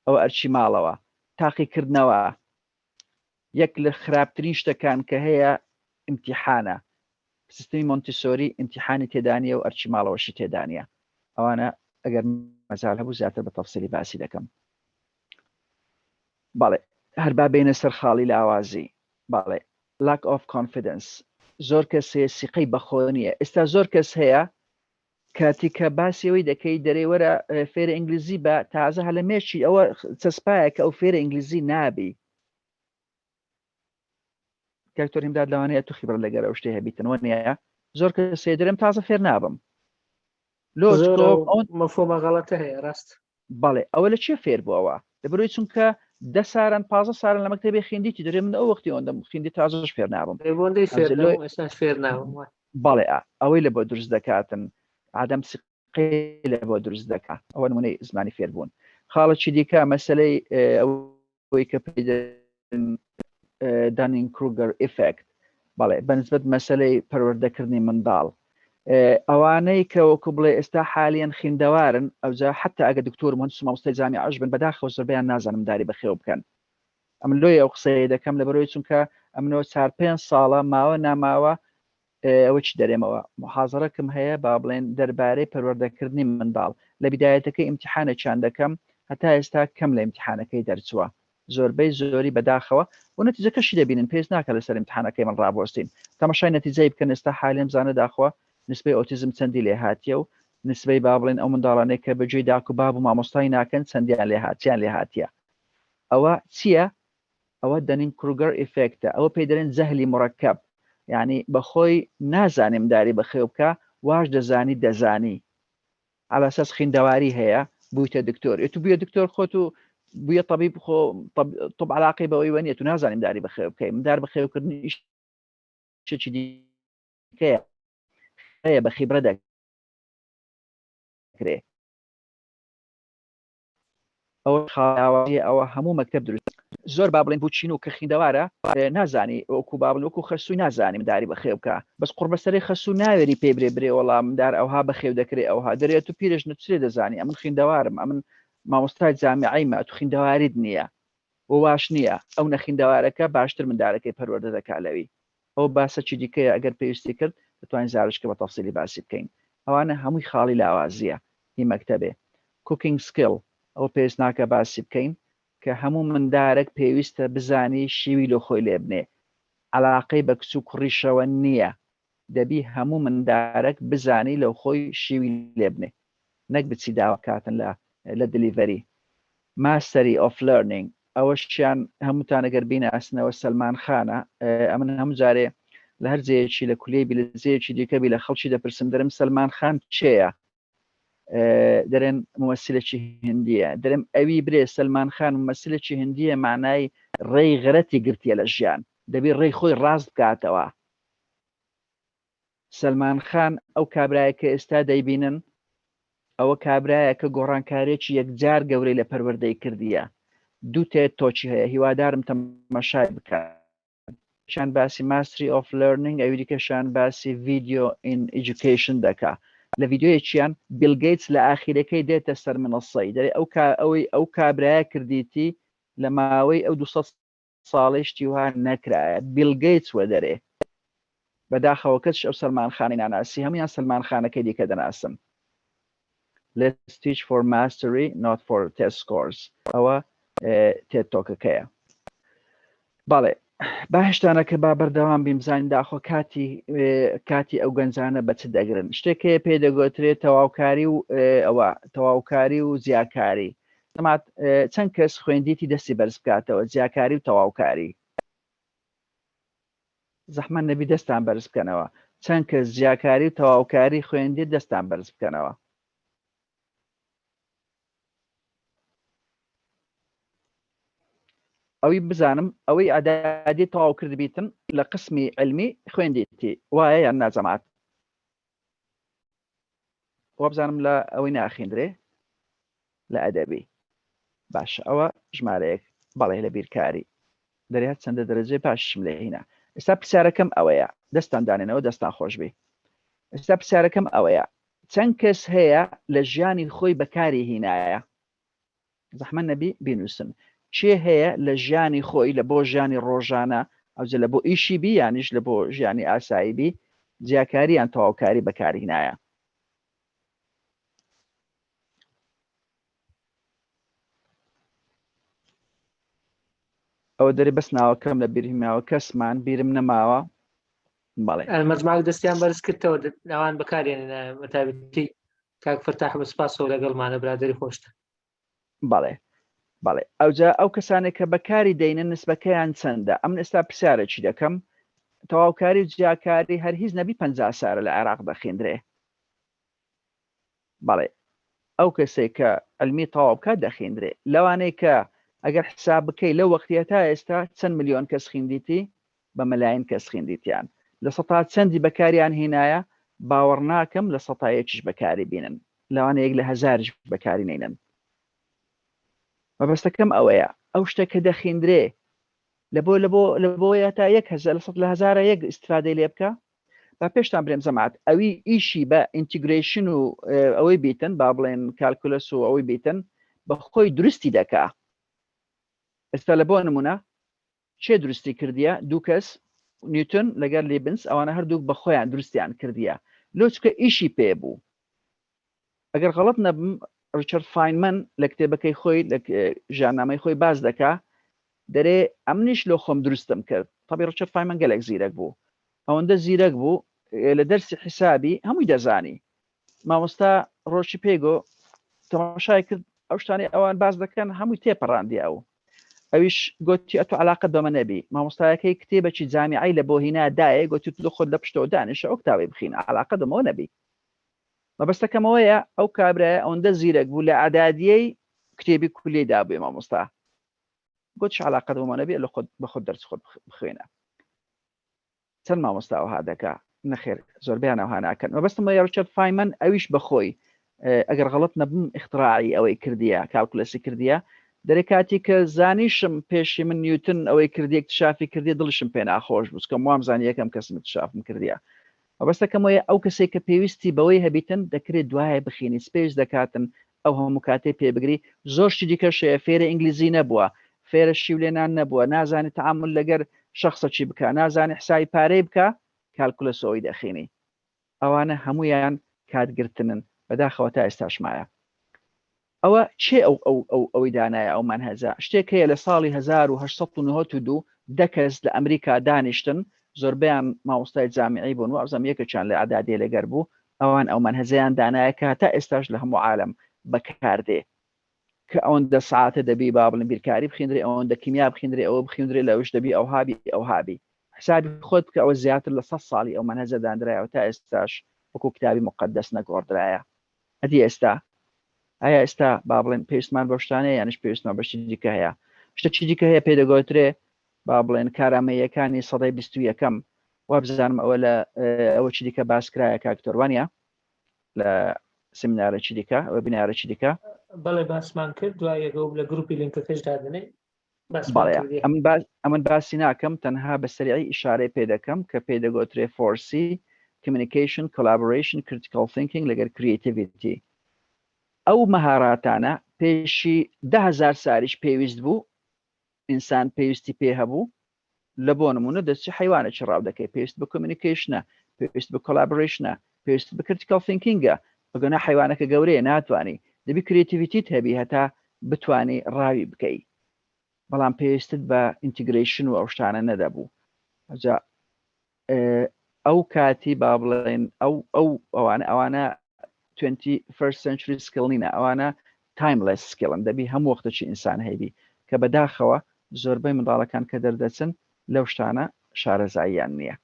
ئەوە ئەرچی ماڵەوە تاقیکردنەوە یەک لە خراپترین شتەکان کە هەیە امتحانە سیستمی مۆنتیسۆری امتحانی تێدانیە و ئەرچی ماڵەوەشی تێدانە ئەوانە ئەگەر مەجال هەبوو زیاتر بە تەفسیری باسی دەکەم بەڵێ هەر با بینە سەر خاڵی لاوازی بەڵێ lack of confidence زۆر کەس هەیە سیقەی بەخۆ نییە ئێستا زۆر کەس هەیە کاتی کە باسیەوەی دەکەی دەرێوەرە فێرە ئینگلیزی بە تازە هەلەمێشی ئەوە چەسپایە کە ئەو فێرە ئینگلیزی نابی کاکتۆر هیمداد لەوانەیە تو خیبرە لەگەر ئەو شتێ هەبیتنەوە نییە زۆر کەس دەرێم تازە فێر نابم مەفهومە غەڵەتە هەیە ڕاست بەڵێ ئەوە لە چێ فێر بووەوە دەبەرەوەی چونکە 10 ساران 15 سارن لە مەکتەبێ خوێندیتی دەرێ من ئەو وەختی ئەوەندەم خوێندی تازەش فێر نابم فێر نابم بەڵێ ئەوەی لە بۆ دروست دەکاتن ئادەم سقی لە بۆ دروست دەکات ئەوە نمونەی زمانی فێربوون خاڵێکی دیکە مەسەلەی ئەوەی کە دانینگ کروگەر ئیفێکت بەڵێ بەنسبەت مەسەلەی پەروەردەکردنی منداڵ ئەوانەی کە وەکو بڵێ ئێستا حالیان خوێندەوارن ئەوجا حتا ئەگە دکتۆر مهندس و مامۆستای جامیعەش بن بەداخەوە زۆربەیان نازانم داری بەخێو بکەن ئەمن لۆی ئەو قسەیە دەکەم لەبەرەوەی چونکە ئەمنەوە 4-5 ساڵە ماوە ناماوە ئەوە چی دەرێمەوە محازەرەکەم هەیە با بڵێن دەربارەی پەروەردەکردنی منداڵ لە بیدایەتەکەی ئیمتحانێکیان دەکەم هەتا ئێستا کەم لە ئیمتحانەکەی دەرچووە زۆربەی زۆری بەداخەوە و نەتیجەکەشی دەبینن پێست ناکە لەسەر ئیمتحانەکەی من ڕابۆستین تەماشای نەتیجەی بکەن ئێستا حالیم زانە داخەوە نسبەی ئۆتیزم چەندی لێ هاتیە و نسبەی با بڵێن ئەو منداڵانەیە کە بەجێی داک و باب و مامۆستای ناکەن چەندیان لێ هاتیان لێ هاتیە ئەوە چییە ئەوە دەنین کروگەر ئیفێکتە ئەوە پێی دەرێن جەهلی مڕەکەب یعنی بەخۆی نازانیم داری بەخێو بکە واش دەزانی على ئەساس خوێندەواری هەیە بوویتە دکتۆر تو بووە دکتۆر خۆت و بووە طبیب خۆ طب علاقی بەوەی وەنیە تو نازانیم داری بەخێو بکەی من دار بەخێوکردنی شتێکی دیکەیە هەیە بە خیبرە دەکرێ ئەوە هەموو مەکتەب دروست زۆر با بڵێن بچین و کە خوێندەوارە نازانی وەکو با بڵێن وەکو خەسووی نازانیم داری بەخێو بکە بەس قوربەسەری خەسوو ناوێری پێ برێ وەڵام دار ئەوها بەخێو دەکرێت ئەوها دەرێت و پیرش نچێ دەزانی ئەمن خوێندەوارم ئەمن مامۆستای جامیعەیمە تو خوێندەواریت نییە و واش نییە ئەو نەخوێندەوارەکە باشتر مندارەکەی پەروەردە دەکات لەوی ئەو باسەکی دیکەیە ئەگەر پێویستی کرد دەتوانین زارشکە بە تەفسیلی باسی بکەین ئەوانە هەمووی خاڵی لاوازیە هی مەکتەبێ کوکینگ سکیل ئەو پێویست ناکە باسی بکەین کە هەموو مندارێک پێویستە بزانی شیوی لە خۆی لێ بنێ علاقەی بە کچ و کوڕیشەوە نییە دەبی هەموو مندارێک بزانی لەو خۆی شیوی لێ بنێ نەک بچی داوا کاتن لە دلیڤەری ماستەری ئۆف لەرنینگ ئەوەشیان هەمووتان ئەگەر بینە ئەسنەوە سەلمان خانە ئەمن هەموو جارێ لە هەر جەیەکی لە کولێبی لە جەیەکی دیکەبی لە خەڵکی دەپرسم دەرم سەلمان خان چێە دەرێن ممثلێکی هندیە دەرم ئەوی برێ سەلمان خان ممثلێکی هندیە معنای ڕێی غەرەتی گرتیە لە ژیان دەبی ڕێی خۆی ڕاست بکاتەوە سەلمان خان ئەو کابرایە کە ئێستا دەیبینن ئەوە کابرایە کە گۆڕانکارێکی یەکجار گەورەی لە پەروەردەی کردیە دوو تێت تۆچی هەیە هیوادارم تەماشای بکات شان باسی ماستری ئۆف لەرنینگ ئەوی دیکەشان باسی ڤیدیۆ ئین ئیدوکیشن دەکا لە ڤیدیۆیەکیان بیل گەیتس لە ئاخیرەکەی دێتە سەر منەسەی دەرێ ئەو کابرایە کردیتی لە ماوەی ئەو 200 ساڵیشتی وها نەکرایە بیل گەیتس وە دەرێ بەداخەوە کەسش ئەو سەلمان خانی ناناسی هەمویان سەلمان خانەکەی دیکە دەناسم Let's teach for mastery not for test scores ئەوە تێت تۆکەکەیە بەڵێ باشتانەکە با بەردەوام بیمزانین داخۆ کاتی ئەو گەنجانە بەچ دەگرن شتێکەیە پێ دەگوترێت تەواوکاری و ئەوە تەواوکاری و زیاکاری چەند کەس خوێندیتی دەستی بەرز بکاتەوە زیاکاری و تەواوکاری زەحمەت نەبی دەستان بەرز بکەنەوە چەند کەس جیاکاری و تەواوکاری خوێندی دەستان بەرز بکەنەوە ئەوی بزانم ئەوەی ئەدادی تەواو کردبیتن لە قسمی علمی خوێندیتی وایە یان ناجەماعەت وە بزانم لە ئەوەی ناخیندرێ لە ئەدەبی باش ئەوە ژمارەیەک بەڵێ لە بیرکاری دەرێت چەندە دەرەجەی پاششم لێ هینە ئێستا پرسیارەکەم ئەوەیە دەستان دانێنەوە دەستان خۆش بێ ئێستا پرسیارەکەم ئەوەیە چەند کەس هەیە لە ژیانی خۆی بەکاری هینایە زەحمەت نەبی بینووسن چێ هەیە لە ژیانی خۆی لە بۆ ژیانی ڕۆژانە ئەوجە لە بۆ ئیشی بی یانیش لە بۆ ژیانی ئاسایی بی جیاکاری یان تەواوکاری بەکاری هینایە ئەوە دەری بەس ناوەکەم لە بیرماوە کەسمان بیرم نەماوە بەڵێ مەجموعەک دەستیان بەرز کردەوە ئەوان بەکارێنە مەتابەتی کاک فەرتاح بەسپاسەوە لەگەڵمانە برادەری خۆشتە بەڵێ بەڵێ ئەوجا ئەو کەسانێک کە بەکاری دەینە نسبەکەیان چەندە ئەم ئێستا پرسیارێکی دەکەم تەواوکاری و جیاکاری هەر هیچ نەبی 50 سارە لە عێراق دەخێندرێ بەڵێ ئەو کەسێک کە علمی تەواو بکات دەخێندرێ لەوانەیە کە ئەگەر حساب بکەی لەو وەختیە تا ئێستا چەند ملیۆن کەس خوێندیتی بە مەلایەن کەس خوێندیتیان لە سەتا چەندی بەکاریان هێنایە باوەڕ ناکەم لە سەتایەکیش بەکاری بینن لەوانەیە یەک لە هەزارش بەکاری نینن مەبەستەکەم ئەوەیە ئەو شتێک کە دەخێندرێ لە بۆیە تا 1,000 یەک استفادەی لێ بکە با پێشتان برێم زەمات ئەوی ئیشی بە ئینتیگریشن و ئەوەی بیتن با بڵێن کالکولەس و ئەوەی بیتن بە خۆی درستی دەکا ئێستا لە بۆ نمونە چێ درستی کردیە دوو کەس نیوتن لەگەر لیبنس ئەوانە هەردوو بە خۆیان درستیان کردیە لۆ چکە ئیشی پێ بوو ئەگەر غەڵەت نەبم ریچارد فاینمەن لە کتێبەکەی خۆی لە ژیاننامەی خۆی باز دەکا دەرێ ئەمنیش لۆ خۆم دروستم کرد تەبی ریچارد فاینمەن گەلێک زیرەک بوو ئەوەندە زیرەک بوو لە دەرسی حسابی هەمووی دەزانی مامۆستا ڕۆژی پێگۆ تەماشای کرد ئەو شتانی ئەوان باز دەکەن هەمووی تێپەڕاندی ئەو ئەویش گوتی ئەتو علاقەت بەمە نەبی مامۆستایەکەی کتێبێکی جامیعی لە بۆ هینا دایە گوتی لە خۆت لە پشتەوە دانیشە ئەو کتابی بخین علاقەت بەمەوە نەبی مەبەستەکەمەوەیە ئەو کابرایە ئەوەندە زیرەک بوو لە ئەعدادیەی کتێبی کولی دابێ مامۆستا گوتش علاقەت بەمە نەبی لە خۆت بە خۆت دەرس خۆت بخوێنە چەند مامۆستا ئەوها دەکا نەخێر زۆربیان ئەوها ناکەن مەبەستم ریچارد فاینمەن ئەویش بەخۆی ئەگەر غەڵەت نەبم اختراعی ئەوەی کردیە کالکولەسی کردیە دەرێ کاتی کە زانیشم پێشی من نیوتن ئەوەی کردی اکتشافی کردی دڵشم پێ ناخۆش بوو کەم وام زانی یەکەم کەسم اکتشافم کردیە مەبەستەکەمەوەیە ئەو کەسێک کە پێویستی بەوەی هەبیتن دەکرێت دوایە بخینی سپێش دەکاتن ئەو هەموو کاتێ پێبگری زۆر شتی دیکەشەیە فێرە ئینگلیزی نەبووە فێرە شیولێنان نەبووە نازانی تعامل لەگەر شخصەکی بکە نازانی حسابی پارەی بکە کالکولەسەوەی دەخینی ئەوانە هەمویان کاتگرتنن بەداخەوە تا ئێستاشمایە ئەوە چێ ئەوەی دانایە ئەو منهەجە شتێک هەیە لە ساڵی 1992 دەکەس لە ئەمریکا دانیشتن زۆربیان مامۆستای جامیعی بوون و ئەوزەم یەکێکیان لە ئەعدادیە لەگەر بوو ئەوان ئەو منهەجەیان دانایە کە تا ئێستاش لە هەموو عالەم بەکاردێ کە ئەوەندە ساعتە دەبی با بڵێن بیرکاری بخیندرێ ئەوەندە کیمیا بخیندرێ ئەوە بخیندرێ لەوش دەبی ئەو هابی ئەو هابی حسابی خۆت بکە ئەوە زیاتر لە 100 ساڵی ئەو منهەجە دانرایەوە تا ئێستاش وەکو کتابی مقدس نەگۆڕدرایە ئەدی ئێستا ئایا ئێستا با بڵێن پێویستمان بە شتانەیە یانش پێویستمان بەشتی دیکە هەیە شتێکی دیکە هەیە پێدەگوترێ با بڵێن کارامەیەکانی سەدەی 21ەم وا بزانم ئەوە لە ئەوە چی دیکە باسکرایە کاکتۆروانە لە سمینارێکی دیکە ئەوە بینارێکی دیکە بەڵێ باسمان کرد دوای ئەگەڵ لە گروپی لینکەکەش دادنێ ئەمن باسی ناکەم تەنها بە سەریعی ئیشارەی پێ دەکەم کە پێدەگوترێ فۆرسی communication collaboration critical thinking لەگەر creativity ئەو مەهاراتانە پێشی 10,000 ساریش پێویست بوو ئینسان پێویستی پێ هەبوو لە بۆ نمونە دەستی حیوانێکی ڕاو دەکەی پێویست بە کۆمیونیکیشنە پێویست بە کۆلابۆریشنە پێویست بە کریتیکال تینکینگە بەگەنە حیوانەکە گەورەیە ناتوانانی دەبی کریتیڤیتیت هەبی هەتا بتوانی ڕاوی بکەی بەڵام پێویستت بە ئینتیگریشن و ئەو شتانە نەدەبوو ئەجا ئەو کاتی با بڵێن ئەوانە 21st century skill نینە ئەوانە timeless skillن دەبی هەموو وەختێکی ئینسان هەیبی کە بەداخەوە زۆربەی منداڵەکان کە دەردەچن لەو شتانە شارەزاییان نییە.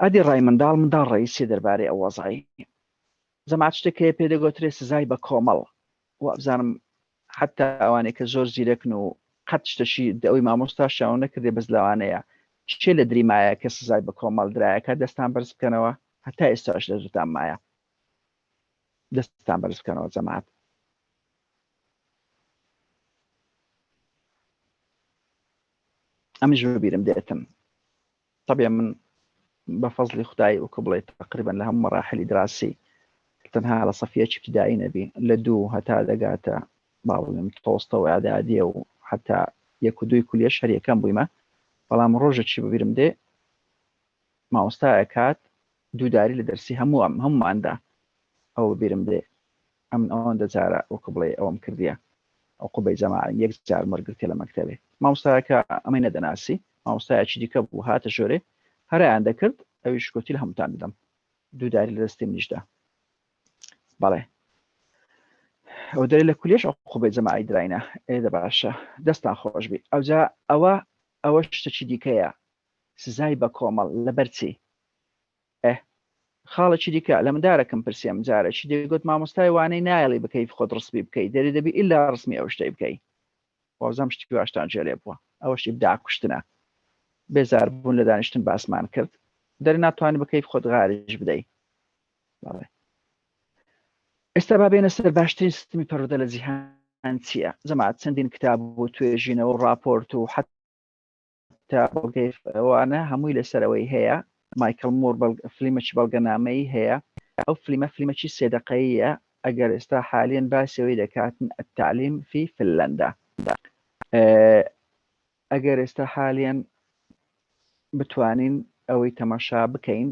ئەدی ڕای منداڵ ڕئیسی دەربارەی ئەو وەزعی جەماعەت شتێکەیە پێدەگوترێت سزای بە کۆمەڵ و بزانم حتا ئەوانەی کە زۆر زیرەکن و قەت شتەشی ئەوەی مامۆستا شاو نەکردێ بەس لەوانەیە چێ لە دریمایە کە سزای بە کۆمەڵ درایەکە دەستان بەرز بکەنەوە هەتا ئێستاش لە زووتان مایە دەستان بەرز بکەنەوە جەماعەت. ئەمیش ببیرم دێتم طبعا من بفضل خدای وەکو بڵێ تقریبا لە هەموو مەراحلی دراسی تەنها لە صەفیەکی ابتدایی نەبی لە 2 هەتا دەگاتە باڵێم تۆستە و ئاعدادیە و حتا 1 و 2 کولیەش هەر یەکەم بوویمە بەڵام ڕۆژێکی ببیرم دێ مامۆستا ئەکات دووداری لە دەرسی هەمووماندا ئەو ببیرم دێ ئەم ئەوەندە جارە وەکو بڵێ ئەوەم کردیە ئەو قوبەی جەماعەت 1 جار مەرگرتێ لە مەکتەبێ مامۆستایەکە ئەمەی نەدەناسی مامۆستایەکی دیکە بوو هاتە ژۆرێ هەرایان دەکرد ئەویش گوتی لە هەمووتان دەدەم دووداری لە دەستی منیشدا. بەڵێ ئەو دەری لە کولیەش ئەو قوبەی جەماعەت دراینە ئێدە باشە دەستان خۆش بی ئەوجا ئەوە شتێکی دیکەیە سزای بە کۆمەڵ لەبەرچی خاڵێکی دیکە لە مندارەکەم پرسیەم جارێکی دەیگوت مامۆستای وانەی نایڵی بکەیت خۆت ڕسمی بکەیت دەری دەبی ئیلا ڕسمی ئەو شتەی بکەیت وازەم شتی باشتان جێلێ بووە ئەوەشی بدا کوشتنە بێزار بوون لە دانیشتن باسمان کرد دەری ناتوانانی بکەیت خۆت غاریش بدەیت. ئێستا با بێنە سەر باشترین سیستمی پەروەردە لە جیهان چییە؟ جەماعەت چەندین کتاب و توێژینەوە و راپۆرت و حتا بەڵگەیوانە هەمووی لەسەرەوەی هەیە. مایکل مۆر فلیمەکی بەڵگەنامەی هەیە ئەو فلیمەکی 3 دقەیە ئەگەر ئێستا حالیان باسیەوەی دەکاتن التعلیم في فنلەندا ئەگەر ئێستا حالیان بتوانین ئەوەی تەماشا بکەین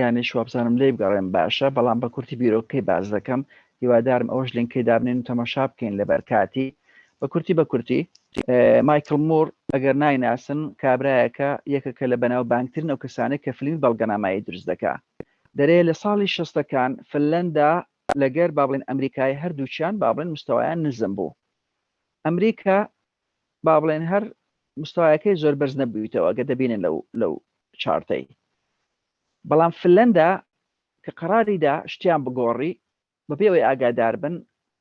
یعنی شوابزانم لێ بگەڕێم باشە بەڵام بە کورتی بیرۆکەی باز دەکەم هیوادارم ئەوەش لینکەی دابنێن و تەماشا بکەین لە بەرکاتی بە کورتی مایکل مۆر ئەگەر نایناسن کابرایەکە یەکەکە لە بەناو بانگترن ئەو کەسانێک کە فیلمی بەڵگەنامایی دروست دەکات دەرێ لە ساڵی 60ەکان فنلەندا لەگەر با بڵێن ئەمریکای هەردووچیان با بڵێن مستەوایان نزم بوو ئەمریکا با بڵێن هەر مستەوایەکەی زۆر بەرز نەبوویتەوە ئەگەر دەبینن لەو چارتەی بەڵام فنلەندا کە قەراریدا شتیان بگۆڕی بەبێەوەی ئاگادار بن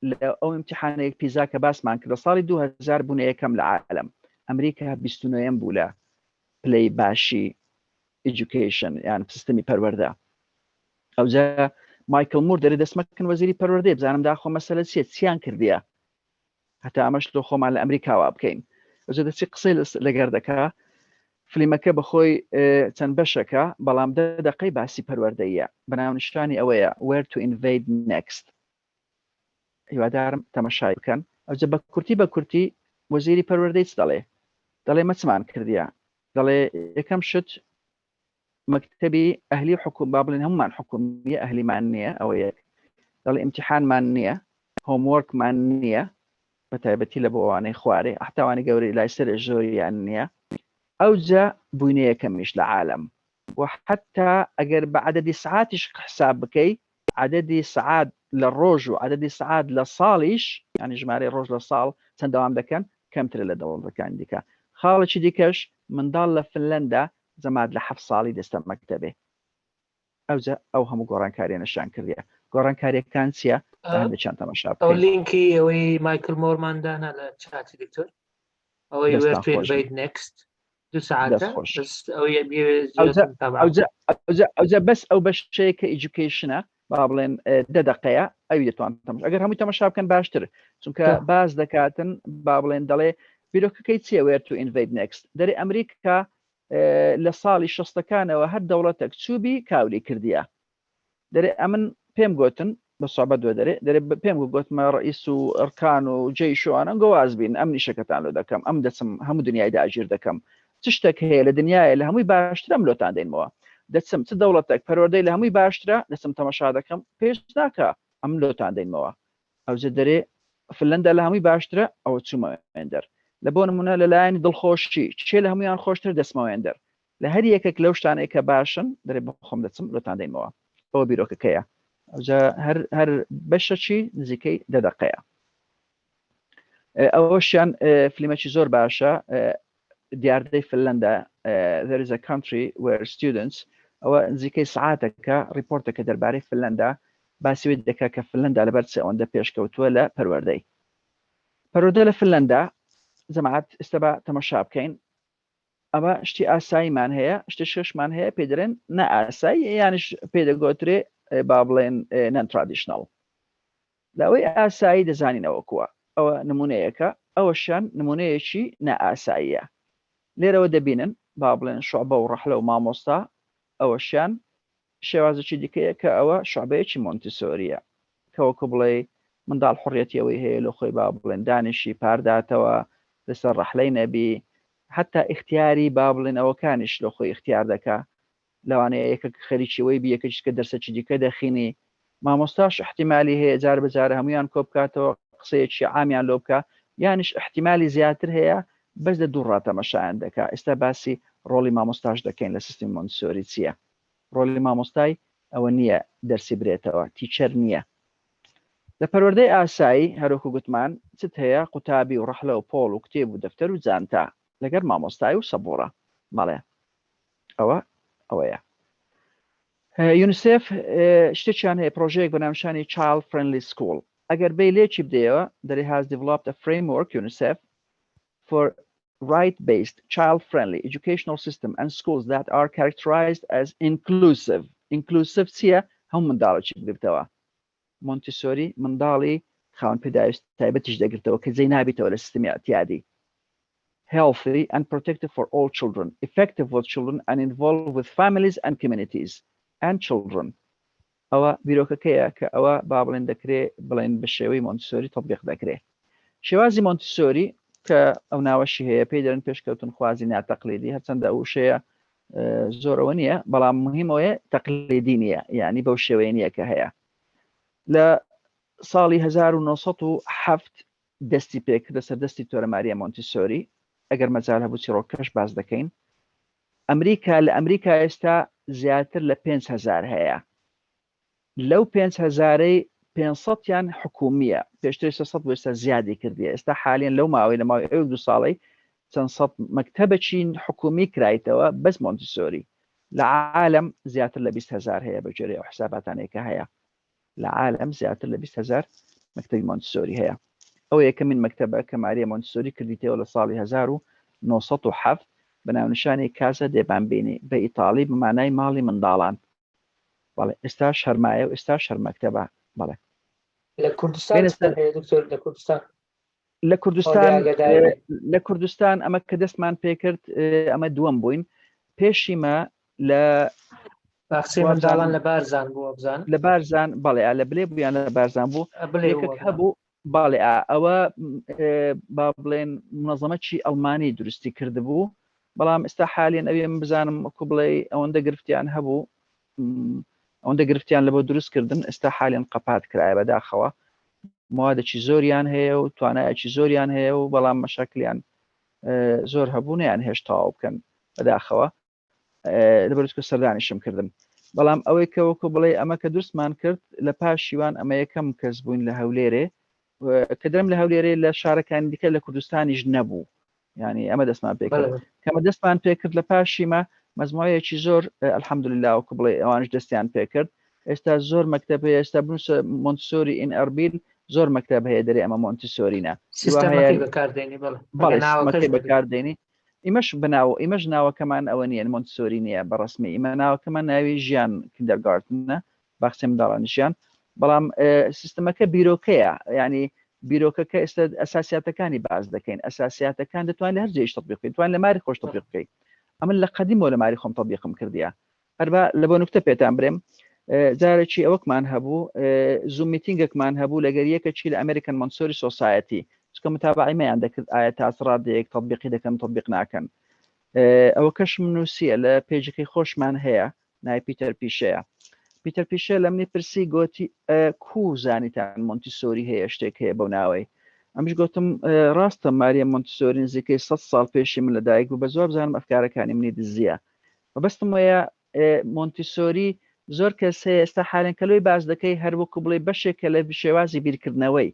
لە ئەو امتحانەیەک پیزا کە باسمان کرد لە ساڵی 2000 بوونە یەکەم لە عالم ئەمریکا 29 بوو لە پلەی باشی ئیدوکیشن یان سیستەمی پەروەردە ئەوجا مایکل مۆر دەرێ دەستمەکەن وەزیری پەروەردەی بزانم داخۆ مەسەلە چیان کردیە هەتا ئەمەش لە خۆمان لە ئەمریکاوا بکەین ئەوجا دەچی قسەی لەگەر دەکا فلیمەکە بەخۆی چەند بەشەکە بەڵام 10 دقەی باسی پەروەردەیە بەناونیشتانی ئەوەیە where to invade next هیوادارم تەماشای بکەن ئەوجا بە کورتی وەزیری پەروەردەی چ دەڵێ مەچمان کردیە دەڵێ یەکەم شت مەکتەبی ئەهلی حکوم با بڵێن هەمومان حکومیە ئەهلیمان نییە ئەوە یەک دەڵێ ئیمتیحانمان نییە هۆموەرکمان نییە بە تایبەتی لە بۆ ئەوانەی خوارێ ئەحتاوانی گەورەی لای سەر ژۆریان نییە ئەوجا بوونەیەکەمیش لە عالم وحتى ئەگەر بە عەدەدی سعاتیش حساب بکەی عەدەدی سعات لە ڕۆژ و عەدەدی سعات لە ساڵیش ینی ژمارەی ڕۆژ لە ساڵ چەند دەوام دەکەن کەمترە لە دەوڵەتەکان دیکە خاڵێکی دیکەش منداڵ لە فنلەندا جەماعەت لە 7 ساڵی دەستە مەکتەبێ ئەوجا ئەو هەموو گۆڕانکاریانەشان کردیە گۆڕانکاریەکان چییە هەندێکیان تەماشا بکەین ئەو لینکی ئەوەی مایکل مۆرماندانا لە چاتی دکتۆر ئەوەی where to invade next 2 ساعات ئەوجا بەس ئەو بەشەیە کە ئیدوکیشنە با بڵێن 10 دقەیە ئەوی دەتوان تەماشا ئەگەر هەمووی تەماشا بکەن باشتر چونکە باز دەکاتن با بڵێن دەڵێ بیرۆکەکەی چییە where to invade next دەری ئەمریکا لە ساڵی 60ەکانەوە هەر دەوڵەتێک چوبی کاوری کردیە دەرێ ئەمن پێم گوتن بە سوابەت دوێ دەرێ پێم گوتمە ڕئیس و ئەرکان و جێیشوانە گۆواز بین ئەم نیشەکەتان لۆ دەکەم ئەم دەچم هەموو دنیای داگیر دەکەم چ شتێک هەیە لە دنیاە لە هەمووی باشترم لۆتان دێنمەوە دەچم چ دەوڵەتێک پەروەردەی لە هەمووی باشترە دەچم تەماشا دەکەم پێش ناکە ئەم لۆتان دێنمەوە ئەوجا دەرێ فنلەندا لە هەمووی باشترە ئەوە چوومەوێندەر لە بۆ نمونە لەلایەن دڵخۆشی چێ لە هەمویان خۆشتر دەچمەوێندەر لە هەر یەکێک لەو شتانەیە کە باشن دەرێ بەخۆم دەچم لۆتان دێنمەوە ئەوە بیرۆکەکەیە ئەوجا هەر بەشەچی نزیکەی 10 دقەیە ئەوەشیان فلیمەکی زۆر باشە دیاردەی فنلەندا there is a country where students ئەوە نزیکەی سعاتەکە ریپۆرتەکە دەربارەی فنلەندا باسیوی دەکا کە فنلەندا لەبەر چ ئەوەندە پێشکەوتووە لە پەروەردەی پەروەردە لە فنلەندا جەماعەت ئێستا بە تەماشا بکەین ئەمە شتی ئاساییمان هەیە شتی شەشمان هەیە پێ دەرێن نە ئاسایی یانش پێ دەگوترێ با بڵێن نان ترادیشنەڵ لەوەی ئاسایی دەزانینەوە کووە ئەوە نمونەیەکە ئەوەشان نمونەیەکی نە ئاساییە لێرەوە دەبینن با بڵێن شعبە و ڕەحلە و مامۆستا ئەوەشیان شێوازێکی دیکەیە کە ئەوە شعبەیەکی مۆنتیسۆریە کەوەکو بڵێ منداڵ حڕەتیەوەی هەیە لە خۆی با بڵێن دانیشی پارداتەوە لەسەر ڕەحلەی نەبی حتا اختیاری با بڵێن ئەوەکانیش لە خۆی اختیار دەکا لەوانەیە یەکێک خەریکیەوەی بی یەکەش کە دەرسێکی دیکە دەخینی مامۆستاش احتیمالی هەیە جار بەجارە هەمویان کۆ بکاتەوە قسەیەکی عامیان لۆ بکە یانش احتیمالی زیاتر هەیە بەس لە دوو ڕاتەمەشایان دەکا ئێستا باسی ڕۆڵی مامۆستاش دەکەین لە سیستمی مۆنتیسۆری چییە ڕۆلی مامۆستای ئەوە نییە دەرسی برێتەوە تیچەر نییە لە پەروەردەی ئاسایی هەروەکو گوتمان چت هەیە قوتابی و ڕەحلە و پۆڵ و کتێب و دەفتەر و جانتا لەگەر مامۆستای و سەبوڕە بەڵێ ئەوەیە یونیسف شتێکیان هەیە پرۆژەیەک بەناوشانی child friendly school ئەگەر بێ لێکی بدەیەوە that it has developed a framework UNICEF for right-based child-friendly educational system and schools that are characterized as inclusive چییە هەموو منداڵێکی بگرتەوە مۆنتیسۆری منداڵی خاوەن پێداویست تایبەتیش دەگرتەوە کە جێی نابێتەوە لە سیستمی ئەتیادی healthy and protective for all children effective with children and involved with families and communities and children ئەوە بیرۆکەکەیە کە ئەوە با بڵێن دەکرێت بڵێن بە شێوەی مۆنتیسۆری تەطبیق دەکرێت شێوازی مۆنتیسۆری کە ئەو ناوەشی هەیە پێی دەرن پێشکەوتن خوازی ناتەقلیدی هەرچەندە ئەو شەیە زۆرەوە نییە بەڵام مهمەوەیە تەقلیدی نییە یعنی بەو شێوەیە نییە کە هەیە لە ساڵی 1970 دەستی پێکرد لەسەر دەستی تۆرەماریە مۆنتیسۆری ئەگەر مەجال هەبوو چیرۆکەش باز دەکەین ئەمریکا لە ئەمریکا ئێستا زیاتر لە 5,000 هەیە لەو 5,000ەی 500یان حکومیە پێشتر 300 ئێستا زیادی کردی ئێستا حالیان لەو ماوەی لە ماوەی 1-2 ساڵی چەند سەد مەکتەبەکی حکومی کرایتەوە بەس مۆنتیسۆری لە عالم زیاتر لە 20,000 هەیە بەجێرەی ئەو حساباتانەیە کە هەیە لە عالم زیاتر لە 20,000 مەکتەبی مۆنتیسۆری هەیە ئەو یەکەمین مەکتەبە کە ماریە مۆنتیسۆری کردیتەوە لە ساڵی 1970 بەناونشانی کاسە دێ بامبینی بە ئیتاڵی بمانای ماڵی منداڵان بەڵێ ئێستا شەرمایە و ئێستا شەرمەکتەبە بەڵێ لە کوردستان دکتۆر لە کوردستان لە کوردستان ئەمە کە دەستمان پێکرد ئەمە دووەم بووین پێشیمە لە باخچەی منداڵان لە بارزان بووە بزان لە بارزان بەڵێ لە بلێ بوویان لە بارزان بوو هەبوو باڵێ ئەوە با بڵێن منەظەمەکی ئەڵمانی دروستی کردبوو بەڵام ئێستا حالیان ئەوێ من بزانم وەکو بڵێ ئەوەندە گرفتیان هەبوو ئەوەندە گرفتیان لە بۆ دروستکردن ئێستا حالیان قەپات کرایە بەداخەوە موادێکی زۆریان هەیە و توانایەکی زۆریان هەیە و بەڵام مەشەکلیان زۆر هەبوونیان هێشتاوە بکەن بەداخەوە لەبەرچکە سەردانیشم کردم بەڵام ئەوەی کە وەکو بڵێ ئەمە کە دروستمان کرد لە پاشیوان ئەمە یەکەم کەس بووین لە هەولێرێ کە دەرم لە هەولێرێ لە شارەکانی دیکە لە کوردستانیش نەبوو ینی ئەمە دەستمان پێکرد کەمە دەستمان پێکرد لە پاشیمە مەزموعەیەکی زۆر الحەمدولله وەکو بڵێ ئەوانش دەستیان پێکرد ئێستا زۆر مەکتەب هەیە ئێستا بنووسە مۆنتیسۆری ئین ئەربیل زۆر مەکتەب هەیە دەرێ ئەمە مۆنتیسۆرینە سیستەمەکەی بەکاردێنی ئیمەش ناوەکەمان ئەوە نیە مۆنتیسۆری نییە بەڕسمی ئیمە ناوەکەمان ناوی ژیان کیندەرگارتنە باخچەی منداڵانیشیان بەڵام سیستەمەکە بیرۆکەیە ینی بیرۆکەکە ئێستا ئەساسیاتەکانی باز دەکەین ئەساسیاتەکان دەتوانین لە هەر جێیش تەطبیق بکەین توان لە ماری خۆش تەطبیق بکەین ئەمن لە قەدیمەوە لە ماری خۆم تەطبیقم کردیە هەربا لە بۆ نوکتە پێتان برێم جارێکی ئەوەکمان هەبوو زوم میتینگێکمان هەبوو لەگەر یەکێکی لە ئەمریکن مۆنتیسۆری سۆسایەتی چکە متابعیمەیان دەکرد ئایا تاسڕادەیەک تەطبیقی دەکەن تەطبیق ناکەن ئەوە کەشم نووسیە لە پێیجەکەی خۆشمان هەیە نای پیتەر پیشەیە پیتەر پیشە لە منی پرسی گوتی کو زانیتان مۆنتیسۆری هەیە شتێک هەیە بەو ناوەی ئەمش گوتم ڕاستە ماریە مۆنتیسۆری نزیکەی 100 ساڵ پێشی من لەدایک بوو بە زۆر بزانم ئەفکارەکانی منی دزیە بەبەستم وایە مۆنتیسۆری زۆر کەس هەیە ئێستا حالێن کە لۆی باز دەکەی هەر وەکو بڵێ بەشێکە لە شێوازی بیرکردنەوەی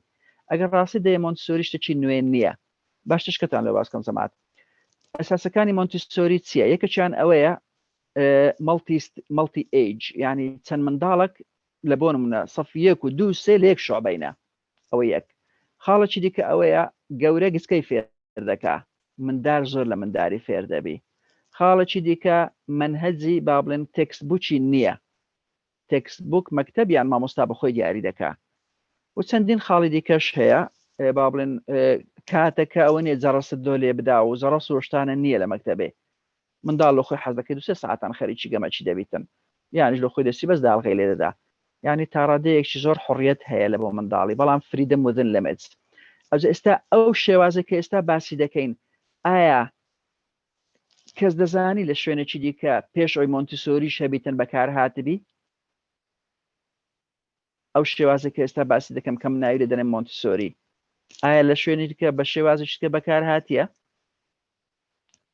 ئەگەر ڕاستی دەیە مۆنتیسۆری شتێکی نوێن نییە باشتشکەتان لە باسکەم زەمات ئەساسەکانی مۆنتیسۆری چییە؟ یەکەکیان ئەوەیە مەڵتی ئیج، یعنی چەند منداڵک لە بۆ نمونە سەف 1 و 2 3 لە یەک شۆعبەینە. ئەوە یەک. خاڵێکی دیکە ئەوەیە گەورە گسکەی فێر دەکا، مندار زۆر لە منداری فێر دەبی. خاڵێکی دیکە منهەجی با بڵێن تێکست بووکی نییە، تێکست بووک مەکتەبیان مامۆستا بەخۆی دیاری دەکا. و چەندین خاڵی دیکەش هەیە با بڵێن کاتەکە ئەوە نیە جەڕەست دۆ لێ بدا و جەڕەس وشتانە نییە لە مەکتەبێ. منداڵ لە خۆی حەز دەکەی 2 ساعتان خەریکی گەمەچی دەبیتن، یانیش لە خۆی دەستی بەس داڵغی لێ دەدا. یعنی تا ڕادەیەکی زۆر حڕیەت هەیە لە بۆ منداڵی، بەڵام فریدم وذن لەمەج. ئێستا ئەو شێوازە کە ئێستا باسی دەکەین، ئایا کەس دەزانی لە شوێنێکی دیکە پێش ئەوی مۆنتیسۆری شەبیتن بەکار هاتبی؟ ئەو شێوازە کە ئێستا باسی دەکەم کەم ناوی لە دەنێ مۆنتیسۆری، ئایا لە شوێنی دیکە بە شێوازیشکە بەکار هاتیە؟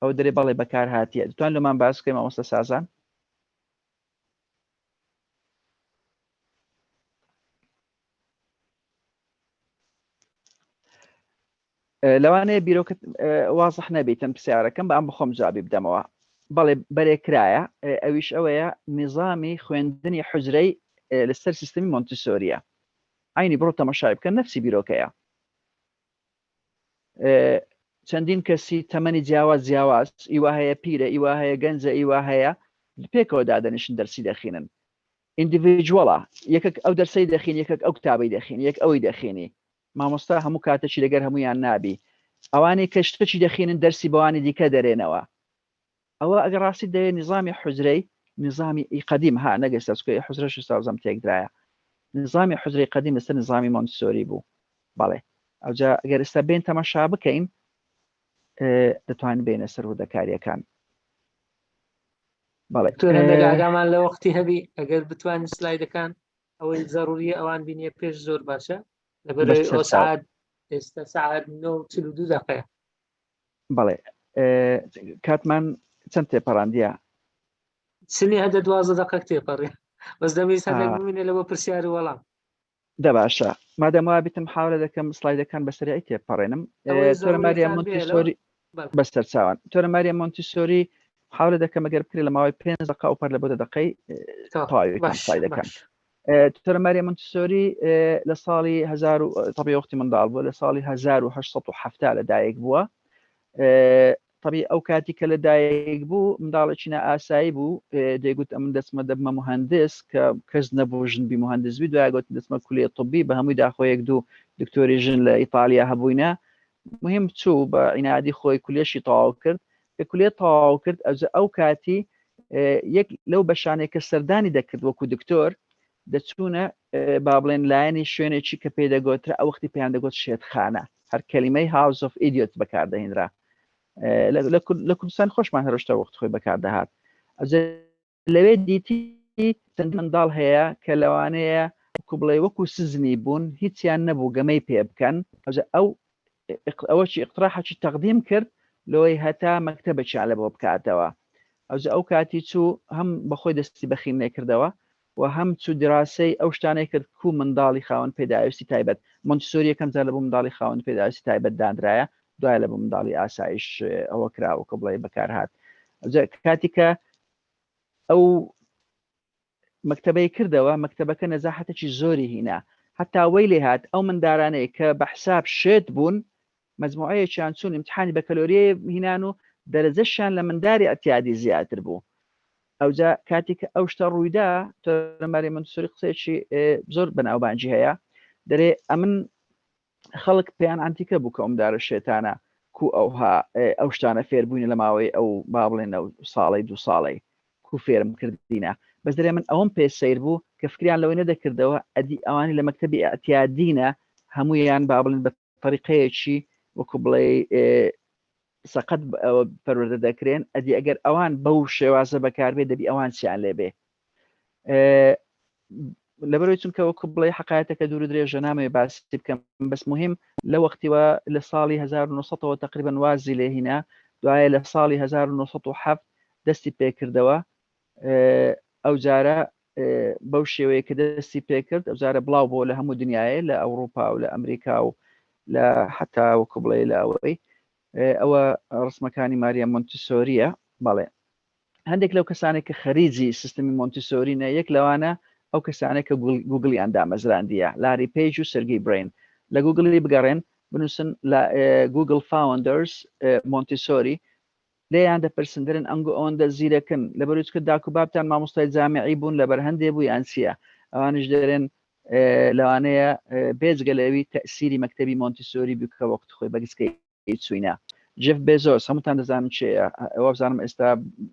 ئەو دەرێ بەڵێ بەکار هاتیە. دەتوان لەمان باس بکەین مامۆستا سازان؟ لەوانەیە بیرۆکت وازح نەبیتن پرسیارەکەم، بە ئەم بخۆم جوابی بدەمەوە. بەڵێ بەرێکرایە، ئەویش ئەوەیە نظامی خوێندنی حوجرەی لەسەر سیستمی مۆنتیسۆریە. عینی بڕۆ تەماشای بکەن، نەفسی بیرۆکەیە. چەندین کەسی تەمەنی جیاواز ئیوا هەیە پیرە، ئیوا هەیە گەنجە، ئیوا هەیە پێکەوە دادەنیشن دەرسی دەخینن. ئیندیڤیجوەڵە، یەکێک ئەو دەرسەی دەخین، یەکێک ئەو کتابەی دەخین، یەک ئەوەی دەخینی. مامۆستا هەموو کاتێکی لەگەر هەمویان نابی. ئەوانەی کە شتێکی دەخینن دەرسی بەوانی دیکە دەرێنەوە. ئەوە ئەگەر ڕاستی دەوێت نظامی حوجرەی، نظامی قەدیم ها نەگەستە چکۆی حوجرەش سازەم تێکدرایە، نظامی حوجرەی قەدیم لەسەر نظامی مۆنتیسۆری بوو. بەڵێ ئەوجا ئەگەر ئێستا بین تەماشا بکەین دەتوانین بینە سەرودەکاریەکان. بەڵێ ئاگامان لە وەختی هەبی ئەگەر بتوانین سلایدەکان ئەوەی ضروریە ئەوان بینیە پێش زۆر باشە، لەبەرەوەی ئەو سعات ئێستا سعات 9:42 دقیقەیە. بەڵێ کاتمان چەند تێپەڕاندیە؟ سنی هەدە 12 دقیقە تێپەڕێ، بەس دەمەویست هەندێک ببینێ لەبۆ پرسیاری وەڵام. دە باشە، مادەمەوە بیتم حاولە دەکەم سلایدەکان بەسەریایی تێپەڕێنم. تۆرە ماریە مۆنتیسۆری بەسەر چاوان، تۆرە ماریە مۆنتیسۆری حاولە دەکەم ئەگەر بکرێت لە ماوەی 5 دقیقە و پەر لە بۆ دقەی تەواوی سلایدەکان. تۆرە ماریە مۆنتیسۆری لە ساڵی طبیعی وەختی منداڵ بووە، لە ساڵی 1870 لەدایک بووە. طبیعی ئەو کاتی کە لەدایک بوو منداڵێکی نائاسایی بوو، دەیگوت ئەم دەچمە دەبمە مهندس، کە کەس نەبوو ژنبی مهندسبی، دوای گوت دەچمە کولێ طبی، بە هەمووی داخۆیەک دوو دکتۆری ژن لە ئیتالیا هەبووینە. مهم چوو بە عینادی خۆی کولێشی تەواو کرد، کە کولێ تەواو کرد ئەو کاتی یەک لەو بەشانێک کە سەردانی دەکرد وەکو دکتۆر دەچوونە با بڵێن لایەنی شوێنێکی کە پێی دەگوترا ئەو وەختی پێیان دەگوت شێتخانە، هەر کەلیمەی هاوس ئۆف ئیدیۆت بەکاردەهێنرا. لە کوردستان خۆشمان هەرشتا وەخت خۆی بەکاردەهات. لەوێ دیتی چەند منداڵ هەیە کە لەوانەیە وەکو بڵێ وەکو سزنی بوون، هیچیان نەبوو گەمەی پێ بکەن. ئەوەی اقتراحێکی تەقدیم کرد لەوەی هەتا مەکتەبێکیان لە بۆ بکاتەوە. ئەو کاتی چوو هەم بەخۆی دەستی بەخینە کردەوە و هەم چوو دراسی ئەو شتانەی کرد کو منداڵی خاوەن پێداویستی تایبەت. مۆنتیسۆری یەکەم جار لە بۆ منداڵی خاوەن پێداویستی تایبەت دانرایە، دوای لە بۆ منداڵی ئاسایش ئەوە کراوە کە بڵێ بەکار هات. کاتی کە ئەو مەکتەبەی کردەوە، مەکتەبەکە نەزاحەتێکی زۆری هینا، حتا وەی لێ هات ئەو مندارانەی کە بە حساب شێت بوون مەجموعەیەکیان چوون ئیمتحانی بەکەلۆریە هینان و دەرەجەشیان لە منداری ئەتیادی زیاتر بوو. ئەوجا کاتی کە ئەو شتە ڕوویدا، تۆرە ماریە مۆنتیسۆری قسەیەکی زۆر بەناوبانجی هەیە، دەرێ ئەمن خەڵک پێیان ئەنتیکە بوو کە ئەمدارە شێتانە کو ئەوها ئەو شتانە فێربووین لە ماوەی ئەو با بڵێن ساڵی 2 ساڵی کو فێرم کردینە. بەس دەرێ من ئەوم پێ سیر بوو کە فکریان لەوەی نەدەکردەوە ئەدی ئەوانی لە مەکتەبی ئەتیادینە هەموویان با بڵێن بە طریقەیەکی وەکو بڵێ سەقەت پەروەردە دەکرێن، ئەدی ئەگەر ئەوان بەو شێوازە بەکاربێ دەبی ئەوان چیان لێبێ. لەبەرەوەی چونکە وەکو بڵێ حقایەتەکە دوور درێژە نامەوێ باسی بکەم، بەس مهم لە وەختیوە لە ساڵی 1970 تقریبا وازی لێهینا، دوایە لە ساڵی 1970 دەستی پێکردەوە. ئەو جارە بەو شێوەیە کە دەستی پێکرد ئەو جارە بڵاو بۆ لە هەموو دنیاە، لە ئەوروپا و لە ئەمریکا و لە حتا وەکو بڵێ لە ئەوەی ئەوە ڕسمەکانی ماریا مۆنتسۆریە. بەڵێ هەندێک لەو کەسانێک کە خەریجی سیستمی مۆنتسۆرینە یەک لەوانە ئەو کەسانێک کە گوگلی ئەندامەزراندیە، لاری پیج و سرگی برین. لە گوگلی بگەڕێن بنووسن لە گوگل فاوندرز مۆنتسۆری، لێیان دەپرسندرن ئەنگۆ ئەوەندە زیرەکن لە بەروچکە داکو بابتان مامۆستای جامعی بوون لەبەر هەندێ بوو یان چییە، ئەوانش دەرێن لەوانەیە بێجگەلەوی تەسیری مەکتەبی مۆنتسۆری بکە وەخت خۆی بەگسکەی چوینە. جف بێزۆس هەمووتان دەزانن چێە، ئەوە بزانم ئێستا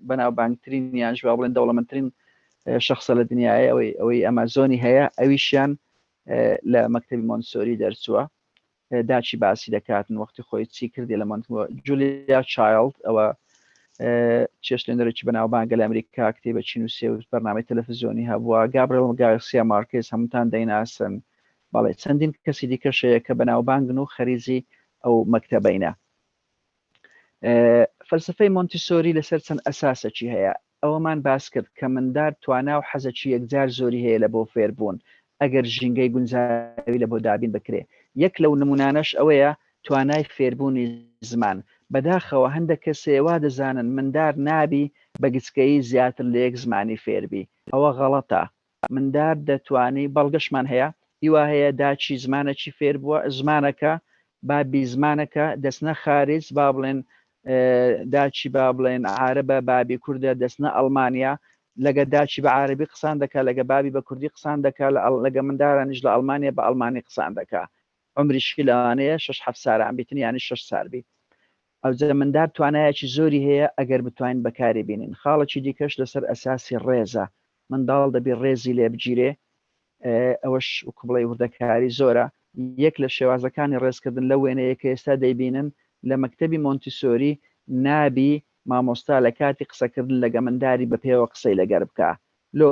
بەناوبانگترین یان ژوا بڵێن دەوڵەمەندترین شخصە لە دنیاە ئەوەی ئەمازۆنی هەیە، ئەویشیان لە مەکتەبی مۆنتسۆری دەرچووە، داچی باسی دەکاتن وەختی خۆی چی کردی لە مۆنتسۆری. جولیا چایلد ئەوە چێشتێنەرێکی بەناوبانگە لە ئەمریکا، کتێبێکی نووسێ و بەرنامەی تەلەڤیزیۆنی هەبووە. گابرێل گارسیا مارکێز هەمووتان دەیناسن. بەڵێ چەندین کەسی دیکەشەیە کە بەناوبانگن و خەریجی ئەو مەکتەبەینە. فەلسفەی مۆنتسۆری لەسەر چەند ئەساسەکی هەیە. ئەوەمان باس کرد کە مندار توانا و حەزەکی یەکجار زۆری هەیە لە بۆ فێربوون ئەگەر ژینگەی گونجاوی لە بۆ دابین بکرێ. یەک لەو نمونانەش ئەوەیە توانای فێربوونی زمان. بەداخەوە هەندێک کەسێوا دەزانن مندار نابی بەگچکەی زیاتر لە یەک زمانی فێربی، ئەوە غەڵەتە. مندار دەتوانی بەڵگەشمان هەیە، هیوا هەیە داچی زمانەکی فێر بووە، زمانەکە بابی زمانەکە دەستنە خارج، با بڵێن داچی با بڵێن عاربە، بابی کووردە دەستنە ئەڵمانیا، لەگە داچی بە عربی قسان دەکات، لەگە بابی بە کوردی قسان دەکات، لەگە مندارانیش لە ئەڵمانیا بە ئەڵمانی قسان دەکات. عمریشی لەوانەیە 6-7 ساران بیتن، یانی 6 ساربی. ئەو مندار توانایەکی زۆری هەیە ئەگەر بتوانین بەکاری بینین. خاڵێکی دیکەش لەسەر ئەساسی ڕێزە، منداڵ دەبێت ڕێزی لێ بگیرێ، ئەوەش وەکو بڵێ وردەکاری زۆرە. یەک لە شێوازەکانی ڕێزکردن لە وێنەیە کە ئێستا دەیبینن لە مەکتەبی مۆنتسۆری نابی مامۆستا لە کاتی قسەکردن لەگە منداری بە پێوە قسەی لەگەر بکە. لۆ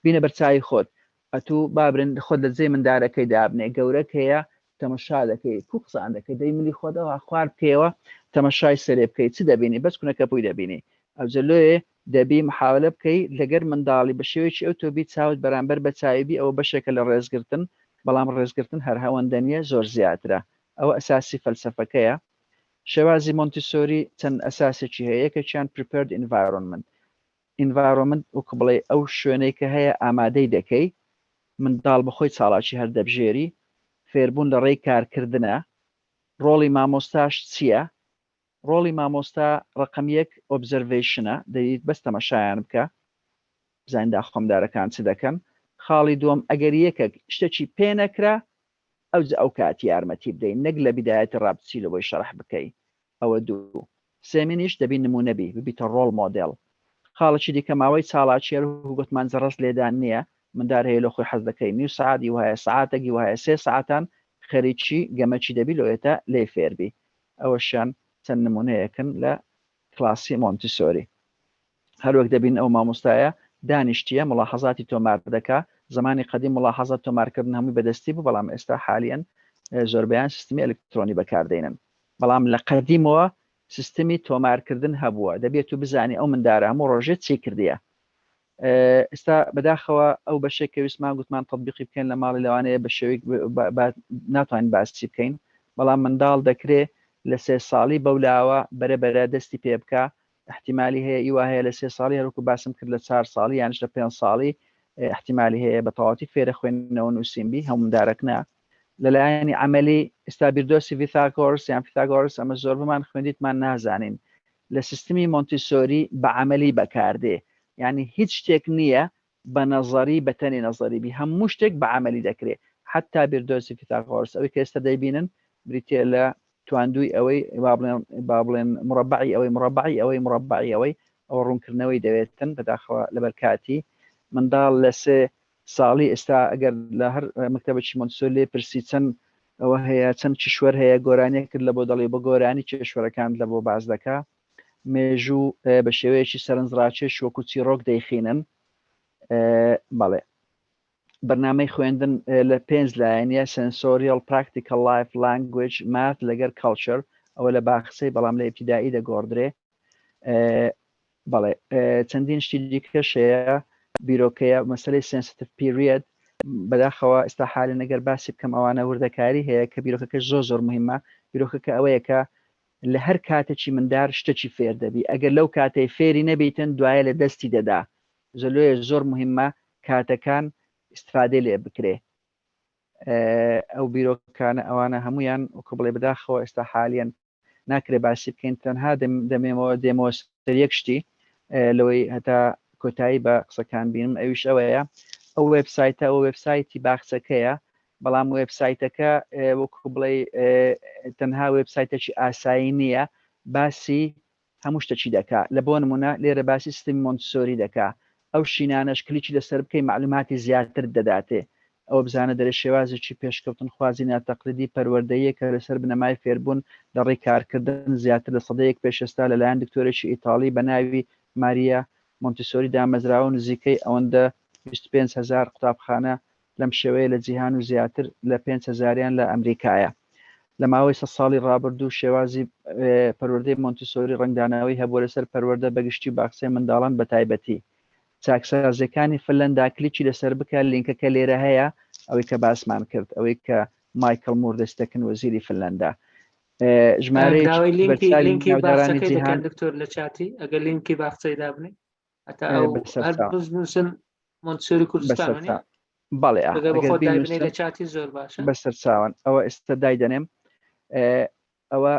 بینە بەرچاوی خۆت، ئەتوو بابرن خۆت لە جێ مندارەکەی دابنێ، گەورەک هەیە تەمەشا دەکەی، کو قسان دەکەی، دەی ملی خۆتەوە خوار بکەوە تەمەشای سەرێ بکەیت، چ دەبینی؟ بەس کونەکە پوی دەبینی. ئەو جلۆیە دەبی محاولە بکەی لەگەر منداڵی بە شێوەیەکی ئەو تۆبی چاوت بەرامبەر بە چاویبی، ئەوە بەشێکە لە ڕێزگرتن، بەڵام ڕێزگرتن هەر هەوەندە نیە، زۆر زیاترە. ئەوە ئەساسی فەلسەفەکەیە. شێوازی مۆنتسۆری چەند ئەساسێکی هەیە، یەکێکیان prepared environment وەکو بڵێ ئەو شوێنەی کە هەیە ئامادەی دەکەی، منداڵ بەخۆی چاڵاکی هەر دەبژێری، فێربوون لە ڕێی کارکردنە. ڕۆڵی مامۆستاش چییە؟ ڕۆڵی مامۆستا ڕقم 1 ئۆبزەرویشنە، دەیت بەس تەمەشایان بکە بزاندا خۆمدارەکان چ دەکەن. خاڵی دووەم ئەگەر یەکێک شتێکی پێ نەکرا ئەو کات یارمەتی بدەین، نەک لە بیدایەتی ڕابچی لەوەی شەرح بکەی. ئەوە دوو. سێمینیش دەبی نمونەبی، ببیتە ڕۆڵ مۆدێڵ. خاڵکی دیکە ماوەی چاڵاکیێر و گوتمان جەڕەست لێدان نییە، مندار هەیە لە خۆی حەز دەکەی نیو سعاتی وایە سعاتێکی وایە 3 ساعتان خەریکی گەمەکی دەبی لەوێتە لێ فێربی. ئەوەشیان چەند نمونەیەکن لە کلاسی مۆنتسۆری. هەروەک دەبین ئەو مامۆستایە دانیشتیە ملاحەزاتی تۆمار دەکا. زمانی قەدیم ملاحەزات تۆمارکردن هەمووی بەدەستی بوو، بەڵام ئێستا حالیان زۆربیان سیستمی ئەلکترۆنی بەکاردێنن. بەڵام لە قەدیمەوە سیستمی تۆمارکردن هەبووە، دەبێت و بزانی ئەو مندارە هەموو ڕۆژێت چی کردیە. ئێستا بەداخەوە ئەو بەشێک کە ویسمان گوتمان تەطبیقی بکەین لە ماڵی لەوانەیە بە شێوەیەک ناتوانین باسی بکەین، بەڵام منداڵ دەکرێت لە 3 ساڵی بەولاوە بەرەبەرە دەستی پێ بکە. احتیمالی هەیە ئیوا هەیە لە 3 ساڵی هەروکو باسم کرد لە 4 ساڵی یانش لە 5 ساڵی احتیمالی هەیە بە تەواوی فێرە خوێندنەوە نووسینبی هەموو مندارەکنا. لەلایەنی عملی ئێستا بیردۆسی ڤیثاگۆرس یان پیتاگۆرس ئەمە زۆر بمان خوێندیتمان نازانین، لە سیستمی مۆنتسۆری بە عملی بەکاردێ، یعنی هیچ شتێک نییە بە نەزەری بە تەنی نەزەریبی، هەموو شتێک بە عملی دەکرێت. حتا بیردۆسی پیتاگۆرس ئەوەی کە ئێستا دەیبینن بریتێ لە تواندوی ئەوەی با بڵێن مربعی ئەوەی مربعی ئەوەی مربعی ئەوەی ئەو ڕوونکردنەوەی دەوێتن. بەداخەوە لەبەر کاتی منداڵ لە 3 ساڵی ئێستا ئەگەر لە هەر مەکتەبێکی مۆنتسۆری لێ پرسی چەند ئەوە هەیە چەند کیشوەر هەیە گۆرانیە کرد لە بۆ دەڵێ بە گۆرانی کێشوەرەکان لە بۆ باز دەکا. مێژوو بە شێوەیەکی سەرنجڕاکێش وەکو چیرۆک دەیخینن. بەڵێ بەرنامەی خوێندن لە 5 لایەنە: سنسۆریال، پراکتیکال، لایف، لانگوێج، مات لەگەر کەڵچەر. ئەوە لە باخسەی بەڵام لە ئیبتیدایی دەگۆڕدرێ. بەڵێ چەندین شتی دیکەش هەیە. بیرۆکەیە مەسەلەی سنسیتیڤ پیریەد، بەداخەوە ئێستا حالی نەگەر باسی بکەم ئەوانە وردەکاری هەیە کە بیرۆکەکە زۆر مهمە. بیرۆکەکە ئەوەیە کە لە هەر کاتێکی مندار شتێکی فێر دەبی ئەگەر لەو کاتەی فێری نەبیتن دوایە لە دەستی دەدا زۆلۆیە زۆر مهمە کاتەکان استفادە لێ بکرێ ئەو بیرۆکانە ئەوانە هەمویان وەکو بڵێ بداخەوە ئێستا حالیان ناکرێ باسی بکەین تەنها دەمێمەوە دێمەوە سەر یەک شتی لەوەی هەتا کۆتایی بە قسەکان بینم ئەویش ئەوەیە ئەو وێبسایتە ئەو وێبسایتی باخچەکەیە بەڵام وێبسایتەکە وەکو بڵێ تەنها وێبسایتێکی ئاسایی نییە باسی هەموو شتێکی دەکا لە بۆ نمونە لێرە باسی سیستمی مۆنتسۆری دەکا ئەو شینانەش کلیکی لەسەر بکەی معلوماتی زیاتر دەداتێ ئەو بزانە دەرە شێوازێکی پێشکەوتن خوازی ناتەقلیدی پەروەردەیە کە لەسەر بنەمای فێربوون لە ڕێی کارکردن زیاتر لە سەدەیەک پێشێستا لەلایەن دکتۆرێکی ئیتاڵی بە ناوی ماریا مۆنتسۆری دامەزراوە نزیکەی ئەوەندە 25,000 قوتابخانە لەم شێوەیە لە جیهان و زیاتر لە 5,000یان لە ئەمریکایە لە ماوەی 100 ساڵی ڕابردوو شێوازی پەروەردەی مۆنتسۆری ڕنگدانەوەی هەبووە لەسەر پەروەردە بەگشتی باخچەی منداڵان بە تایبەتی چاکسازەکانی فنلەندا کلیکی لەسەر بکە لینکەکە لێرە هەیە ئەوەی کە باسمان کرد ئەوەی کە مایکل مور دەستەکن وەزیری فنلەندا ژمارەی ناودارانی جیهان دکتۆر لە چاتی ئەگەر لینکی باخچەی دابنێ هەتا ئەو بزنووسن مۆنتسۆری کوردستانە بەڵێ لە چاتی زۆر باشە بەسەر چاوان ئەوە ئێستا دای دەنێم ئەوە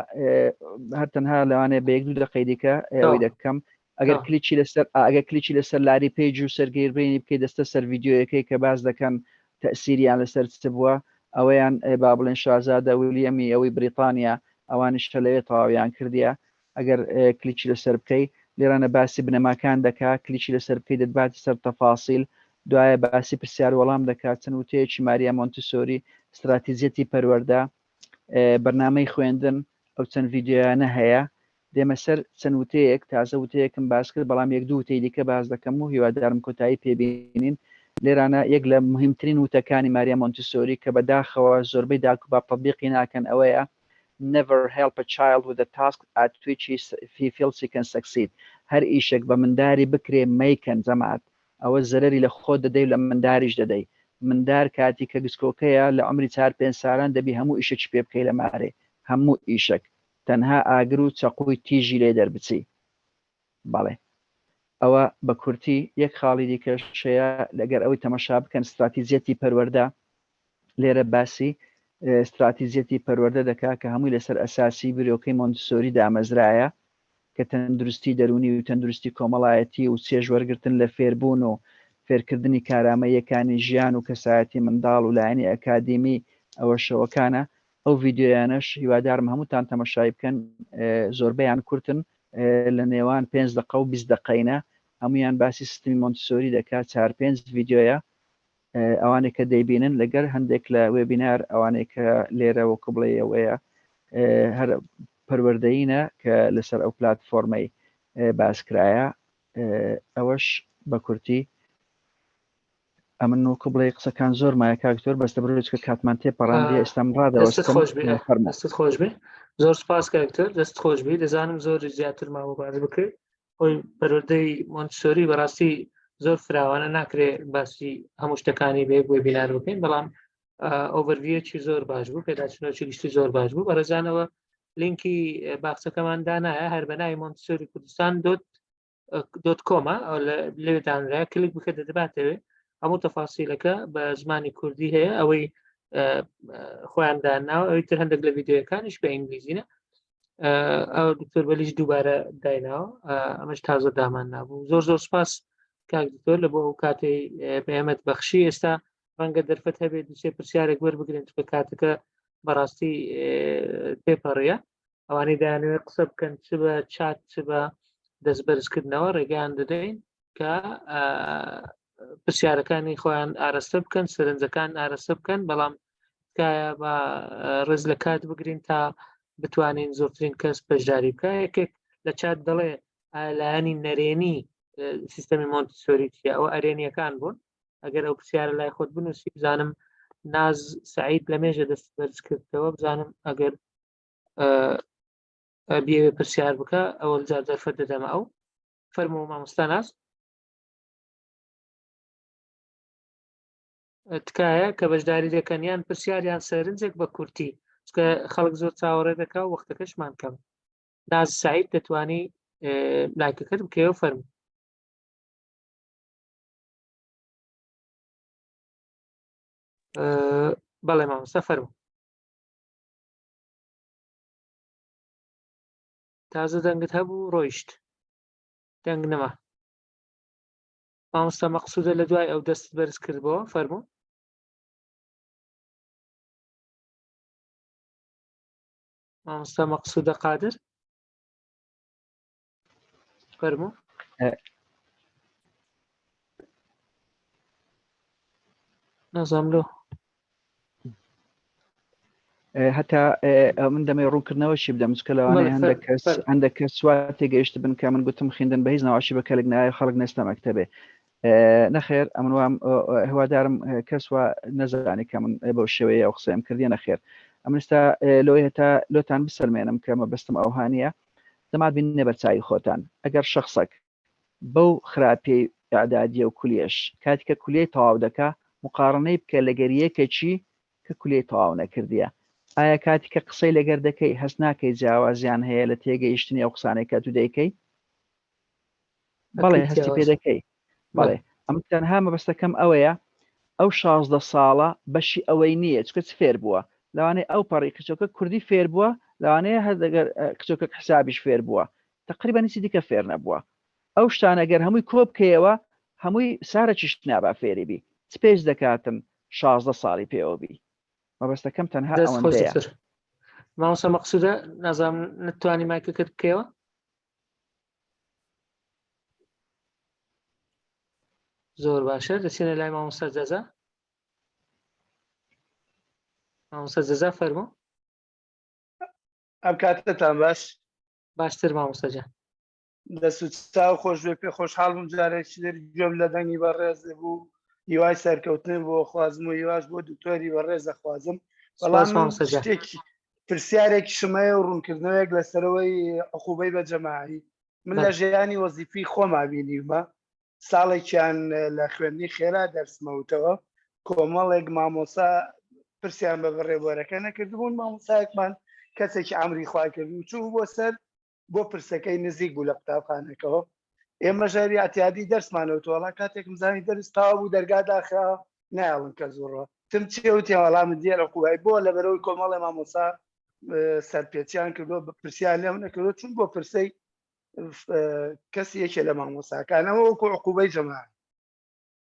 هەر تەنها لەوانێ بە 1-2 دقەیەکە ئەوەی دەکەم ئەگەر کلیکی لەسەر لاری پێیج و سەرگەیڕێنی بکەیت دەستە سەر ڤیددیۆیەکەی کە باز دەکەن تەسیریان لەسەر چ بووە ئەوەیان با بڵێن شازادە ویلیەمی ئەوەی بریتانیا ئەوانش لەوێت تەواویان کردیە ئەگەر کلیکی لەسەر بکەی لێرانە باسی بنەماکان دەکا کلیکی لەسەر بکەی دەباتی سەر تەفاسیل دوایە باسی پرسیار وەڵام دەکات چەند وتەیەکی ماریا مۆنتسۆری استراتیزیەتی پەروەردە بەرنامەی خوێندن ئەو چەند ڤیددیۆیانە هەیە دێمە سەر چەند وتەیەک تازە وتەیەکم باس کرد بەڵام 1-2 وتەی دیکە باز دەکەم و هیوادارم کۆتایی پێبینین لێرانە یەک لە مهمترین وتەکانی ماریا مۆنتسۆری کە بەداخەوە زۆربەی داکوبا تەطبیقی ناکەن ئەوەیە never help a child with a task at which he feels he can succeed هەر ئیشێک بە منداری بکرێ مەیکەن جەماعەت ئەوە زەرەری لە خۆ دەدەی لە منداریش دەدەی مندار کاتی کە گسکۆکەیە لە عمری 4-5 ساڵان دەبی هەموو ئیشێکی پێ بکەی لە مارێ هەموو ئیشێک تەنها ئاگر و چەقوی تیژی لێ دەربچی بەڵێ ئەوە بە کورتی یەک خاڵی دیکەشەیە لەگەر ئەوەی تەمەشا بکەن استراتیزیەتی پەروەردە لێرە باسی استراتیزیەتی پەروەردە دەکا کە هەمووی لەسەر ئەساسی بریۆکەی مۆنتسۆری دامەزرایە کە تەندروستی دەرونی و تەندروستی کۆمەڵایەتی و چێژ وەرگرتن لە فێربوون و فێرکردنی کارامەیەکانی ژیان و کەسایەتی منداڵ و لایەنی ئەکادیمی ئەوە شەوەکانە ئەو ڤیددیۆیانەش هیوادارم هەمووتان تەمەشای بکەن زۆربەیان کورتن لە نێوان 5 دقە و 20 دقەینە هەمویان باسی سیستمی مۆنتسۆری دەکات 4-5 ڤیددیۆیە ئەوانێک کە دەیبینن لەگەر هەندێک لە وێبینار ئەوانەیە کە لێرە وەکو بڵێ ئەوەیە هەر پەروەردەیینە کە لەسەر ئەو پلاتفۆرمەی باسکرایە ئەوەش بە کورتی ئەمن وەکو بڵێ قسەکان زۆر مایە کاکتۆر بەستە بڕۆچ کە کاتمان تێپەڕاندی ئێستام ڕادەوەستم دەستت خۆش بێ زۆر سپاس کاکتۆر دەست خۆش بێ دەزانم زۆر زیاتر ماوە باز بکرێت ئەوی پەروەردەی مۆنتسۆری بەڕاستی زۆر فراوانە ناکرێ باسی هەموو شتەکانی بێ وێبینار بکەین بەڵام ئۆڤەرویەکی زۆر باش بوو پێداچنەوەی گشتی زۆر باش بوو بەڕێزانەوە لینکی باخچەکەمان دانایە هەر بەناوی مۆنتسۆری کوردستان .com لەوێدانرا کلیک بکە دەباتەوێ هەموو تەفاسیلەکە بە زمانی کوردی هەیە ئەوەی خۆیان داناوە ئەوەی تر هەندێک لە ڤیددیۆیەکانیش بە ئینگلیزیە ئەو دکتۆر بەلیش دووبارە دایناوە ئەمەش تازە دامان نابوو زۆر سپاس کاک دکتۆر لە بۆ کاتی پێمەت بەخشی ئێستا ڕەنگە دەرفەت هەبێت دوسێ پرسیارێک وەربگرن کە کاتەکە بەڕاستی پێپەڕەیە ئەوانەی دایانوێت قسە بکەن چ بە چات چ بە دەستبەرزکردنەوە ڕێگەیان دەدەین کە پرسیارەکانی خۆیان ئاراستە بکەن سەرنجەکان ئاراستە بکەن بەڵام تکایە بە ڕێز لە کات بگرین تا بتوانین زۆرترین کەس بەشداری بکە یەکێک لە چات دەڵێ لایەنی نەرێنی سیستەمی مۆنتسۆری چیە ئەوە ئەرێنیەکان بوون ئەگەر ئەو پرسیارە لای خۆت بنووسی بزانم ناز سعید لە مێژە دەست بەرز کردەوە بزانم ئەگەر بێوێ پرسیار بکە ئەوە جار دەرفەت دەدەمە ئەو فەرموو مامۆستا ناز تکایە کە بەشداری دەکەنیان پرسیاریان سەرنجێک بە کورتی چکە خەڵک زۆر چاوەڕێ دەکا و وەختەکەشمان کەم ناز سعید دەتوانی لایکەکەت بکەوە فەرموو. بەڵێ مامۆستا فەرموو. تازە دەنگت هەبوو ڕۆیشت دەنگ نەما. مامۆستا مەقسوودە لە دوای ئەو دەستت بەرز کردبەوە فەرموو. مامۆستا مەقسوودە قادر فەرموو. نازانم هەتا من دەمەی ڕوونکردنەوەشی بدەم چکە لەوانەیە هەندێک کەس سوات تێگەیشت بن کە من گوتم خوێندن بە هیچ ناواشی بە کەلێک نایە خەڵک نێستە مەکتەبێ. نەخێر ئەمن وام هیوادارم کەس وا نەزانانی کە من بەو شێوەیە ئەو قسەم کردیە نەخێر. ئەمن ئێستا لەوەی هەتا لۆتان بسەلمێنم کە مەبەستم ئەوهانیە دەمات بینێ بەرچاوی خۆتان. ئەگەر شخصێک بەو خراپەی ئەعدادیە و کولیەش کاتێککە کولیەی تەواو دەکا مقارنەی بکە لەگەر یەکێکی کە کولیەی تەواو نەکردیە. ئایا کاتێککە قسەی لەگەر دەکەی هەست ناکەی جیاوازیان هەیە لە تێگەیشتنی ئەو قسانەی کە تو دەیکەی؟ بەڵێ هەستی پێ دەکەی. بەڵێ ئەم تەنها مەبەستەکەم ئەوەیە ئەو 16 ساڵە بەشی ئەوەی نییە چکە فێر بووە لەوانەیە ئەو پەڕی کچۆکە کوردی فێر بووە لەوانەیە هەردەگەر کچۆکە حسابیش فێر بووە تقریبا هیچی دیکە فێر نەبووە. ئەو شتانەگەر هەمووی کۆ بکەیەوە هەمووی سارەکیش نابا فێری بی چ پێش دەکاتن 16 ساڵی پێوە بی. مەبەستەکەم تەنها ئەوەندەیە. مامۆستا مەقسوودە نازانم نتوانی مایکەکەت بکەوە؟ زۆر باشە دەچێنە لای مامۆستا جەزا. مامۆستا جەزا فەرموو. ئەم کاتتان باشتر مامۆستا جان. دەست و چاو خۆش بێ پێ خۆشحاڵم جارێکی لێر گوێم لە دەنگی بەڕێز بوو هیوای سەرکەوتن بۆ خوازم و هیواش بۆ دکتۆری بەڕێز دەخوازم. بەڵام شتێکی پرسیارێکی شمەیە و ڕوونکردنەوەیەک لەسەرەوەی عقوبەی بە جەماعی من لە ژیانی وەزیفی خۆما بینیمە ساڵێکیان لە خوێندنی خێرا دەرسمەوتەوە کۆمەڵێک مامۆسا پرسیان بە بەڕێوەرەکە نەکردبوون مامۆسایەکمان کەسێکی ئەمری خواکردن و چوو بۆ سەر بۆ پرسەکەی نزیک بوو لە قوتابخانەکەەوە ئێمە ژەری ئاتیادی دەرسمانەوتوەڵا کاتێک مزانی دەرسستاوە بوو دەرگاداخرا نایڵن کە زۆڕە تم چێوتی وەڵام دیێرە قوای بۆ لە بەرەوەی کۆمەڵی مامۆسا سەرپێچیان کردو پرسیان لێم نەکردو چون بۆ پرسەی کەسی یەکێ لە مامۆساکانەوە وەکو عقوبەی جەماعی.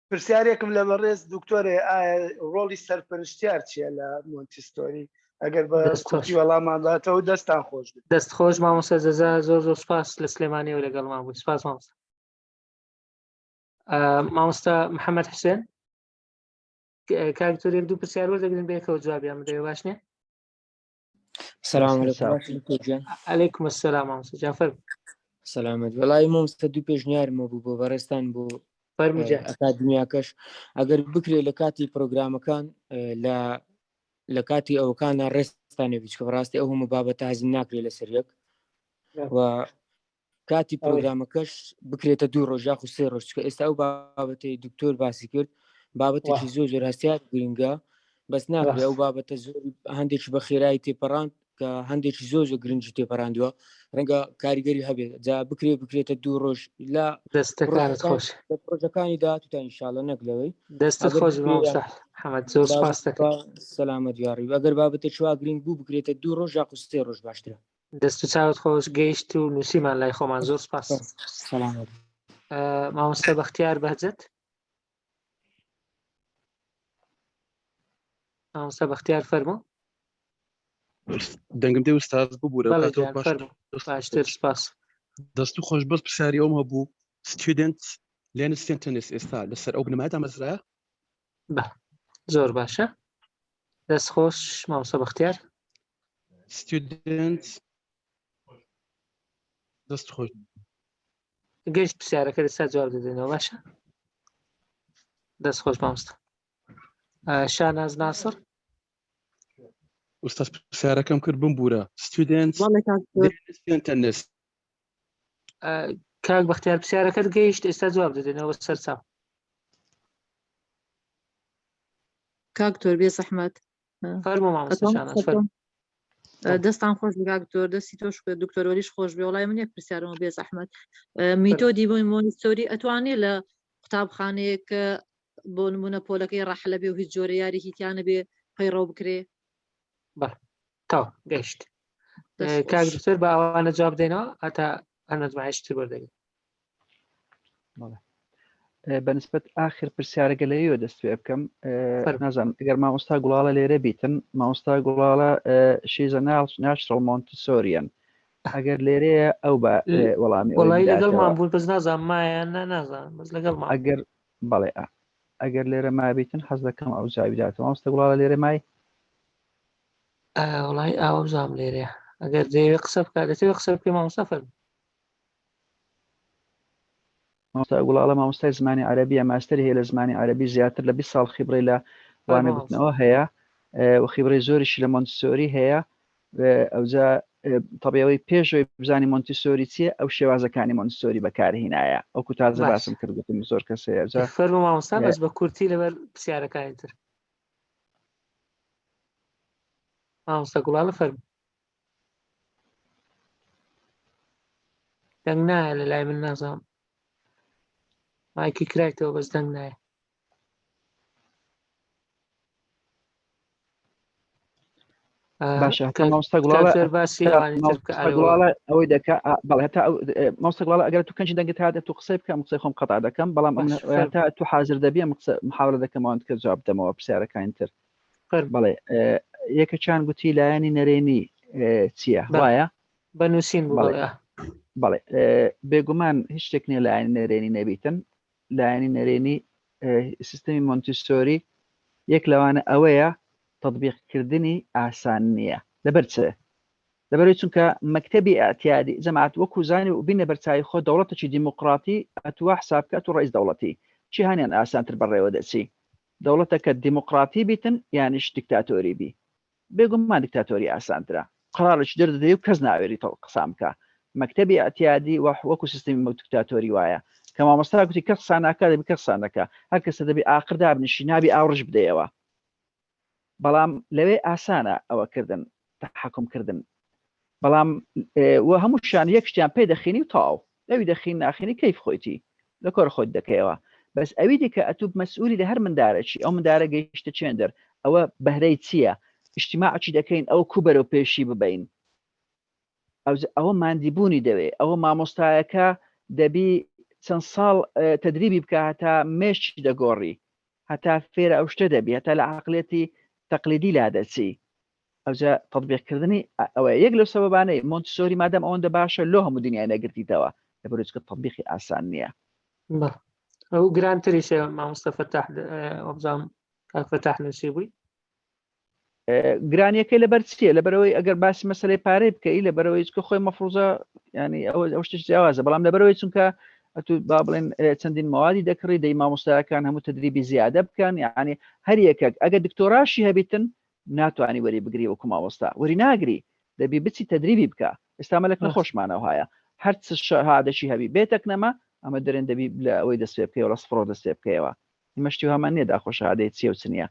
پرسیارێکم لە بەڕێز دکتۆرێ ئایا ڕۆڵی سەرپەرشتیار چییە لە مۆنتیستۆری ئەگەر بە کوردی وەڵامانداتەوە دەستان خۆش بێت. دەست خۆش مامۆستا جەزا زۆر زۆر سپاس لە سلێمانیەوە لەگەڵمان بووی. سپاس مامۆستا. مامۆستا محەممەد حوسێن کاکتۆرێک دوو پرسیار وەردەگرن بێکەوە جوابیان بدەوە باش نییە؟ سلام علیکم. علیکم السلام مامۆستا جان فەرموو. سلامت. وەڵی مامۆستا دوو پێشنیارمە بوو بۆ بەڕێستان بۆ ئەکادمیاکەش ئەگەر بکرێت لە کاتی پرۆگرامەکان لە کاتی ئەوکانە ڕێستانێ بچکە ڕاستی ئەو هەموو بابەتە حەزم ناکرێت لە سەریەک و کاتی پرۆگرامەکەش بکرێتە 2 ڕۆژ یاخو 3 ڕۆژ چکە ئێستا ئەو بابەتی دکتۆر باسی کرد بابەتێکی زۆر هەستیار گرنگە بەس ناکرێت ئەو بابەتە زۆر هەندێکی بە خێرایی تێپەڕاند کە هەندێکی زۆر گرنگی تێپەڕاندووە ڕەنگە کاریگەری هەبێت جا بکرێتە 2 ڕۆژ لە دەستەکانت خۆش پرۆژەکانی داهاتووتان ئینشاڵڵا نەک لەوەی دەستت خۆش مامۆستا محەممەد زۆر سپاس دەکەم. سەلامەت یاڕی ئەگەر بابەتە چوا گرنگ بوو بکرێتە 2 ڕۆژ یاخو 3 ڕۆژ باشترە. دەست و چاوت خۆش گەیشت و نووسیمان لای خۆمان زۆر سپاس. سەلامەت. مامۆستا بەختیار بەهجەت. مامۆستا بەختیار فەرموو. دەنگم دێ ئوستاز ببوورە باشتر سپاس. دەست و خۆش بەس پرسیاری ئەوم هەبوو ستودنت لێن سنتنس ئێستا لەسەر ئەو بنەمایەتان بەزرایە؟ زۆر باشە دەست خۆش مامۆستا بەختیار. ستودنت دەست خۆش گەیشت پرسیارەکە لەسا جواب دەدەینەوە باشە. دەست خۆش مامۆستا. شاناز ناسر ئوستاز پرسیارەکەم کرد بمبوورە ستودنت سنتنس کاک بەختیار پرسیارەکەت گەیشت ئێستا جواب دەدەینەوە سەر چاو. کاکتۆر بێ زەحمەت فەرموو مامۆستا شاناز فەرموو. دەستان خۆش دکتۆر دەستی تۆش دکتۆریش خۆش بێ وڵای من یەک پرسیارەوە بێ زەحمەت میتۆدی بۆ مۆنیتۆری ئەتوانێت لە قوتابخانەیە کە بۆ نمونە پۆلەکەی ڕەحلە بێ و هیچ جۆرە یاریهیتیانە بێ پەیڕەو بکرێ تا گەشت کاک دکتۆر بە ئەوانە جواب بدەینەوە هەتا هەنەزمایشتر وەردەگرێت بەنسبەت آخر پرسیارەکە لەوێ دەست پێ بکەم نازانم ئەگەر مامۆستا گوڵاڵە لێرە بیتن مامۆستا گوڵاڵە شیزە ناچرال مۆنتسۆریەن ئەگەر لێرەیە ئەو بە وەڵامی وڵی لەگەڵمان بوون بەس نازان مایان نازان بەس لەگەڵمان ئەگەر بەڵێ ئەگەر لێرە ما بیتن حەز دەکەم ئەو جاویداتەوە مامۆستا گوڵاڵە لێرە مای وڵی ئاوە بزانم لێرەیە ئەگەر دەیەوێت قسە بکات دەتەوێت قسە بکەی مامۆستا فەرموو مامۆستا گوڵاڵە مامۆستای زمانی عەرەبیە ماستەری هەیە لە زمانی عەرەبی زیاتر لە 20 ساڵ خیبڕی لە وانە گوتنەوە هەیە و خیبڕی زۆریشی لە مۆنتسۆری هەیە ئەوجا تەبیەوەی پێشەوەی بزانی مۆنتسۆری چییە ئەو شێوازەکانی مۆنتسۆری بەکارهێنایە ئەوکو تازە باسم کرد گوتم زۆر کەسەیە فەرموو مامۆستا بەس بە کورتی لەبەر پرسیارەکانی تر مامۆستا گوڵاڵە فەرموو دەنگ نایە لە لای من نازانم مایکی کرایتەوە بەس دەنگ نایە باشە مامۆستا گوڵاڵە ئەوەی دەکا بەڵێ هەتا مامۆستا گوڵاڵە ئەگەر تو کەنجی دەنگت هاتە تو قسەی بکەم قسەی خۆم قەتع دەکەم بەڵام هەتا تو حاضر دەبێ محاولە دەکەمەوە کە جواب بدەمەوە پرسیارەکانی تر بەڵێ یەکەچیان گوتی لایەنی نەرێنی چییە وایە بەنووسین بوو بەڵێ بێگومان هیچ شتێک نییە لایەنی نەرێنی نەبیتن لایەنی نەرێنی سیستەمی مۆنتسۆری یەک لەوانە ئەوەیە تطبیقکردنی ئاسان نییە لەبەر چ لەبەرەوەی چونکە مەکتەبی ئەتیادی جەماعەت وەکو زانی و بینە بەرچاوی خۆ دەوڵەتێکی دیموقراتی ئەتووا حسابکات و ڕئیس دەوڵەتی چی هەنیان ئاسانتر بەڕێوە دەچی دەوڵەتەکە دیموقراتی بیتن یانیش دیکتاتۆری بی بێگومان دیکتاتۆری ئاسانترە قرارێکی دەردەدەی و کەس ناوێری قسام بکە مەکتەبی ئەتیادی وەکو سیستەمی دیکتاتۆری وایە کە مامۆستا گوتی کە قسان ناکات دەبی کە قسان دەکا هەر کەسە دەبی ئاخر دابنیشی نابی ئاوڕژ بدەیەوە بەڵام لەوێ ئاسانە ئەوەکردن تحکمکردن بەڵام هەموو شان یەک شتیان پێ دەخینی و تاو لەوی دەخین ناخینی کەیف خۆیتی لە کۆر خۆت دەکەیەوە بەس ئەوی دیکە ئەتوب مەسئولی لە هەر مندارێکی ئەو مندارە گەیشتە چێندەر ئەوە بەهرەی چییە ئیجتیماعی دەکەین ئەو کوبەرە و پێشی ببین ئەوە ماندیبوونی دەوێ ئەوە مامۆستایەکە دەبی چەند ساڵ تدریبی بکە هەتا مێشتی دەگۆڕی هەتا فێرە ئەو شتە دەبی هەتا لە عقلێتی تەقلیدی لا دەچی ئەوجا تطبیقکردنی ئەوە یەک لەو سەبەبانەی مۆنتسۆری مادەم ئەوەندە باشە لۆ هەموو دنیای نەگرتیتەوە لەبەرچکە تطبیقی ئاسان نییە ئەو گرانتریشە مامۆستا فەتاح وەبزانم کاک فەتاح نووسی بووی گرانیەکەی لەبەر چییە لەبەرەوەی ئەگەر باسی مەسەلەی پارەی بکەی لەبەرەوەی چکە خۆی مەفروزە ینی ئەو شتێک جیاوازە بەڵام لەبەرەوەی چونکە ئەتو با بڵێن چەندین ماوادی دەکڕی دەی مامۆستایەکان هەموو تدریبی زیادە بکەن یعنی هەر یەکێک ئەگەر دکتۆراشی هەبیتن ناتوانانی وەری بگری وەکو مامۆستا وەری ناگری دەبی بچی تدریبی بکە ئێستا مەلەک نەخۆشمانەوە هەیە هەر شهادەشی هەبی بێتەک نەما ئەمە دەرێن دەبی لە ئەوەی دەست پێ بکەیەوە لە سفرۆ دەست پێ بکەیەوە مەشتی هەمان نییە داخۆ شهادەی چیە و چ نییە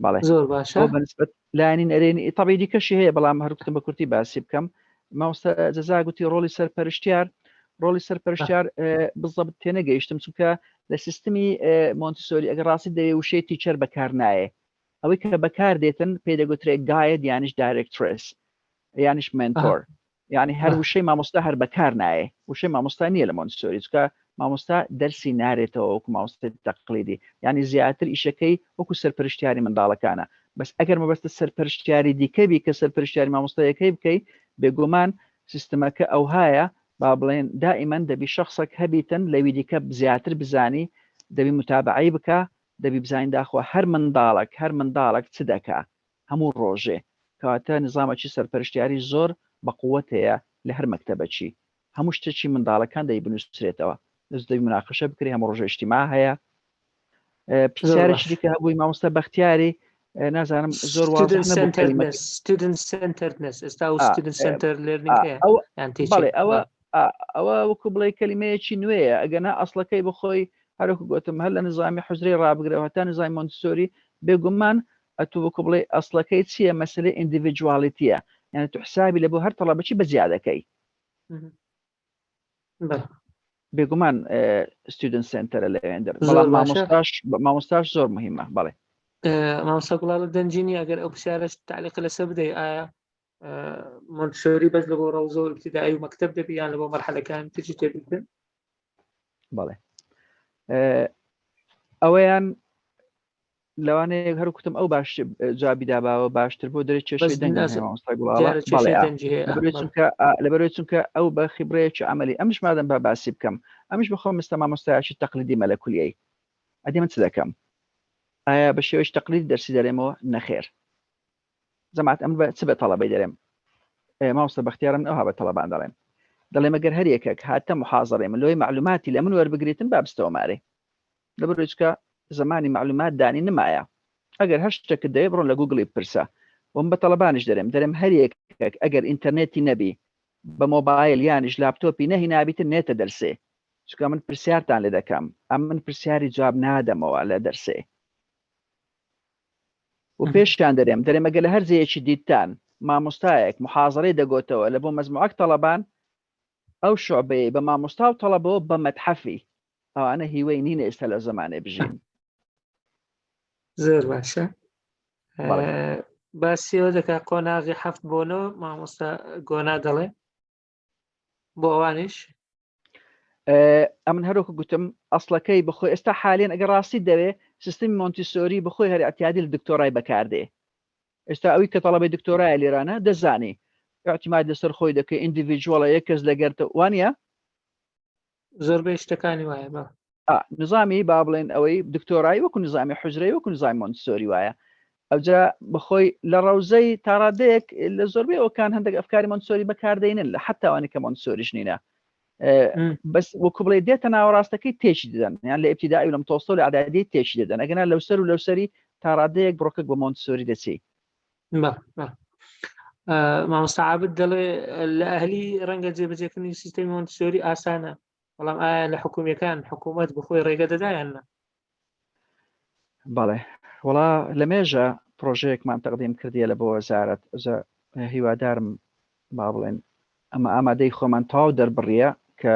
بەڵێ زۆر باشە بەنسبەت لایەنی نەرێنی تەبیعی دیکەشی هەیە بەڵام هەرکتم بە کورتی باسی بکەم مامۆستا جەزا گوتی ڕۆڵی سەرپەرشتیار ڕۆڵی سەرپەرشتیار بزەبت تێنەگەیشتم چونکە لە سیستمی مۆنتسۆری ئەگەر ڕاستی دەوێ وشەی تیچەر بەکار نایە ئەوەی کە بەکار دێتن پێ دەگوترێت گایەد یانیش دایرکترس یانیش منتۆر یعنی هەر وشەی مامۆستا هەر بەکار نایە وشەی مامۆستا نییە لە مۆنتسۆری چکە مامۆستا دەرسی نارێتەوە وەکو مامۆستا تەقلیدی یعنی زیاتر ئیشەکەی وەکو سەرپەرشتیاری منداڵەکانە بەس ئەگەر مەبەستە سەرپەرشتیاری دیکەبی کە سەرپەرشتیاری مامۆستایەکەی بکەیت بێگومان سیستەمەکە ئەو هایە با بڵێن دائیمەن دەبی شخصێک هەبیتن لەوی دیکە زیاتر بزانی دەبی متابعی بکە دەبی بزانین داخوا هەر منداڵێک چ دەکا هەموو ڕۆژێ کەواتە نظامەکی سەرپەرشتیاری زۆر بەقووەت هەیە لە هەر مەکتەبەکی هەموو شتێکی منداڵەکان دەی بنووسرێتەوە دەبی مناقەشە بکری هەموو ڕۆژە ئیجتیماع هەیە پرسیارێکی دیکە هەبووی مامۆستا بەختیاری نازانم زۆر ئەوە وەکو بڵێ کەلیمەیەکی نوێیە ئەگەنا ئەسڵەکەی بخۆی هەروکو گوتم هەر لە نظامی حوزری ڕابگرەوە تا نظامی مۆنتسۆری بێگومان ئەتووەکو بڵێ ئەسڵەکەی چییە مەسلەی ئیندیڤیدوالیتیە یعنی تو حسابی لە بۆ هەر تەڵەبەچی بەزیادەکەی بێگومان ستودنت سنتەرە لەوێندر بەڵام مامۆستاش زۆر مهمە بەڵێ مامۆستا گوڵاڵە دەنجینی ئەگەر ئەو پرسیارەش تعلیق لەسەر بدەی ئایا مۆنتسۆری بەس لە بۆ ڕەوزە و ابتیدایی و مەکتەب دەبی یان لە بۆ مەرحەلەکان تری تێبکەن بەڵێ ئەوەیان لەوانەیە هەر کوتم ئەو باش جوابی داباوە باشتر بۆ دەرێت کێشەی لەبەرەوەی چونکە ئەو بە خیبرەیەکی عملی ئەمش مادەم بە باسی بکەم ئەمش بخۆم مستە مامۆستایەکی تەقلیدی مەلەکولیەی ئەدی من چ دەکەم ئایا بە شێوەیەکی تەقلید دەرسی دەرێمەوە نەخێر جەماعەت ئەم چ بە تەڵەبەی دەرێم مامۆستا بەختیارم ئەوها بە تەڵەبان دەڵێم دەڵێ مەگەر هەر یەکێک هاتە محاضەڕێ من لۆی معلوماتی لە من وەربگریتن با بستەوە مارێ لەبەرەوەی چکە زمانی معلومات دانی نمایە ئەگەر هەر شتێکت دەوێ بڕۆن لە گوگڵی بپرسە وم بە تەڵەبانیش دەرێم هەر یەکێک ئەگەر ئینتەرنێتی نەبی بە مۆبایل یانیش لاپتۆپی نەهی نابیتر نێتە دەرسێ چکە من پرسیارتان لێ دەکەم ئەم من پرسیاری جواب نادەمەوە لە دەرسێ و پێشیان دەرێم ئەگەر لە هەر جەیەکی دیتان مامۆستایەک محاضەرەی دەگۆتەوە لە بۆ مەجموعەک تەڵەبان ئەو شعبەیە بە مامۆستا و تەڵەبەوە بە مەتحەفی ئەوانە هیوەی نینە ئێستا لە زمانێ بژین زۆر باشە باسیەوە دەکات قۆناغی 7 بۆنەوە مامۆستا گۆنا دەڵێ بۆ ئەوانش ئەمن هەروکو گوتم ئەسڵەکەی بخۆی ئێستا حالێن ئەگەر ڕاستی دەوێ سیستمی مۆنتیسۆری بخۆی هەر ئەتیادی لە دکتۆرای بەکاردێ ئێستا ئەوی کە تەڵەبەی دکتۆرایە لێرانە دەزانی اعتماد لەسەر خۆی دەکەی ئیندیڤیدوەڵە یەکەس لەگەرتە وانە زۆربەی شتەکانی وایە بە نظامی با بڵێن ئەوەی دکتۆرایی وەکو نظامی حجرەی وەکو نظامی مۆنتیسۆری وایە ئەوجا بخۆی لە ڕەوزەی تاڕادەیەک لە زۆربەی ئەوکان هەندێک ئەفکاری مۆنتیسۆری بەکاردێنن لە حتاوانی کە مۆنتیسۆریش نینە بەس وەکو بڵێ دێتە ناوەڕاستەکەی تێکی دەدەن یان لە ئیبتیدایی و لە متۆسڵ و لە ئەعدادی تێکی دەدەن ئەگەنا لەوسەر و لەوسەری تاڕادەیەک بڕۆکەک بە مۆنتیسۆری دەچی مامۆستا عابد دەڵێ لە ئەهلی ڕەنگە جێبەجێکردنی سیستەمی مۆنتیسۆری ئاسانە بەڵام ئایا لە حکوومیەکان حکوومەت بخۆی ڕێگە دەدایاننا بەڵێ وڵا لە مێژە پرۆژەیەکمان تەقدیم کردیە لە بۆ وەزارەت هیوادارم با بڵێن ئەمە ئامادەی خۆمان تاو دەربڕیە کە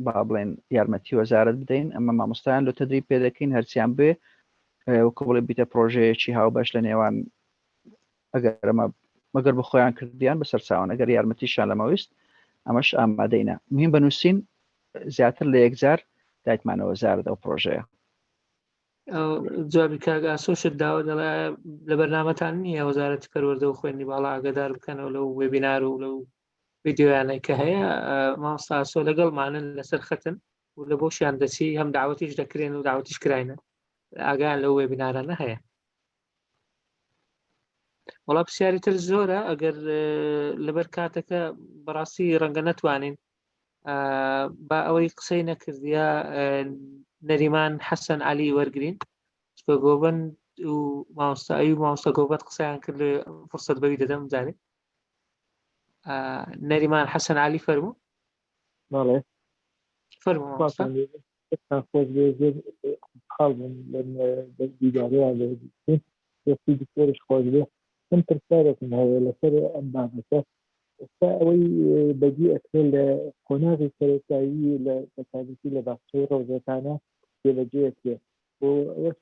با بڵێن یارمەتی وەزارەت بدەین ئەمە مامۆستایان لە تەدریب پێ دەکەین هەرچیان بێ وەکو بڵێ بیتە پرۆژەیەکی هاوبەش لە نێوان ئەگەر ئەمە مەگەر بە خۆیان کردیان بەسەر چاوان ئەگەر یارمەتیشان لەمەویست ئەمەش ئامادەینە مهم بنووسین زیاتر لە یەکجار دایتمانە وەزارەت ئەو پرۆژەیە جوابی کاگە ئاسۆشت داوە دەڵێ لە بەرنامەتان نییە وەزارەتی پەروەردە و خوێندنی باڵا ئاگادار بکەنەوە لەو وێبینار و لەو ڤیدیۆیانەی کە هەیە مامۆستا ئاسۆ لەگەڵمانن لەسەر خەتن و لە بۆشیان دەچی هەم داوەتیش دەکرێن و داوەتیش کراینە ئاگایان لەو وێبینارانە هەیە وڵا پرسیاری تر زۆرە ئەگەر لەبەر کاتەکە بەڕاستی ڕەنگە نەتوانین با ئەوەی قسەی نەکردیا نەریمان حەسەن عەلی وەرگرین چکە گۆبەند و مامۆستایی و مامۆستا گۆبەند قسەیان کرد لێ فرسەت بەوی دەدەم جارێ نەریمان حەسەن عەلی فەرموو بەڵێ فەرموو مامۆستا خۆش بێ خاڵ دیداریان لێ دەستی دکتۆرش خۆش بێ من پرسیارێکم هەیە لەسەر ئەم بابەتە ئێستا ئەوەی بەدی ئەکرێت لە قۆناغی سەرەتایی لە بەتابەتی لە باخچەی ڕۆژەکانە جێبەجێکێ بۆ ئەوەش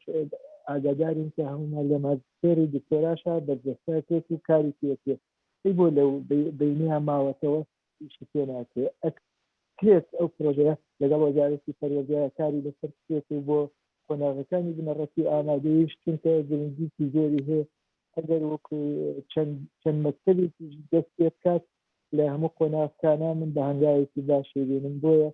ئاگادارین کە هەمومان لە ماجستێری دکتۆراشا بەرجەستاتێت و کاری پێکێ ئەی بۆ لەو بینیان ماوەتەوە ئیشی پێ ناکرێ ئەکرێت ئەو پرۆژەیە لەگەڵ وەزارەتی پەروەردەیە کاری لەسەر بکرێت و بۆ قۆناغەکانی بنەڕەتی ئامادەیش چونکە گرنگیی زۆری هەیە ئەگەر وەکو چەند مەکتەبێکی دەست پێ بکات لە هەموو قۆناغەکانە من بە هەنگاوێکی باشی بینم بۆیە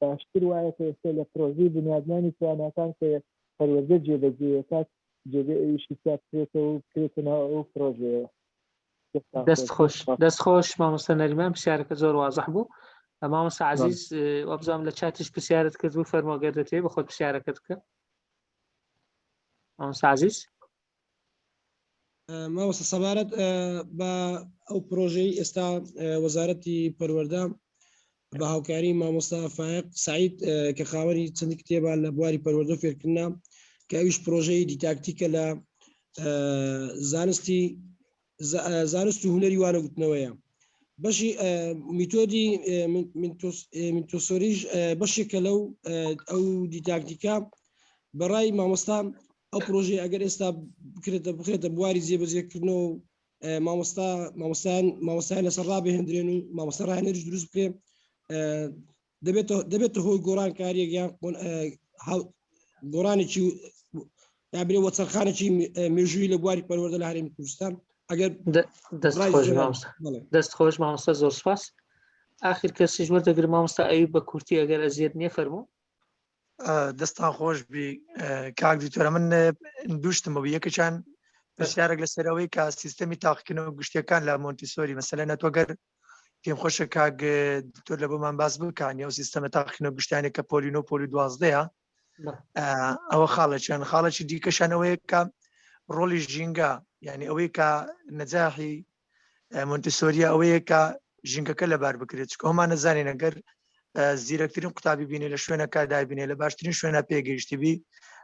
باشتر وایە کە ئێستا لە پرۆژەی بنیادنانی تواناکان کە پەروەردە جێبەجێکات جێبێ ئەویشی بکرێتەوە و بکرێتەوە ئەو پرۆژەیە دەست خۆش مامۆستا نەریمان پرسیارەکە زۆر وازەح بوو مامۆستا عەزیز وەبزانم لە چاتش پرسیارت کرد بوو فەرمووەگەر دەتوێت بە خۆت پرسیارەکەت بکە مامۆستا عەزیز مامۆستا سەبارەت بە ئەو پرۆژەی ئێستا وەزارەتی پەروەردە بە هاوکاری مامۆستا فایق سعید کە خاوەنی چەندی کتێبان لە بواری پەروەردە و فێرکردنا کە ئەویش پرۆژەی دیتاکتیکە لە زانست و هونەری وانەگوتنەوەیە بەشی میتۆدی منتۆسۆریش بەشێکە لەو ئەو دیداکتیکا بەڕای مامۆستا ئەو پرۆژێ ئەگەر ئێستا بخرێتە بواری جێبەجێکردنەوە و مامۆستایان لەسەر ڕابێهێنرێن و مامۆستا ڕاهێنەریش دروست بکرێ دەبێتە هۆی گۆڕان کاریەک یان گۆڕانێکی یابرێ وەچەرخانێکی مێژووی لە بواری پەروەردە لە هەرێمی کوردستان ئەگەر دەست خۆش مامۆستا زۆر سپاس آخر کەسیش وەردەگرم مامۆستا ئەوی بە کورتی ئەگەر ئەزیەت نییە فەرموو دەستان خۆش بی کاک دکتۆرە من دووشتمەوە یەکەچان پرسیارێک لەسەرەوەی کە سیستەمی تاقیکردنەوە گشتیەکان لە مۆنتیسۆری مەسەلە نەتوەگەر پێم خۆشە کاک دکتۆر لە بۆمان باس بکانی ئەو سیستەمە تاقیکردنەوە گشتیانێک کە پۆلینۆ پۆلی 12 ئەوە خاڵێکی دیکەشانەوەی کە ڕۆلی ژینگە یعنی ئەوەی کە نەجاحی مۆنتیسۆریە ئەوەیە کە ژینگەکە لەبار بکرێت چکە هەمان نەزانین ئەگەر زیرەکترین قوتابی بینێ لە شوێنەکە دابینێ لە باشترین شوێنە پێگەیشتبی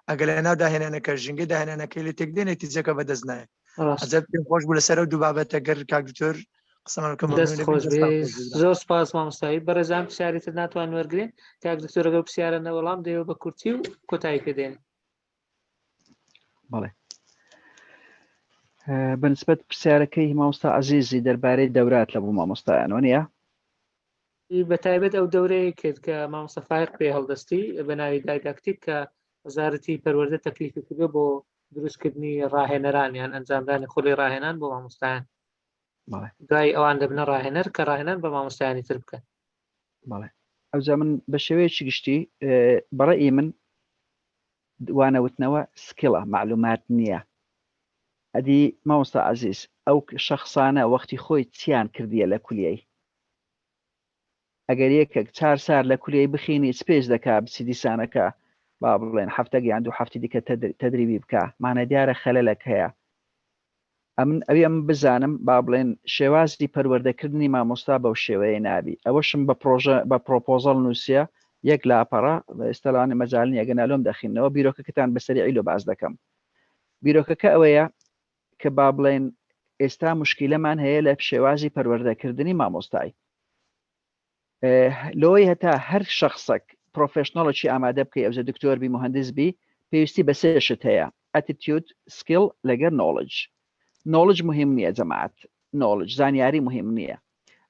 ئەگەر لە ناو داهێنانەکە ژینگە داهێنانەکەی لە تێکدێنێت تیجەکە بەدەست نایە ئەجەب پێم خۆش بوو لەسەر دوو بابەتە گەر کاک دکتۆر زۆر سپاس مامۆستایی بەڕێزان پرسیارێتتر ناتوان وەرگێن کاک دکتۆر ئەگەر پرسیارە نەوەڵام دەیەوە بە کورتی و کۆتایی پێدێن بەڵێ بەنسبەت پرسیارەکەی مامۆستا عەزیزی دەربارەی دەورات لە بوو مامۆستایانەوە نییە بەتایبەت ئەو دەورەیە کرد کە مامۆستا فایق پێ هەڵدەستی بە ناوی دایداکتیک کە وەزارەتی پەروەردە تەکلیفی کردووە بۆ دروستکردنی ڕاهێنەران یان ئەنجامدانی خوڵی ڕاهێنان بۆ مامۆستایان دوای ئەوان دەبنە ڕاهێنەر کە ڕاهێنان بە مامۆستایانی تر بکەن بەڵێ ئەوجا من بە شێوەیەکی گشتی بەڕێی من وانەوتنەوە سکیڵە معلومات نییە ئەدی مامۆستا عەزیز ئەو شەخصانە وەختی خۆی چیان کردیە لە کولیەی ئەگەر یەکێک 4 سار لە کولیەی بخینی سپێس دەکا بچی دیسانەکە با بڵێن هەفتەی یان 2 هەفتی دیکە تەدریبی بکە مانە دیارە خەلەلێک هەیە ئەم بزانم با بڵێن شێوازی پەروەردەکردنی مامۆستا بەو شێوەیە نابی ئەوەشم بە پرۆپۆزەڵ نووسە یەک لاپەڕە ئێستاڵانی مەجاالنی ئەگەنالۆم دەخینەوە بیرۆکەکەتان بەسەری ئیلۆ باز دەکەم بیرۆکەکە ئەوەیە کە با بڵێن ئێستا مشکیلەمان هەیە لە شێوازی پەروەردەکردنی مامۆستای لەوەی هەتا هەر شخصێک پرۆفێشنەڵێکی ئامادە بکەی ئەوزە دکتۆر بی مهندس بی پێویستی بە سێ شت هەیە ئەتیتیود سکیل لەگەر نۆڵج مهم نییە جەماعەت نۆڵج زانیاری مهم نییە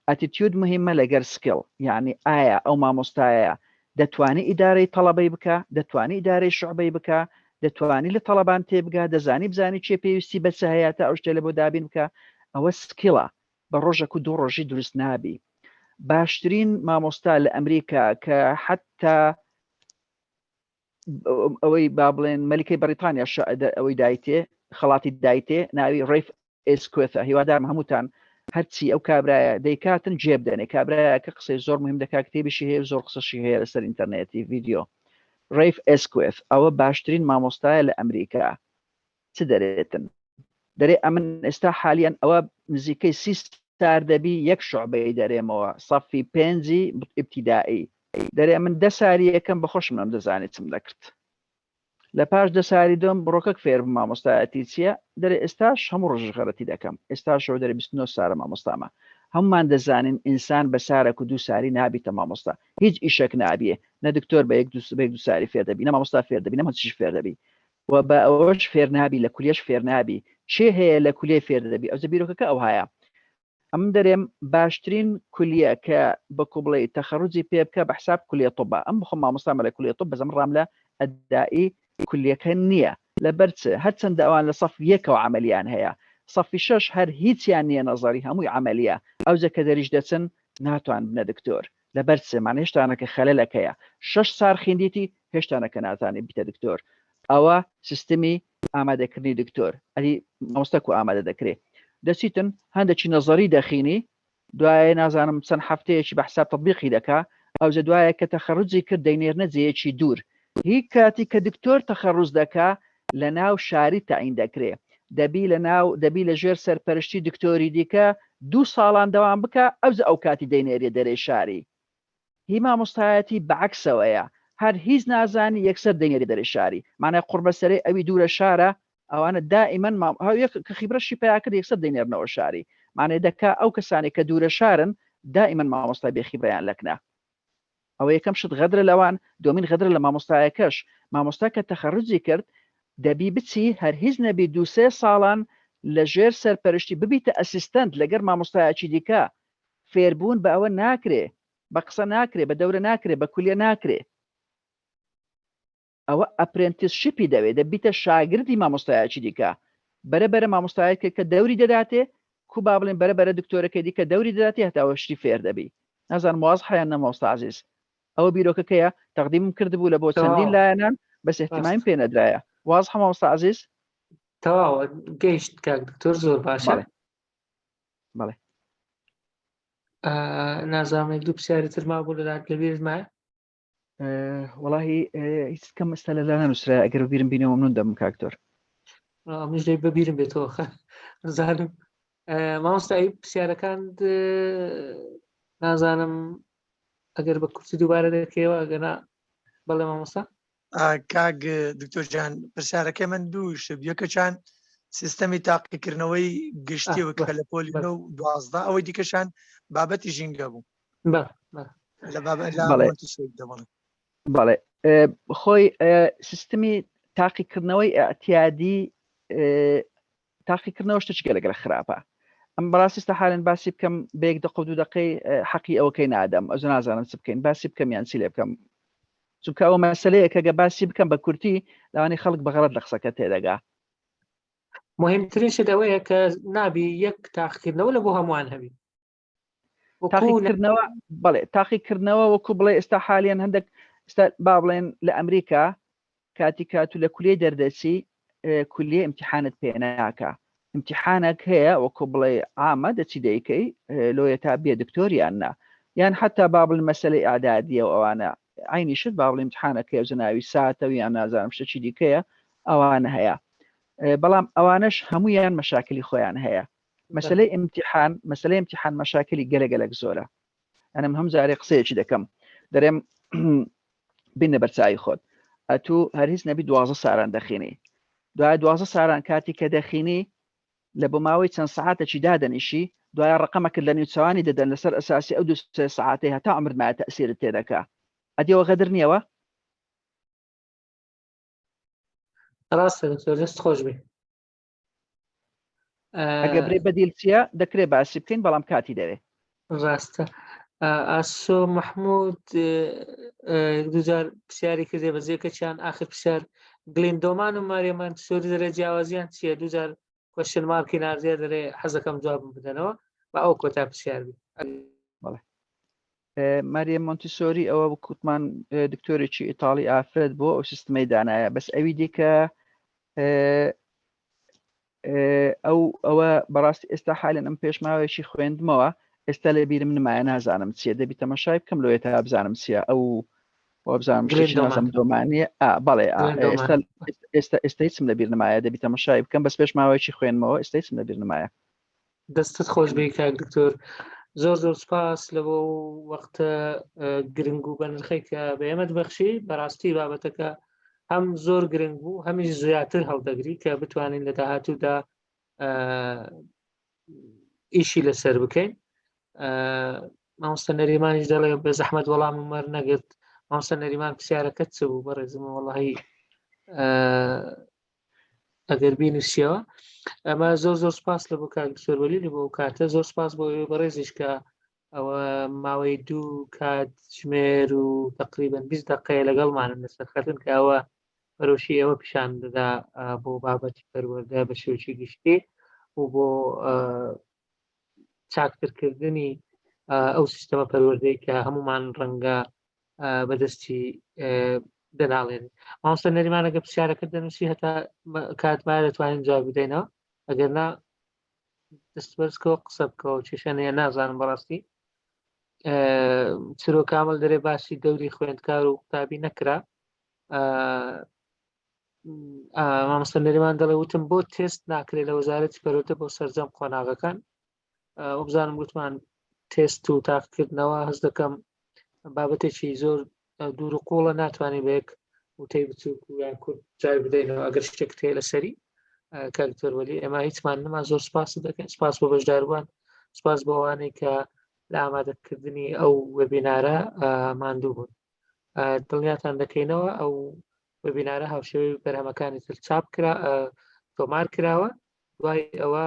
ئەتیتیود مهمە لەگەر سکیل یعنی ئایا ئەو مامۆستایە دەتوانی ئیدارەی تەڵەبەی بکە دەتوانی ئیدارەی شوعبەی بکە دەتوانی لە تەڵەبان تێبگا دەزانی بزانی چێ پێویستی بەچە هەیە تا ئەو شتێ لە بۆ دابین بکە ئەوە سکیڵە بە ڕۆژێک و 2 ڕۆژی دروست نابی باشترین مامۆستا لە ئەمریکا کە حتا ئەوەی با بڵێن مەلیکەی بەریتانیا ئەوەی دایتێ خەڵاتی دایتێ ناوی ڕیف ئێسکوێتە هیوادارم هەمووتان هەرچی ئەو کابرایە دەیکاتن جێبدەنێ کابرایە کە قسەی زۆر مهم دەکا کتێبیشی هەیە زۆر قسەشی هەیە لەسەر ئینتەرنێتی ڤیدیۆ ڕیف ئێسکوێت ئەوە باشترین مامۆستایە لە ئەمریکا چ دەرێتن دەرێ ئەمن ئێستا حالیان ئەوە نزیکەی 30 سار دەبی یەک شوعبەی دەرێمەوە سەفی 5 ئیبتیدایی دەرێ من 10 ساری یەکەم بەخۆشم نەم دەزانێت چم دەکرد لە پاش 10 ساری دۆم بڕۆکەک فێر مامۆستایەتی چییە دەرێ ئێستاش هەموو ڕۆژ غەرەتی دەکەم ئێستاشەوە دەرێ 29 سارە مامۆستامە هەمومان دەزانین ئینسان بە سارێک و 2 ساری نابیتە مامۆستا هیچ ئیشێک نابیێ نە دکتۆر بە 1-2 ساری فێر دەبی نە مامۆستا فێر دەبی نە چیش فێر دەبی و بە ئەوەش فێر نابی لە کولیەش فێر نابی چێ هەیە لە کولیە فێر دەبی ئەوزە بیرۆکەکە ئەو هەیە ئەم دەرێم باشترین کولیە کە بە کوبڵی تەخەڕوجی پێ بکە بە حساب کولیە طب ئەم بخۆم مامۆستامە لە کولیە طب بەزەم ڕام لە ئەدایی کولیەکە نییە لەبەرچ هەرچەندە ئەوان لە سەف یەکەوە عملیان هەیە سەفی 6 هەر هیچیان نییە نەزاری هەمووی عملیە ئەوجە کە دەریش دەچن ناتوان بنە دکتۆر لەبەر چێمان هێشتانەکە خەلەلەکەیە 6 سار خوێندیتی هێشتانەکە ناتوانێت بیتە دکتۆر ئەوە سیستمی ئامادەکردنی دکتۆر ئەدی مامۆستاکو ئامادە دەکرێت دەچیتن هەندێکی نەزەری دەخینی دوایە نازانم چەند هەفتەیەکی بە حساب تەطبیقی دەکا ئەوجە دوایە کە تەخەڕوجی کرد دەینێرنە جێیەکی دوور هیچ کاتی کە دکتۆر تەخەڕوز دەکا لە ناو شاری تەعین دەکرێت دەبی لە ژێر سەرپەرشتی دکتۆری دیکە 2 ساڵان دەوام بکە ئەو کاتی دەینێریە دەرێ شاری هی مامۆستایەتی بەعکسەوەیە هەر هیچ نازانی یەکسەر دەینێری دەرێ شاری مانای قوربەسەرەی ئەوی دوورە شارە ئەوانە دائیمەن کە خیبرەشی پیاکرد یەکسەر دەینێرنەوە شاری معنی دەکا ئەو کەسانی کە دوورە شارن دائیمەن مامۆستای بێخیبرەیان لەکنە ئەوە یەکەم شت غەدرە لەوان دومین غەدرە لە مامۆستایەکەش مامۆستا کە تەخەڕوجی کرد دەبی بچی هەر هیچ نەبی 2-3 ساڵان لەژێر سەرپەرشتی ببیتە ئەسیستەنت لەگەر مامۆستایەکی دیکە فێربوون بە ئەوە ناکرێ بە قسە ناکرێ بە دەورە ناکرێ بە کولیە ناکرێ ئەوە ئەپرێنتیسشیپی دەوێت دەبیتە شاگردی مامۆستایەکی دیکە بەرەبەرە مامۆستایەکە کە دەوری دەداتێ کو با بڵێن بەرەبەرە دکتۆرەکەی دیکە دەوری دەداتێ هەتاوە شتی فێر دەبی نازان واز حیان نەماوەستا عزیز ئەوە بیرۆکەکەیە تەقدیمم کردبوو لە بۆ چەندین لایەنان بەس احتیمایم پێ نەدرایە واز هەماوەستا عزیز تەواوە گەیشت کاک دکتۆر زۆر باشە بەڵێ نازانم دوو پرسیاری تر مابوو لەلات لەبیرمایە وەڵاهی هیچ کەم ئێستا لەلا نەنووسرا ئەگەر بیرم بینەوە ممنون دەبم کاکتۆر ئەمش دەی بەبیرم بێتەوە زانم مامۆستایی پرسیارەکان نازانم ئەگەر بە کورسی دووبارە دەکەوە ئەگەنا بەڵێ مامۆستا کاک دکتۆر جان پرسیارەکەی من دووش یەکەچان سیستەمی تاقیکردنەوەی گشتیەوە کە لە پۆلی 12 ئەوەی دیکەشان بابەتی ژینگە بوو بەڵێ خۆی سیستەمی تاقیکردنەوەی ئەعتیادی تاقیکردنەوە شتێک گەلەگەلە خراپە ئەم بەڕاستی حالن باسی بکەم بەیەک دقە و 2 دقەی حەقی ئەوەکەی نادەم ئەو نازانم چ بکەین باسی بکەم یان چی لێ بکەم چونکە ئەوە مەسەلەیە کە گە باسی بکەم بە کورتی لەوانی خەڵک بەغەڵەت لە قسەکە تێدەگا مهمترین شت ئەوەیە کە نابی یەک تاقیکردنەوە لە بۆ هەمووان هەبی تاقیکردنەوە بەڵێ تاقیکردنەوە وەکو بڵێ ئێستا حالیان هەندێک ئێستا با بڵێن لە ئەمریکا کاتی کات و لە کولیە دەردەچی کولیە ئیمتیحانت پێ ناکە امتحانك هەیە وەکو بڵێ عامە دەچی دەیکەی لۆیە تا بێ دکتۆریان نا یان حتا بابل مەسلەی ئاعدادیە و ئەوانە عینی شت بابڵ امتحانەکە و زناوی ساتەوی یان نازانم شتێکی دیکەیە ئەوانە هەیە بەڵام ئەوانش هەمویان مەشاکلی خۆیان هەیە مەسلەی امتحان مەشاکلی گەلەگەلەک زۆرە ئەنم هەم جارێ قسەیەکی دەکەم دەرێم بینە بەرچایی خۆت ئەتوو هەر هیچ نەبی 12 ساران دەخینی دوای 12 ساران کاتی کە دەخینی لە بۆ ماوەی چەند سەعاتێکی دادەنیشی دوای ڕقەمەکرد لە نێوچوانی دەدەن لەسەر ئەساسی ئەو 2 سەعاتەی هەتا عمرمایە تەئسیرت تێدەکا ئەدیەوە غەدر نییەوە ڕاستە دکتۆر دەست خۆش بێ ئەگە برێ بەدیل چییە دەکرێت باسی بکەین بەڵام کاتی دەوێت ڕاستە ئاسۆ مححمود دوجار پرسیاری کردێ بەزێکەچیان ئاخر پرسیار گلێندۆمان و ماریەمان سۆری دەرە جیاوازیان چییە دوجار کوشن مارکی نازیە دەرێ حەزەکەم جواب بدەنەوە بە ئەو کۆتا پرسیار بی ماریەم مۆنتیسۆری ئەوە کوتمان دکتۆرێکی ئیتاڵی ئافرەت بۆ ئەو سیستەمەی دانایە بەس ئەوی دیکە ئەوە بەڕاستی ئێستا حالێن ئەم پێشماوەیەکی خوێندمەوە ئێستا لە بیرم نمایە نازانم چیە دەبی تەماشای بکەم لۆیە تا بزانم چیە ئەو بزانم نازم دۆمانیە بەڵێ ئێستا هیچم لە بیر نمایە دەبی تەماشای بکەم بەس پێشماوەیەکی خوێنمەوە ئێستا هیچم لە بیر نمایە دەستت خۆش بێ کاک دکتۆر زۆر زۆر سپاس لە بۆ وەختە گرنگ و بەنرخی کە بە ئێمە بەخشی بەڕاستی بابەتەکە هەم زۆر گرنگ بوو هەمیش زیاتر هەڵدەگری کە بتوانین لە داهاتوودا ئیشی لەسەر بکەین مامۆستا نەریمانیش دەڵێ بە زەحمەت وەڵامم وەر نەگرت مامۆستا نەریمان پرسیارەکەت چ بوو بەڕێزم وەڵاهی ئەگەر بینوسیەوە ئەمە زۆر زۆر سپاس لە بۆ کاک دکتۆر وەلی لە بۆ کاتە زۆر سپاس بۆ بەڕێزیش کە ئەوە ماوەی 2 کات ژمێر و تقریبەن 20 دقەیە لەگەڵمانن لەسەر خەتن کە ئەوە بەرەوشی ئەوە پیشان دەدا بۆ بابەتی پەروەردە بە شێوەیەکی گشتی و بۆ چاکترکردنی ئەو سیستەمە پەروەردەی کە هەمومان ڕەنگە بەدەستی دەناڵێن مامۆستا نەریمان ئەگە پرسیارەکە دەنووسی هەتا کاتمایە دەتوانین جواب بدەینەوە ئەگەرنا دەستبەرزکەوە قسە بکەوە چێشانەیە نازانم بەڕاستی چرۆ کامل دەرێ باسی دەوری خوێندکار و قوتابی نەکرا مامۆستا نەریمان دەڵێ وتم بۆ تێست ناکرێت لە وەزارەتی پەروەردە بۆ سەرجەم قۆناغەکان وبزانم گوتمان تێست و تاقیکردنەوە هەست دەکەم بابەتێکی زۆر دوور و قوڵە ناتوانێت بەیەک وتەی بچووک و یان کورت جای بدەینەوە ئەگەر شتێک تێ لەسەری کاکتۆر وەلی ئێمە هیچمان نەما زۆر سپاس دەکەین سپاس بۆ بەشداربووان سپاس بۆ ئەوانەی کە لە ئامادەکردنی ئەو وێبینارە ماندوو بوون دڵنیاتان دەکەینەوە ئەو وێبینارە هاوشێوەی بەرهەمەکانی تر چاپ کرا تۆمار کراوە دوای ئەوە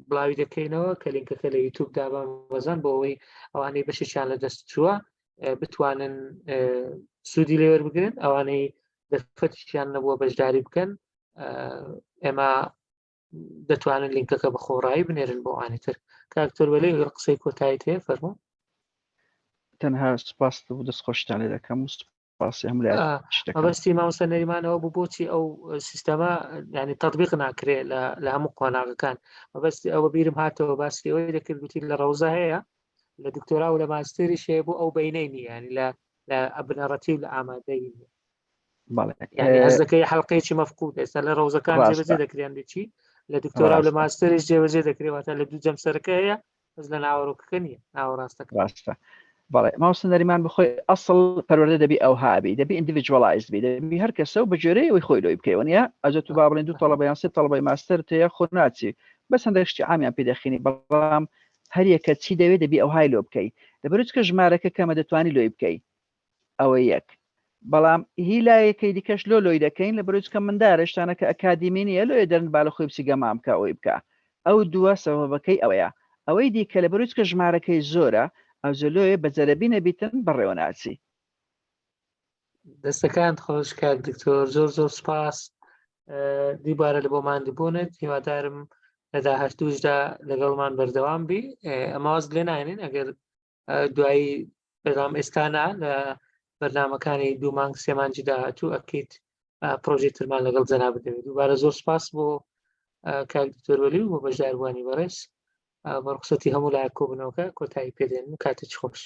بڵاوی دەکەینەوە کە لینکەکە لە یوتیوب دابان وەزان بۆ ئەوەی ئەوانەی بەشیان لە دەست چووە بتوانن سوودی لێ وەربگرن ئەوانەی دەرفەتیشیان نەبووە بەشداری بکەن ئێمە دەتوانن لینکەکە بە خۆڕایی بنێرن بۆ ئەوانی تر کاکتۆر وەلی قسەی کۆتایی هەیە فەرموو تەنها سپاس بۆ دەستخۆشتان لێ دەکەم و سپاسی هەموو لای مەبەستی مامۆستا نەریمانەوە بوو بۆچی ئەو سیستەمە ینی تەطبیق ناکرێت لە هەموو قۆناغەکان مەبەستی ئەوە بیرم هاتەوە باسی ئەوەی دەکرد گوتی لە ڕەوزە هەیە لە دکتۆرا و لە ماستێری شێ بوو ئەو بینەی ینی لە بنەڕەتی و لە ئامادەی ینی هەز دەکەی حەڵقەیەکی مەفقود ئێستا لە ڕەوزەکان جێبەجێ دەکریان دەچی لە دکتۆرا و لە ماستێریش جێبەجێ دەکرێتواتە لە دوو جەمسەرەکە هەیە بەس لە ناوەڕۆکەکە نییە ناوەڕاستەکە ڕاستە بەڵێ ماوەستە نەریمان بخۆی ئەسڵ پەروەردە دەبی ئەو هابی دەبی ئیندیڤیدوەلایز بی دەبی هەر کەسە و بەجێرەی ئەوەی خۆی لۆی بکەیەوە نیە ئەجە تو با بڵێن دوو تەڵەبەیان سێ تەڵەبەی ماستەر تەیە خۆ ناچی بەس هەندێک شتی عامیان پێدەخینی بەڵام هەر یەکە چی دەوێت دەبی ئەو های لۆ بکەی دەبێت کە ژمارەکە کەمە دەتوانی لۆی بکەی ئەوە یەک بەڵام هیلایەکەی دیکەش لۆی دەکەین لە بەرچکە مندارە شتانەکە ئەکادیمی نیە لۆی دەرن با لە خۆی بچگەمام بکە ئەوی بکە ئەو دووە سەبەبەکەی ئەوەیە ئەوەی دیکە لە بەرچکە ژمارەکەی زۆرە ئەو زەلۆیە بەجەرەبی نەبیتن بەڕێوە ناچی دەستەکان خۆش کاک دکتۆر زۆر زۆر سپاس دیبارە لە بۆ ماندووبوونت هیوادارم لە داهاتووشدا لەگەڵمان بەردەوام بی ئەمە واز لێ ناێنین ئەگەر دوایی بەڵام ئێستانە لە بەرنامەکانی دوو مانگ سێ مانگی داهاتوو ئەکەیت پرۆژەی ترمان لەگەڵ جەناب بدەوێت دووبارە زۆر سپاس بۆ کاک دکتۆر وەلی و بۆ بەشداربووانی بەڕێز بە ڕوخسەتی هەموو لایەک کۆبوونەوەکە کۆتایی پێدێن و کاتێکی خۆش